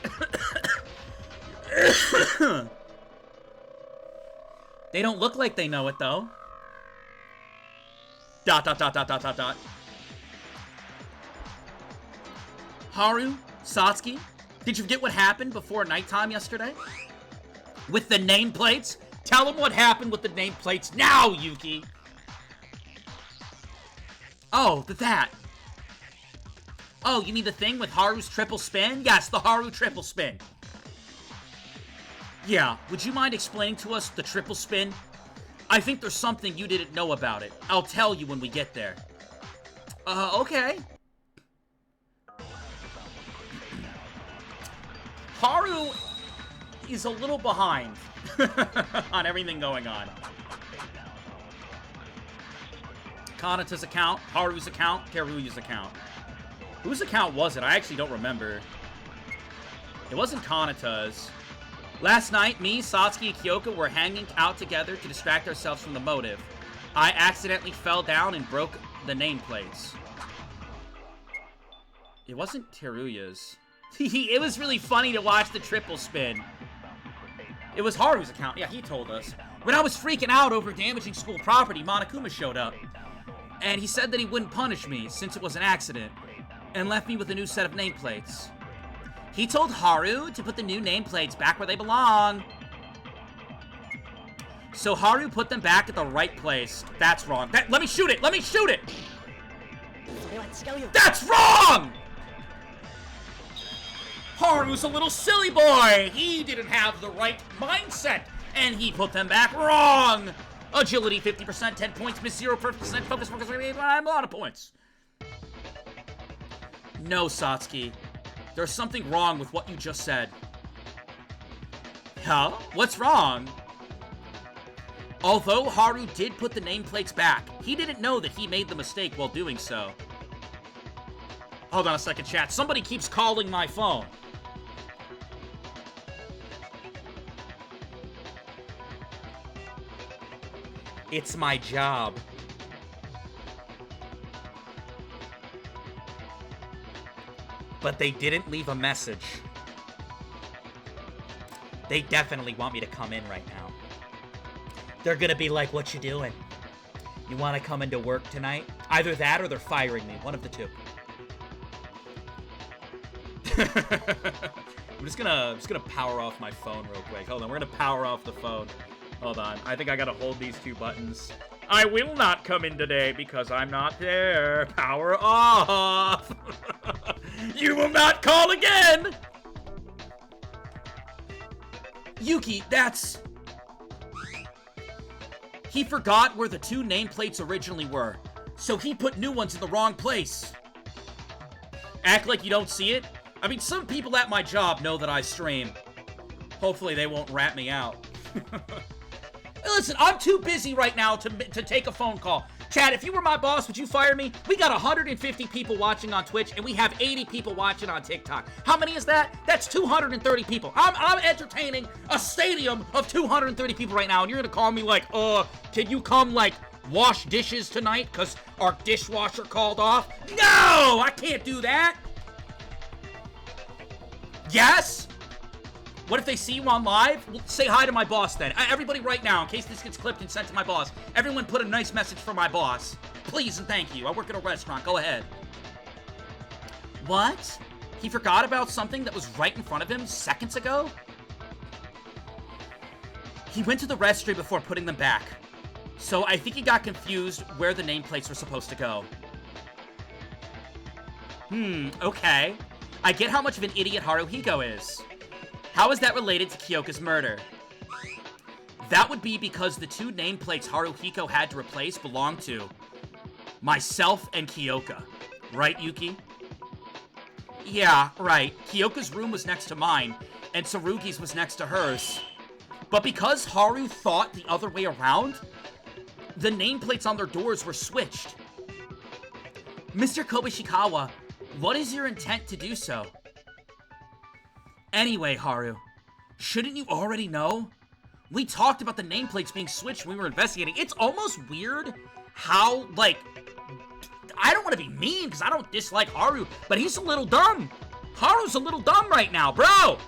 They don't look like they know it, though. ... Haru, Satsuki, did you forget what happened before nighttime yesterday? With the nameplates? Tell them what happened with the nameplates now, Yuki! Oh, that. Oh, you mean the thing with Haru's triple spin? Yes, the Haru triple spin. Yeah, would you mind explaining to us the triple spin? I think there's something you didn't know about it. I'll tell you when we get there. Okay. Haru is a little behind on everything going on. Kanata's account, Haru's account, Karuyu's account. Whose account was it? I actually don't remember. It wasn't Kanata's. Last night, me, Satsuki, and Kyoka were hanging out together to distract ourselves from the motive. I accidentally fell down and broke the nameplates. It wasn't Teruya's. It was really funny to watch the triple spin. It was Haru's account. Yeah, he told us. When I was freaking out over damaging school property, Monokuma showed up. And he said that he wouldn't punish me since it was an accident, and left me with a new set of nameplates. He told Haru to put the new nameplates back where they belong. So Haru put them back at the right place. That's wrong. Let me shoot it! Let me shoot it! That's wrong! Haru's a little silly boy. He didn't have the right mindset, and he put them back wrong. Agility 50%, 10 points, miss 0%, focus, a lot of points. No, Satsuki. There's something wrong with what you just said. Huh? What's wrong? Although Haru did put the nameplates back, he didn't know that he made the mistake while doing so. Hold on a second, chat. Somebody keeps calling my phone. It's my job. But they didn't leave a message. They definitely want me to come in right now. They're gonna be like, what you doing? You wanna come into work tonight? Either that or they're firing me. One of the two. I'm just gonna power off my phone real quick. Hold on, we're gonna power off the phone. Hold on, I think I gotta hold these two buttons. I will not come in today because I'm not there. Power off. You will not call again. Yuki, that's... He forgot where the two nameplates originally were, so he put new ones in the wrong place. Act like you don't see it? I mean, some people at my job know that I stream. Hopefully they won't rat me out. Listen, I'm too busy right now to take a phone call. Chad, if you were my boss, would you fire me? We got 150 people watching on Twitch, and we have 80 people watching on TikTok. How many is that? That's 230 people. I'm entertaining a stadium of 230 people right now, and you're gonna call me like, can you come, like, wash dishes tonight because our dishwasher called off? No! I can't do that! Yes? What if they see you on live? Well, say hi to my boss then. Everybody right now, in case this gets clipped and sent to my boss, everyone put a nice message for my boss. Please and thank you. I work at a restaurant. Go ahead. What? He forgot about something that was right in front of him seconds ago? He went to the restroom before putting them back. So I think he got confused where the nameplates were supposed to go. Okay. I get how much of an idiot Haruhiko is. How is that related to Kyoka's murder? That would be because the two nameplates Haruhiko had to replace belonged to myself and Kyoka. Right, Yuki? Yeah, right. Kyoka's room was next to mine, and Tsurugi's was next to hers. But because Haru thought the other way around, the nameplates on their doors were switched. Mr. Kobishikawa, what is your intent to do so? Anyway, Haru, shouldn't you already know? We talked about the nameplates being switched when we were investigating. It's almost weird how, like, I don't want to be mean because I don't dislike Haru, but he's a little dumb. Haru's a little dumb right now, bro.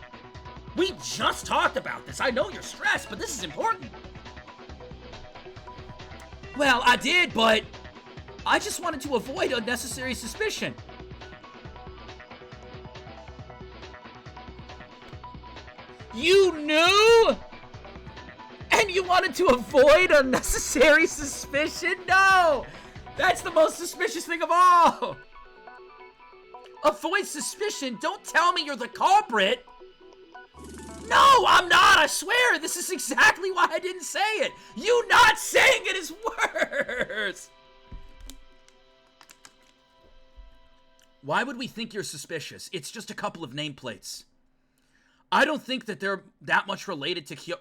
We just talked about this. I know you're stressed, but this is important. Well, I did, but I just wanted to avoid unnecessary suspicion. You knew? And you wanted to avoid unnecessary suspicion? No! That's the most suspicious thing of all! Avoid suspicion? Don't tell me you're the culprit! No, I'm not, I swear! This is exactly why I didn't say it! You not saying it is worse! Why would we think you're suspicious? It's just a couple of nameplates. I don't think that they're that much related to Kyo...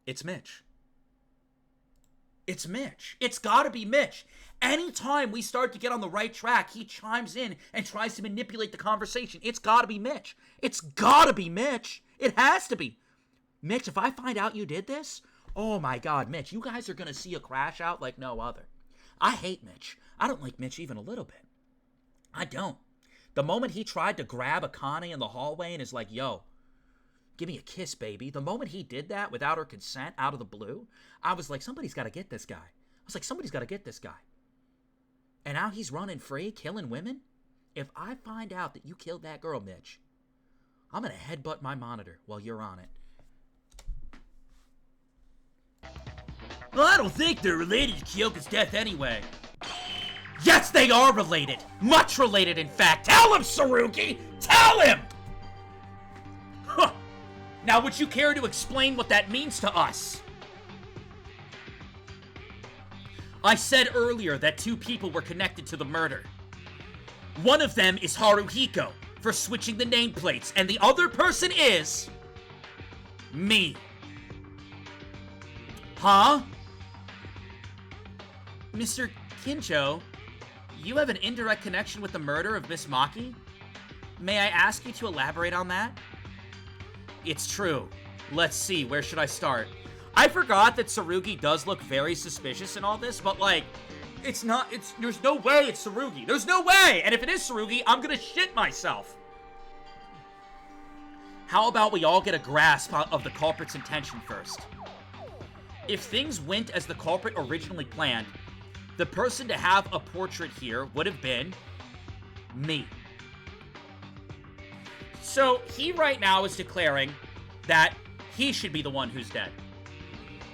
It's Mitch. It's Mitch. It's gotta be Mitch. Anytime we start to get on the right track, he chimes in and tries to manipulate the conversation. It's gotta be Mitch. It's gotta be Mitch. It has to be. Mitch, if I find out you did this, oh my God, Mitch, you guys are gonna see a crash out like no other. I hate Mitch. I don't like Mitch even a little bit. I don't. The moment he tried to grab a Connie in the hallway and is like, yo, give me a kiss, baby. The moment he did that without her consent, out of the blue, I was like, somebody's got to get this guy. I was like, somebody's got to get this guy. And now he's running free, killing women? If I find out that you killed that girl, Mitch, I'm going to headbutt my monitor while you're on it. Well, I don't think they're related to Kyoka's death anyway. Yes, they are related. Much related, in fact. Tell him, Tsurugi! Tell him! Huh. Now, would you care to explain what that means to us? I said earlier that 2 people were connected to the murder. One of them is Haruhiko for switching the nameplates, and the other person is... me. Huh? Mr. Kincho, you have an indirect connection with the murder of Miss Maki? May I ask you to elaborate on that? It's true. Let's see, where should I start? I forgot that Tsurugi does look very suspicious in all this, but like, there's no way it's Tsurugi. There's no way! And if it is Tsurugi, I'm gonna shit myself. How about we all get a grasp of the culprit's intention first? If things went as the culprit originally planned, the person to have a portrait here would have been me. So he right now is declaring that he should be the one who's dead.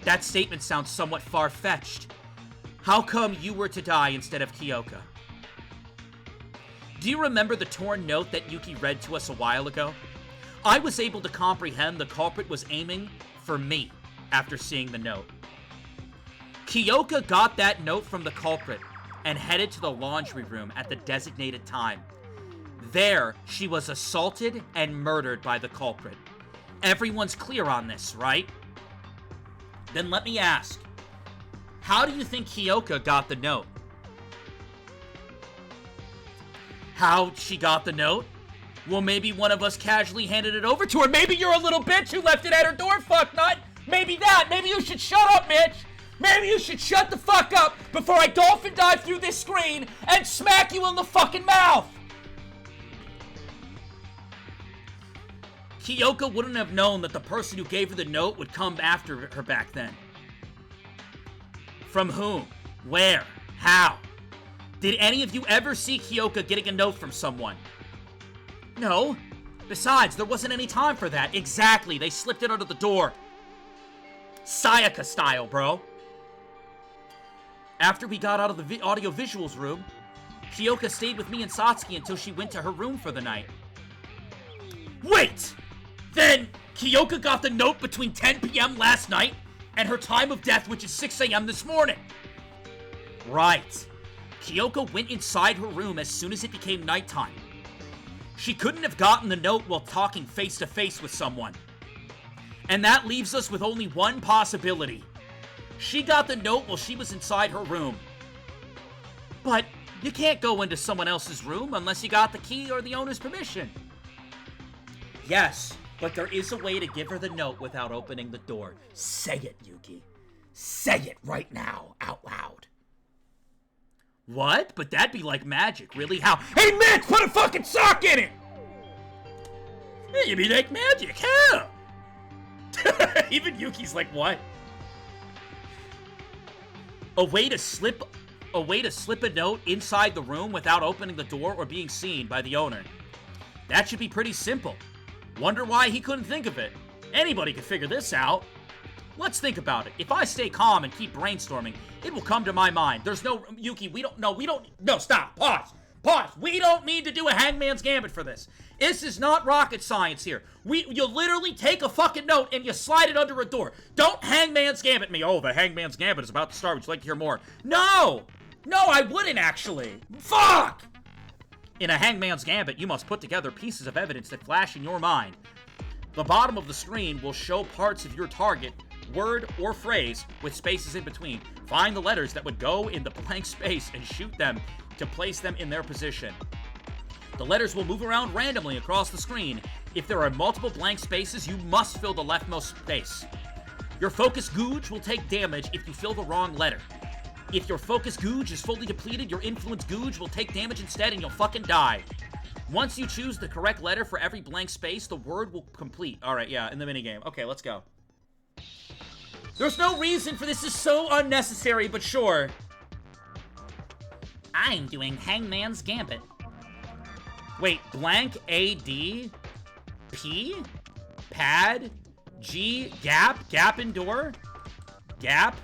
That statement sounds somewhat far-fetched. How come you were to die instead of Kyoka? Do you remember the torn note that Yuki read to us a while ago? I was able to comprehend the culprit was aiming for me after seeing the note. Kyoka got that note from the culprit and headed to the laundry room at the designated time. There, she was assaulted and murdered by the culprit. Everyone's clear on this, right? Then let me ask, how do you think Kyoka got the note? How she got the note? Well, maybe one of us casually handed it over to her. Maybe you're a little bitch who left it at her door, fucknut. Maybe that. Maybe you should shut up, Mitch. Maybe you should shut the fuck up before I dolphin dive through this screen and smack you in the fucking mouth. Kyoka wouldn't have known that the person who gave her the note would come after her back then. From whom? Where? How? Did any of you ever see Kyoka getting a note from someone? No. Besides, there wasn't any time for that. Exactly, they slipped it under the door. Sayaka style, bro. After we got out of the audio-visuals room, Kyoka stayed with me and Satsuki until she went to her room for the night. Wait! Then, Kyoka got the note between 10 p.m. last night and her time of death, which is 6 a.m. this morning. Right. Kyoka went inside her room as soon as it became nighttime. She couldn't have gotten the note while talking face-to-face with someone. And that leaves us with only one possibility. She got the note while she was inside her room. But you can't go into someone else's room unless you got the key or the owner's permission. Yes, but there is a way to give her the note without opening the door. Say it, Yuki. Say it right now, out loud. What? But that'd be like magic, really? How? Hey, Mitch, put a fucking sock in it! You'd be like magic, how? Even Yuki's like, what? A way to slip a note inside the room without opening the door or being seen by the owner. That should be pretty simple. Wonder why he couldn't think of it. Anybody could figure this out. Let's think about it. If I stay calm and keep brainstorming, it will come to my mind. There's no, Yuki, no, stop, pause. We don't need to do a Hangman's Gambit for this. This is not rocket science here. You literally take a fucking note and you slide it under a door. Don't Hangman's Gambit me. Oh, the Hangman's Gambit is about to start. Would you like to hear more? No, I wouldn't actually. Fuck! In a Hangman's Gambit, you must put together pieces of evidence that flash in your mind. The bottom of the screen will show parts of your target word, or phrase with spaces in between. Find the letters that would go in the blank space and shoot them to place them in their position. The letters will move around randomly across the screen. If there are multiple blank spaces, you must fill the leftmost space. Your focus gauge will take damage if you fill the wrong letter. If your focus gauge is fully depleted, your influence gauge will take damage instead and you'll fucking die. Once you choose the correct letter for every blank space, the word will complete. Alright, yeah, in the minigame. Okay, let's go. There's no reason for this. Is so unnecessary, but sure. I'm doing Hangman's Gambit. Wait, blank A-D? P? Pad? G? Gap? Gap and door? Gap?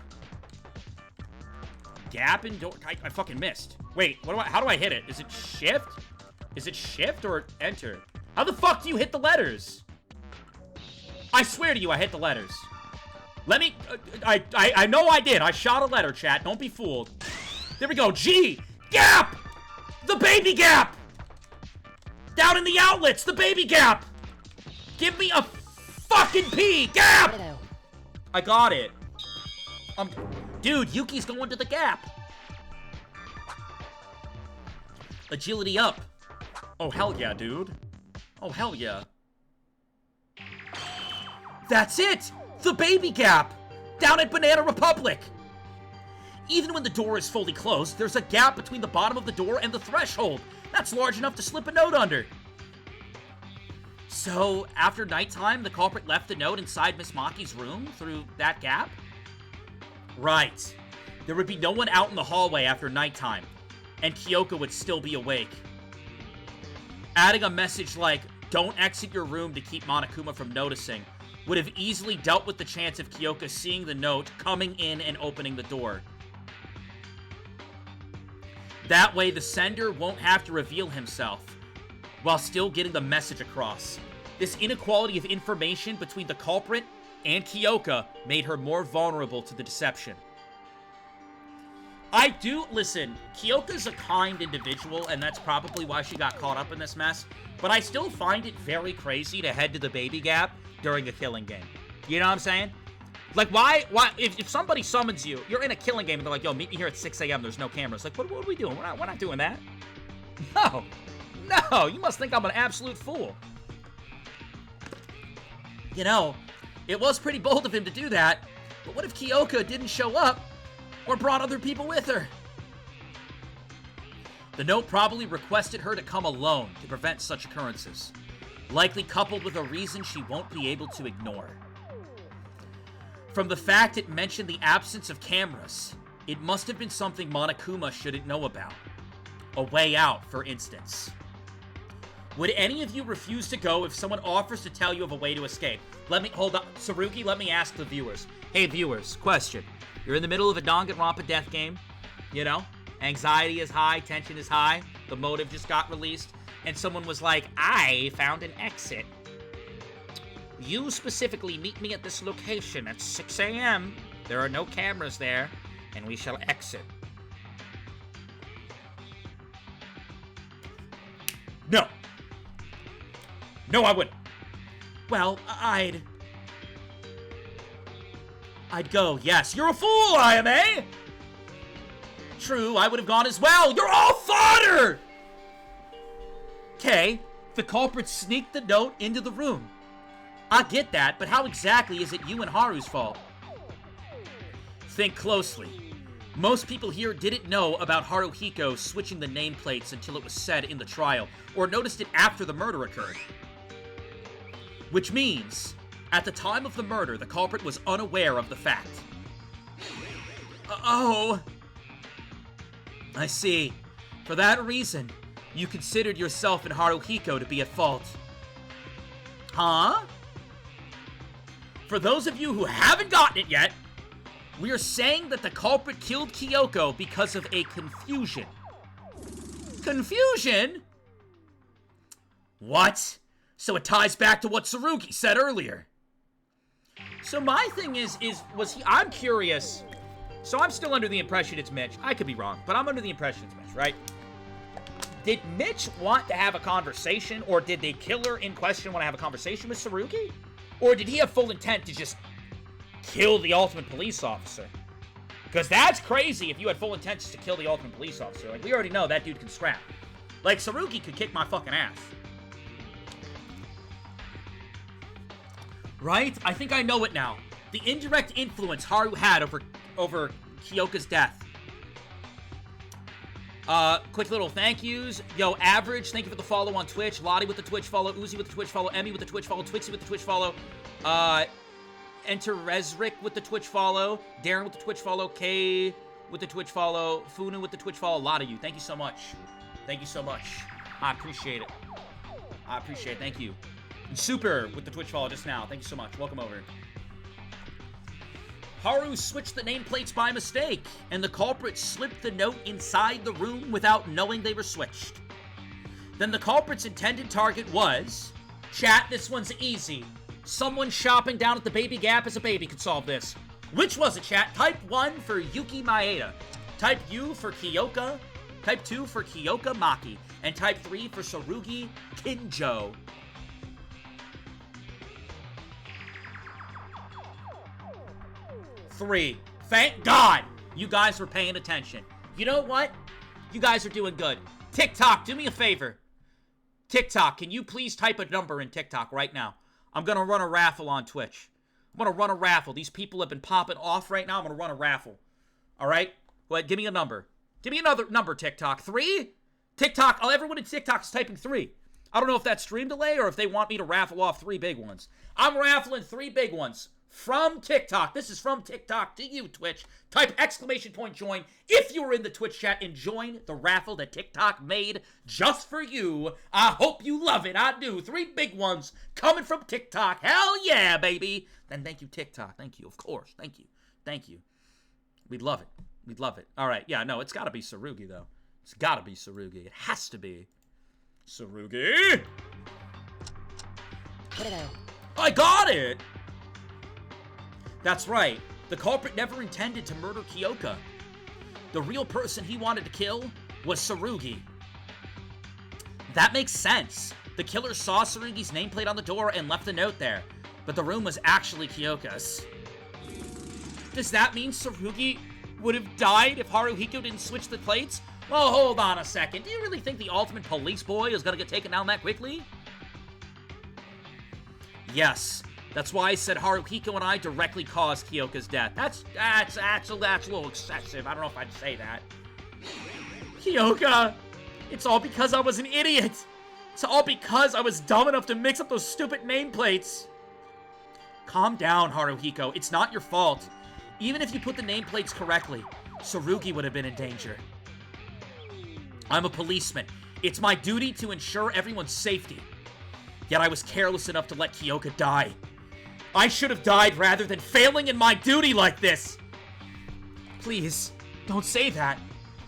Gap and door? I fucking missed. Wait, how do I hit it? Is it shift? Is it shift or enter? How the fuck do you hit the letters? I swear to you, I hit the letters. Let me, I know I did. I shot a letter, chat. Don't be fooled. There we go. G. Gap! The baby gap! Down in the outlets, the baby gap! Give me a fucking P! Gap! I got it. Dude, Yuki's going to the gap. Agility up. Oh, hell yeah, dude. Oh, hell yeah. That's it! The baby gap! Down at Banana Republic! Even when the door is fully closed, there's a gap between the bottom of the door and the threshold. That's large enough to slip a note under. So, after nighttime, the culprit left the note inside Miss Maki's room through that gap? Right. There would be no one out in the hallway after nighttime, and Kyoko would still be awake. Adding a message like, "Don't exit your room to keep Monokuma from noticing," would have easily dealt with the chance of Kyoko seeing the note, coming in, and opening the door. That way, the sender won't have to reveal himself, while still getting the message across. This inequality of information between the culprit and Kyoko made her more vulnerable to the deception. Listen, Kyoko's a kind individual, and that's probably why she got caught up in this mess, but I still find it very crazy to head to the baby gap during a killing game. You know what I'm saying? Like, why, if somebody summons you, you're in a killing game, and they're like, yo, meet me here at 6 a.m., there's no cameras. Like, what are we doing? We're not doing that. No, you must think I'm an absolute fool. You know, it was pretty bold of him to do that, but what if Kyoko didn't show up, or brought other people with her? The note probably requested her to come alone to prevent such occurrences, likely coupled with a reason she won't be able to ignore. From the fact it mentioned the absence of cameras, it must have been something Monokuma shouldn't know about. A way out, for instance. Would any of you refuse to go if someone offers to tell you of a way to escape? Hold on, Saruki, let me ask the viewers. Hey viewers, question. You're in the middle of a Danganronpa death game, you know? Anxiety is high, tension is high, the motive just got released, and someone was like, I found an exit. You specifically meet me at this location at 6 a.m. There are no cameras there, and we shall exit. No. No, I wouldn't. Well, I'd go, yes. You're a fool, IMA! True, I would have gone as well. You're all fodder! Okay, the culprit sneaked the note into the room. I get that, but how exactly is it you and Haru's fault? Think closely. Most people here didn't know about Haruhiko switching the nameplates until it was said in the trial, or noticed it after the murder occurred. Which means, at the time of the murder, the culprit was unaware of the fact. Oh. I see. For that reason, you considered yourself and Haruhiko to be at fault. Huh? For those of you who haven't gotten it yet, we are saying that the culprit killed Kyoko because of a confusion. Confusion? What? So it ties back to what Saruki said earlier. So my thing I'm curious. So I'm still under the impression it's Mitch. I could be wrong, but I'm under the impression it's Mitch, right? Did Mitch want to have a conversation, or did the killer in question want to have a conversation with Saruki? Or did he have full intent to just kill the ultimate police officer. Because that's crazy if you had full intentions to kill the ultimate police officer. Like, we already know that dude can scrap. Like, Tsurugi could kick my fucking ass. Right? I think I know it now. The indirect influence Haru had over Kyoka's death. Quick little thank yous. Yo, Average, thank you for the follow on Twitch. Lottie with the Twitch follow. Uzi with the Twitch follow. Emmy with the Twitch follow. Twixie with the Twitch follow. Enter Resrick with the Twitch follow. Darren with the Twitch follow. Kay with the Twitch follow. Funu with the Twitch follow. A lot of you. Thank you so much. Thank you so much. I appreciate it. I appreciate it. Thank you. And Super with the Twitch follow just now. Thank you so much. Welcome over. Haru switched the nameplates by mistake, and the culprit slipped the note inside the room without knowing they were switched. Then the culprit's intended target was... Chat, this one's easy. Someone shopping down at the Baby Gap as a baby could solve this. Which was it, chat? Type 1 for Yuki Maeda. Type U for Kyoka. Type 2 for Kyoka Maki. And type 3 for Tsurugi Kinjo. Three. Thank God you guys were paying attention. You know what? You guys are doing good. TikTok, do me a favor. TikTok, can you please type a number in TikTok right now? I'm going to run a raffle on Twitch. I'm going to run a raffle. These people have been popping off right now. I'm going to run a raffle. All right? Go ahead, give me a number. Give me another number, TikTok. 3? TikTok, everyone in TikTok is typing 3. I don't know if that's stream delay or if they want me to raffle off 3 big ones. I'm raffling 3 big ones. From TikTok. This is from TikTok to you, Twitch. Type !join if you were in the Twitch chat and join the raffle that TikTok made just for you. I hope you love it. I do. 3 big ones coming from TikTok. Hell yeah, baby. Then thank you, TikTok. Thank you, of course. Thank you. Thank you. We'd love it. We'd love it. All right. Yeah, no, it's got to be Tsurugi, though. It's got to be Tsurugi. It has to be. Tsurugi! I got it! That's right. The culprit never intended to murder Kyoka. The real person he wanted to kill was Tsurugi. That makes sense. The killer saw Tsurugi's nameplate on the door and left a note there, but the room was actually Kyoka's. Does that mean Tsurugi would have died if Haruhiko didn't switch the plates? Well, hold on a second. Do you really think the ultimate police boy is gonna get taken down that quickly? Yes. That's why I said Haruhiko and I directly caused Kyoka's death. That's a little excessive. I don't know if I'd say that. Kyoka! It's all because I was an idiot! It's all because I was dumb enough to mix up those stupid nameplates! Calm down, Haruhiko. It's not your fault. Even if you put the nameplates correctly, Tsurugi would have been in danger. I'm a policeman. It's my duty to ensure everyone's safety. Yet I was careless enough to let Kyoka die. I should have died rather than failing in my duty like this! Please, don't say that.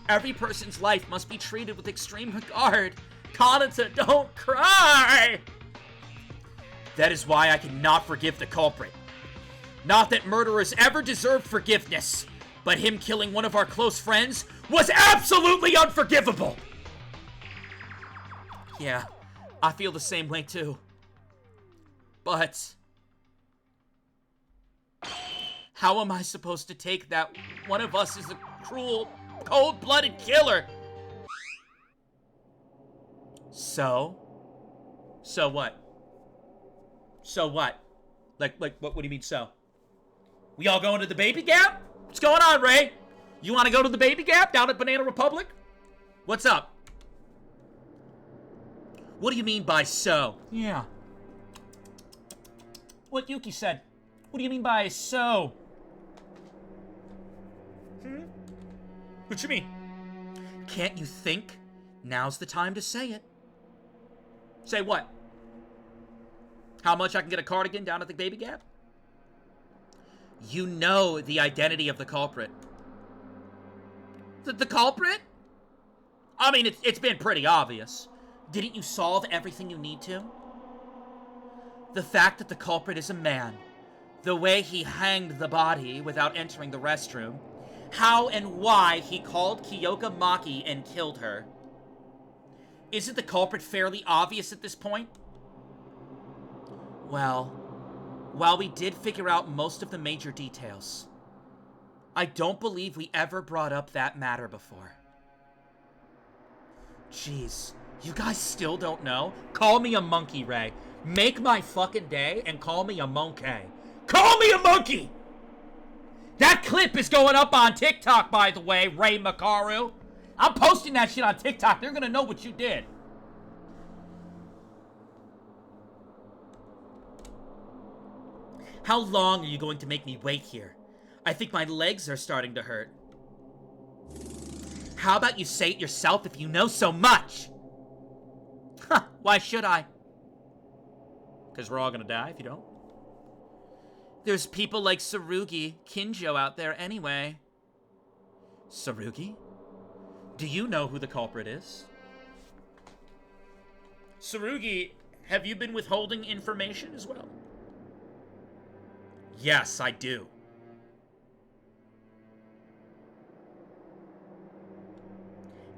Every person's life must be treated with extreme regard. Kanata, don't cry! That is why I cannot forgive the culprit. Not that murderers ever deserve forgiveness, but him killing one of our close friends was absolutely unforgivable! Yeah, I feel the same way too. But... how am I supposed to take that one of us is a cruel, cold-blooded killer? So what? So what? Like, what do you mean, so? We all going to the Baby Gap? What's going on, Ray? You want to go to the Baby Gap down at Banana Republic? What's up? What do you mean by so? Yeah. What Yuki said. What do you mean by so? What you mean? Can't you think? Now's the time to say it. Say what? How much I can get a cardigan down at the Baby Gap? You know the identity of the culprit. The culprit? I mean, it's been pretty obvious. Didn't you solve everything you need to? The fact that the culprit is a man. The way he hanged the body without entering the restroom. How and why he called Kyoka Maki and killed her. Isn't the culprit fairly obvious at this point? Well, While we did figure out most of the major details, I don't believe we ever brought up that matter before. Jeez, you guys still don't know? Call me a monkey, Ray. Make my fucking day and call me a monkey. Call me a monkey! That clip is going up on TikTok, by the way, Ray Makaru. I'm posting that shit on TikTok. They're gonna know what you did. How long are you going to make me wait here? I think my legs are starting to hurt. How about you say it yourself if you know so much? Huh, why should I? Because we're all gonna die if you don't. There's people like Tsurugi, Kinjo out there anyway. Tsurugi? Do you know who the culprit is? Tsurugi, have you been withholding information as well? Yes, I do.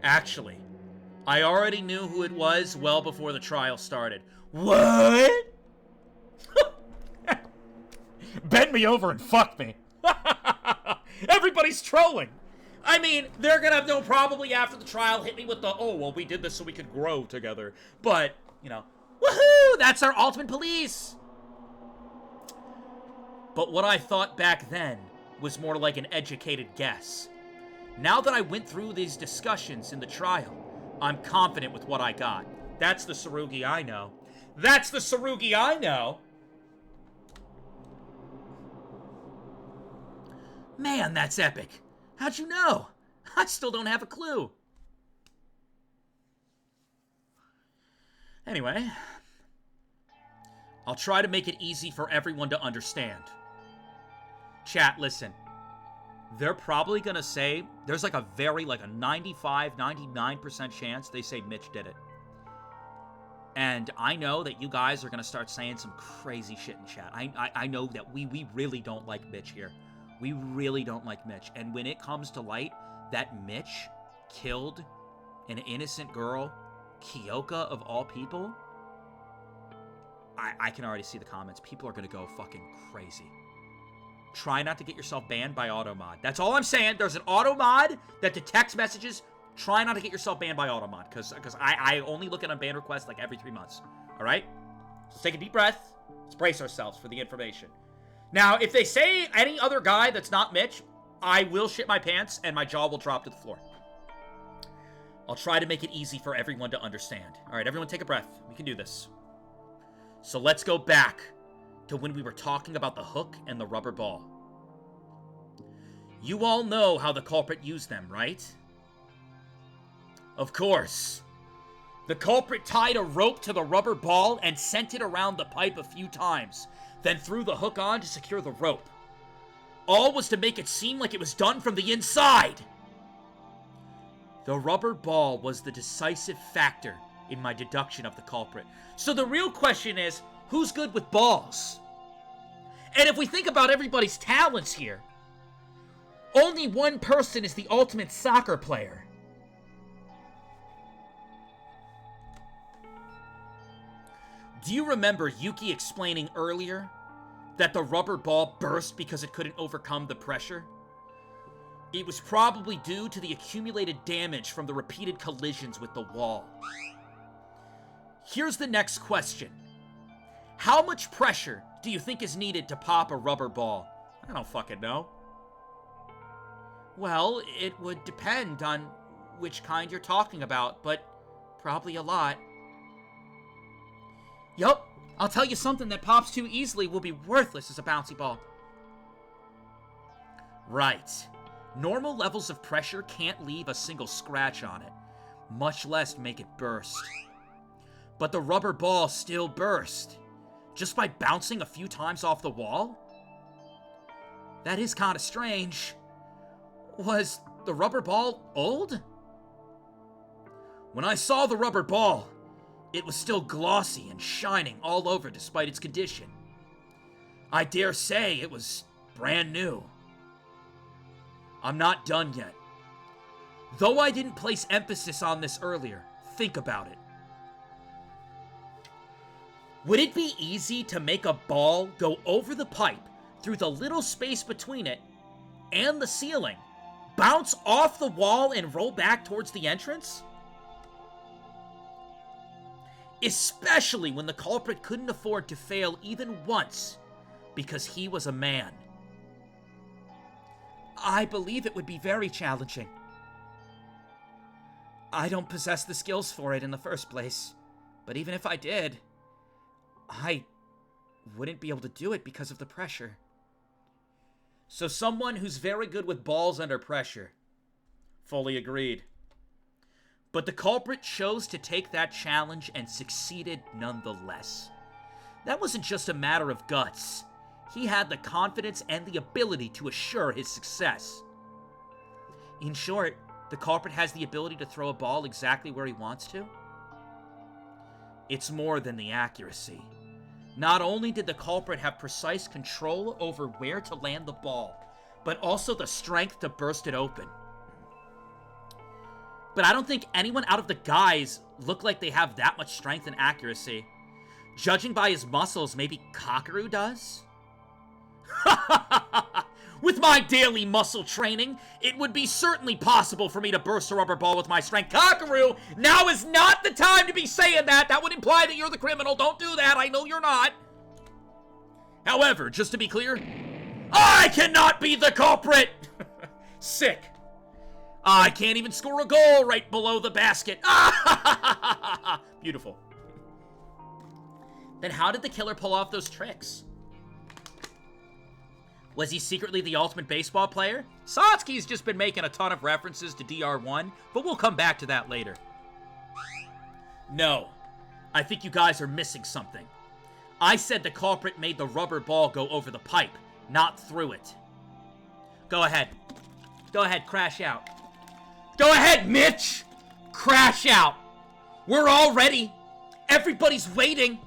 Actually, I already knew who it was well before the trial started. What? Bend me over and fuck me. Everybody's trolling. I mean, they're gonna probably after the trial hit me with the, oh, well, we did this so we could grow together. But, you know, woohoo! That's our ultimate police! But what I thought back then was more like an educated guess. Now that I went through these discussions in the trial, I'm confident with what I got. That's the Tsurugi I know. That's the Tsurugi I know! Man, that's epic. How'd you know? I still don't have a clue. Anyway, I'll try to make it easy for everyone to understand. Chat, listen. They're probably gonna say, there's like a very, like a 95, 99% chance they say Mitch did it. And I know that you guys are gonna start saying some crazy shit in chat. I know that we really don't like Mitch here. We really don't like Mitch. And when it comes to light that Mitch killed an innocent girl, Kyoka of all people, I can already see the comments. People are going to go fucking crazy. Try not to get yourself banned by automod. That's all I'm saying. There's an automod that detects messages. Try not to get yourself banned by automod, because I only look at a ban request like every 3 months. All right? So take a deep breath. Let's brace ourselves for the information. Now, if they say any other guy that's not Mitch, I will shit my pants and my jaw will drop to the floor. I'll try to make it easy for everyone to understand. All right, everyone take a breath. We can do this. So let's go back to when we were talking about the hook and the rubber ball. You all know how the culprit used them, right? Of course. The culprit tied a rope to the rubber ball and sent it around the pipe a few times, then threw the hook on to secure the rope. All was to make it seem like it was done from the inside. The rubber ball was the decisive factor in my deduction of the culprit. So the real question is, who's good with balls? And if we think about everybody's talents here, only one person is the ultimate soccer player. Do you remember Yuki explaining earlier that the rubber ball burst because it couldn't overcome the pressure? It was probably due to the accumulated damage from the repeated collisions with the wall. Here's the next question. How much pressure do you think is needed to pop a rubber ball? I don't fucking know. Well, it would depend on which kind you're talking about, but probably a lot. Yup, I'll tell you something that pops too easily will be worthless as a bouncy ball. Right. Normal levels of pressure can't leave a single scratch on it, much less make it burst. But the rubber ball still burst, just by bouncing a few times off the wall? That is kind of strange. Was the rubber ball old? When I saw the rubber ball, it was still glossy and shining all over despite its condition. I dare say it was brand new. I'm not done yet. Though I didn't place emphasis on this earlier, think about it. Would it be easy to make a ball go over the pipe through the little space between it and the ceiling, bounce off the wall, and roll back towards the entrance? Especially when the culprit couldn't afford to fail even once because he was a man. I believe it would be very challenging. I don't possess the skills for it in the first place, but even if I did, I wouldn't be able to do it because of the pressure. So someone who's very good with balls under pressure. Fully agreed. But the culprit chose to take that challenge and succeeded nonetheless. That wasn't just a matter of guts. He had the confidence and the ability to assure his success. In short, the culprit has the ability to throw a ball exactly where he wants to. It's more than the accuracy. Not only did the culprit have precise control over where to land the ball, but also the strength to burst it open. But I don't think anyone out of the guys look like they have that much strength and accuracy. Judging by his muscles, maybe Kakaru does? With my daily muscle training, it would be certainly possible for me to burst a rubber ball with my strength. Kakaru, now is not the time to be saying that. That would imply that you're the criminal. Don't do that. I know you're not. However, just to be clear, I cannot be the culprit. Sick. I can't even score a goal right below the basket. Beautiful. Then how did the killer pull off those tricks? Was he secretly the ultimate baseball player? Satsuki's just been making a ton of references to DR1, but we'll come back to that later. No, I think you guys are missing something. I said the culprit made the rubber ball go over the pipe, not through it. Go ahead. Go ahead, crash out. Go ahead, Mitch! Crash out. We're all ready. Everybody's waiting.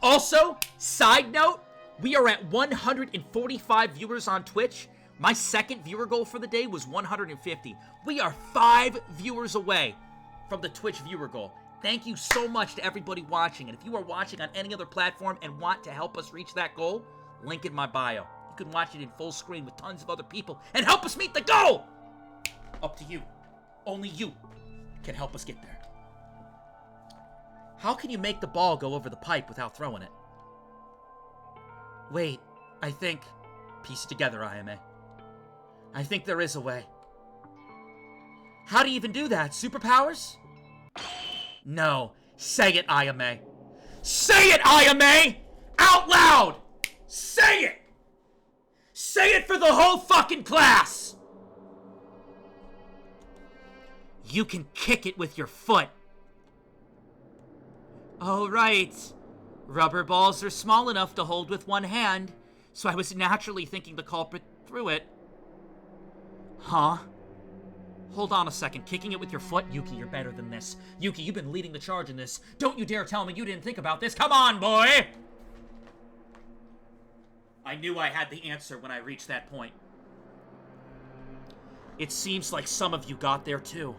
Also, side note, we are at 145 viewers on Twitch. My second viewer goal for the day was 150. We are 5 viewers away from the Twitch viewer goal. Thank you so much to everybody watching. And if you are watching on any other platform and want to help us reach that goal, link in my bio. You can watch it in full screen with tons of other people and help us meet the goal! Up to you. Only you can help us get there. How can you make the ball go over the pipe without throwing it? Wait, I think... Piece it together, IMA. I think there is a way. How do you even do that? Superpowers? No. Say it, IMA. Say it, IMA! Out loud! Say it! Say it for the whole fucking class! You can kick it with your foot. Oh, right. Rubber balls are small enough to hold with one hand, so I was naturally thinking the culprit threw it. Huh? Hold on a second. Kicking it with your foot? Yuki, you're better than this. Yuki, you've been leading the charge in this. Don't you dare tell me you didn't think about this. Come on, boy! I knew I had the answer when I reached that point. It seems like some of you got there too.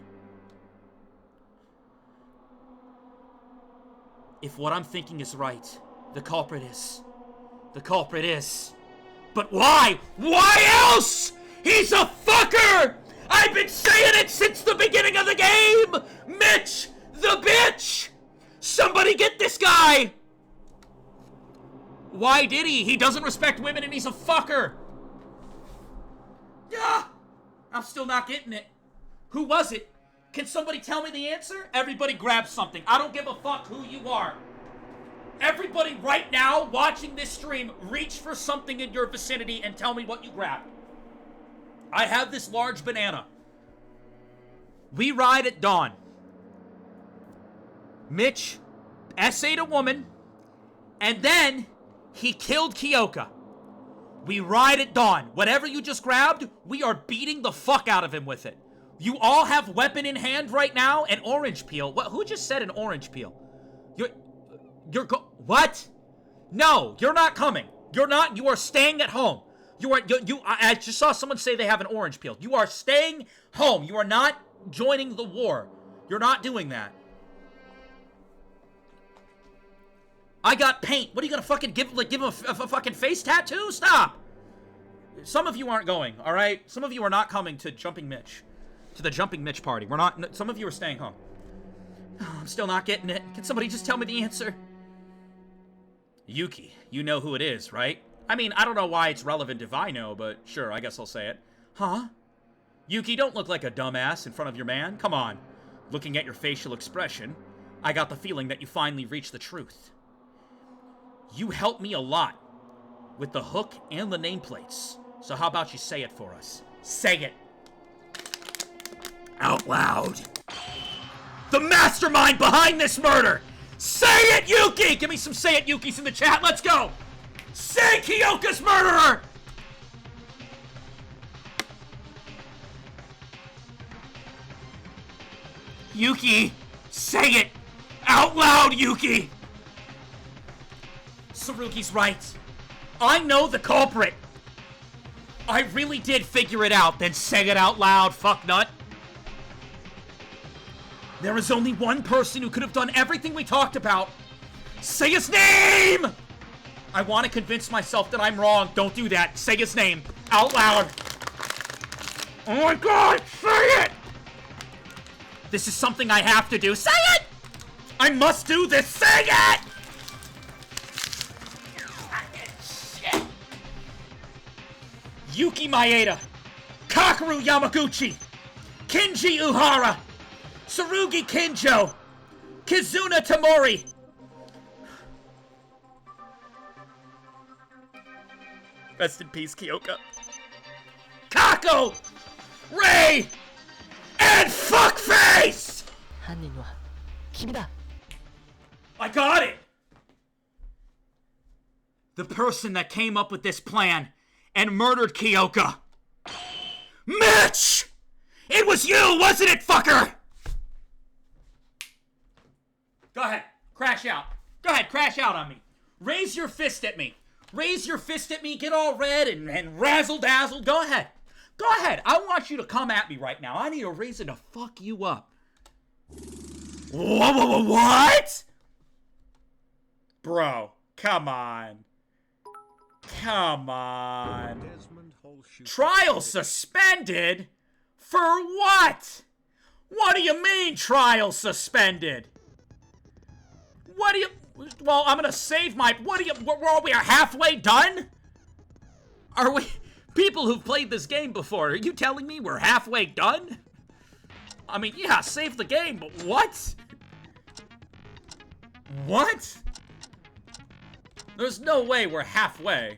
If what I'm thinking is right, the culprit is. The culprit is. But why? Why else? He's a fucker! I've been saying it since the beginning of the game! Mitch, the bitch! Somebody get this guy! Why did he? He doesn't respect women and he's a fucker! Yeah! I'm still not getting it. Who was it? Can somebody tell me the answer? Everybody grab something. I don't give a fuck who you are. Everybody right now watching this stream, reach for something in your vicinity and tell me what you grabbed. I have this large banana. We ride at dawn. Mitch essayed a woman, and then he killed Kyoka. We ride at dawn. Whatever you just grabbed, we are beating the fuck out of him with it. You all have weapon in hand right now? An orange peel. What? Who just said an orange peel? What? No, you're not coming. You're not. You are staying at home. I just saw someone say they have an orange peel. You are staying home. You are not joining the war. You're not doing that. I got paint. What are you gonna fucking give him a fucking face tattoo? Stop! Some of you aren't going, alright? Some of you are not coming to Jumping Mitch. To the Jumping Mitch party. We're not, some of you are staying home. Oh, I'm still not getting it. Can somebody just tell me the answer? Yuki, you know who it is, right? I mean, I don't know why it's relevant if I know, but sure, I guess I'll say it. Huh? Yuki, don't look like a dumbass in front of your man. Come on. Looking at your facial expression, I got the feeling that you finally reached the truth. You helped me a lot with the hook and the nameplates. So how about you say it for us? Say it. Out loud. The mastermind behind this murder! Say it, Yuki! Give me some say it, Yukis in the chat. Let's go! Say Kyoka's murderer! Yuki, say it! Out loud, Yuki! Tsurugi's right. I know the culprit. I really did figure it out, then say it out loud, fucknut. There is only one person who could have done everything we talked about. Say his name! I want to convince myself that I'm wrong. Don't do that. Say his name. Out loud. Oh my god, say it! This is something I have to do. Say it! I must do this. Say it! Shit. Yuki Maeda. Kakeru Yamaguchi. Kinji Uhara. Tsurugi Kinjo! Kizuna Tamori! Rest in peace, Kyoka. Kako! Ray! And Fuckface! I got it! The person that came up with this plan and murdered Kyoka. Mitch! It was you, wasn't it, fucker? Go ahead, crash out. Go ahead, crash out on me. Raise your fist at me. Raise your fist at me, get all red and razzle-dazzle. Go ahead. Go ahead. I want you to come at me right now. I need a reason to fuck you up. What? Bro, come on. Come on. Trial suspended? For what? What do you mean, trial suspended? What do you... Well, I'm gonna save my... What do you... We are halfway done? Are we... People who've played this game before, are you telling me we're halfway done? I mean, yeah, save the game, but what? What? There's no way we're halfway.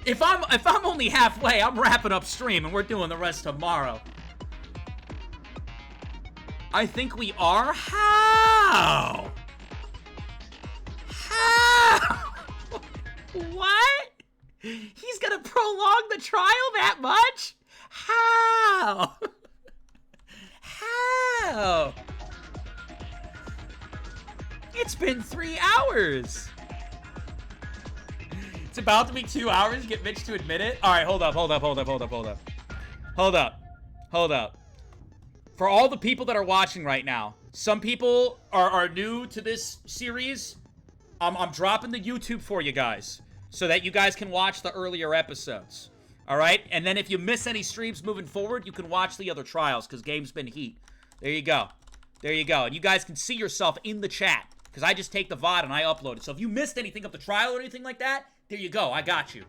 If I'm only halfway, I'm wrapping up stream and we're doing the rest tomorrow. I think we are? How? How? What? He's gonna prolong the trial that much? How? How? It's been 3 hours. It's about to be 2 hours. Get Mitch to admit it. All right, hold up. For all the people that are watching right now, some people are new to this series. I'm dropping the YouTube for you guys so that you guys can watch the earlier episodes. All right? And then if you miss any streams moving forward, you can watch the other trials because game's been heat. There you go. There you go. And you guys can see yourself in the chat because I just take the VOD and I upload it. So if you missed anything of the trial or anything like that, there you go. I got you.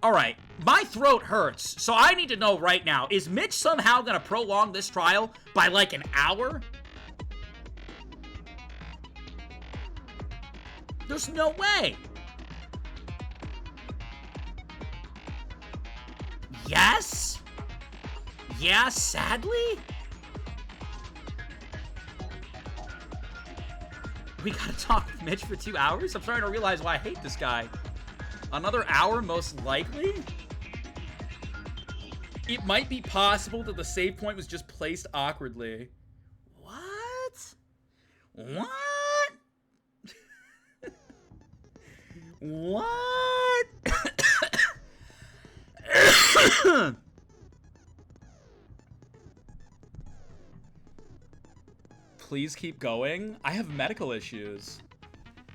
All right. My throat hurts. So I need to know right now, is Mitch somehow going to prolong this trial by like an hour? There's no way. Yes? Yeah, sadly? We gotta talk with Mitch for 2 hours? I'm starting to realize why I hate this guy. Another hour, most likely? It might be possible that the save point was just placed awkwardly. What? What? What? please keep going? I have medical issues.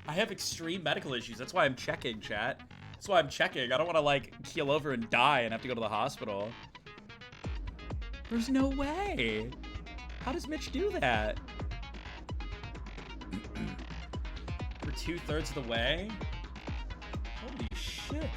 I have extreme medical issues. That's why I'm checking, chat. That's why I'm checking. I don't want to, like, keel over and die and have to go to the hospital. There's no way. How does Mitch do that? We're 2/3 of the way? Holy shit.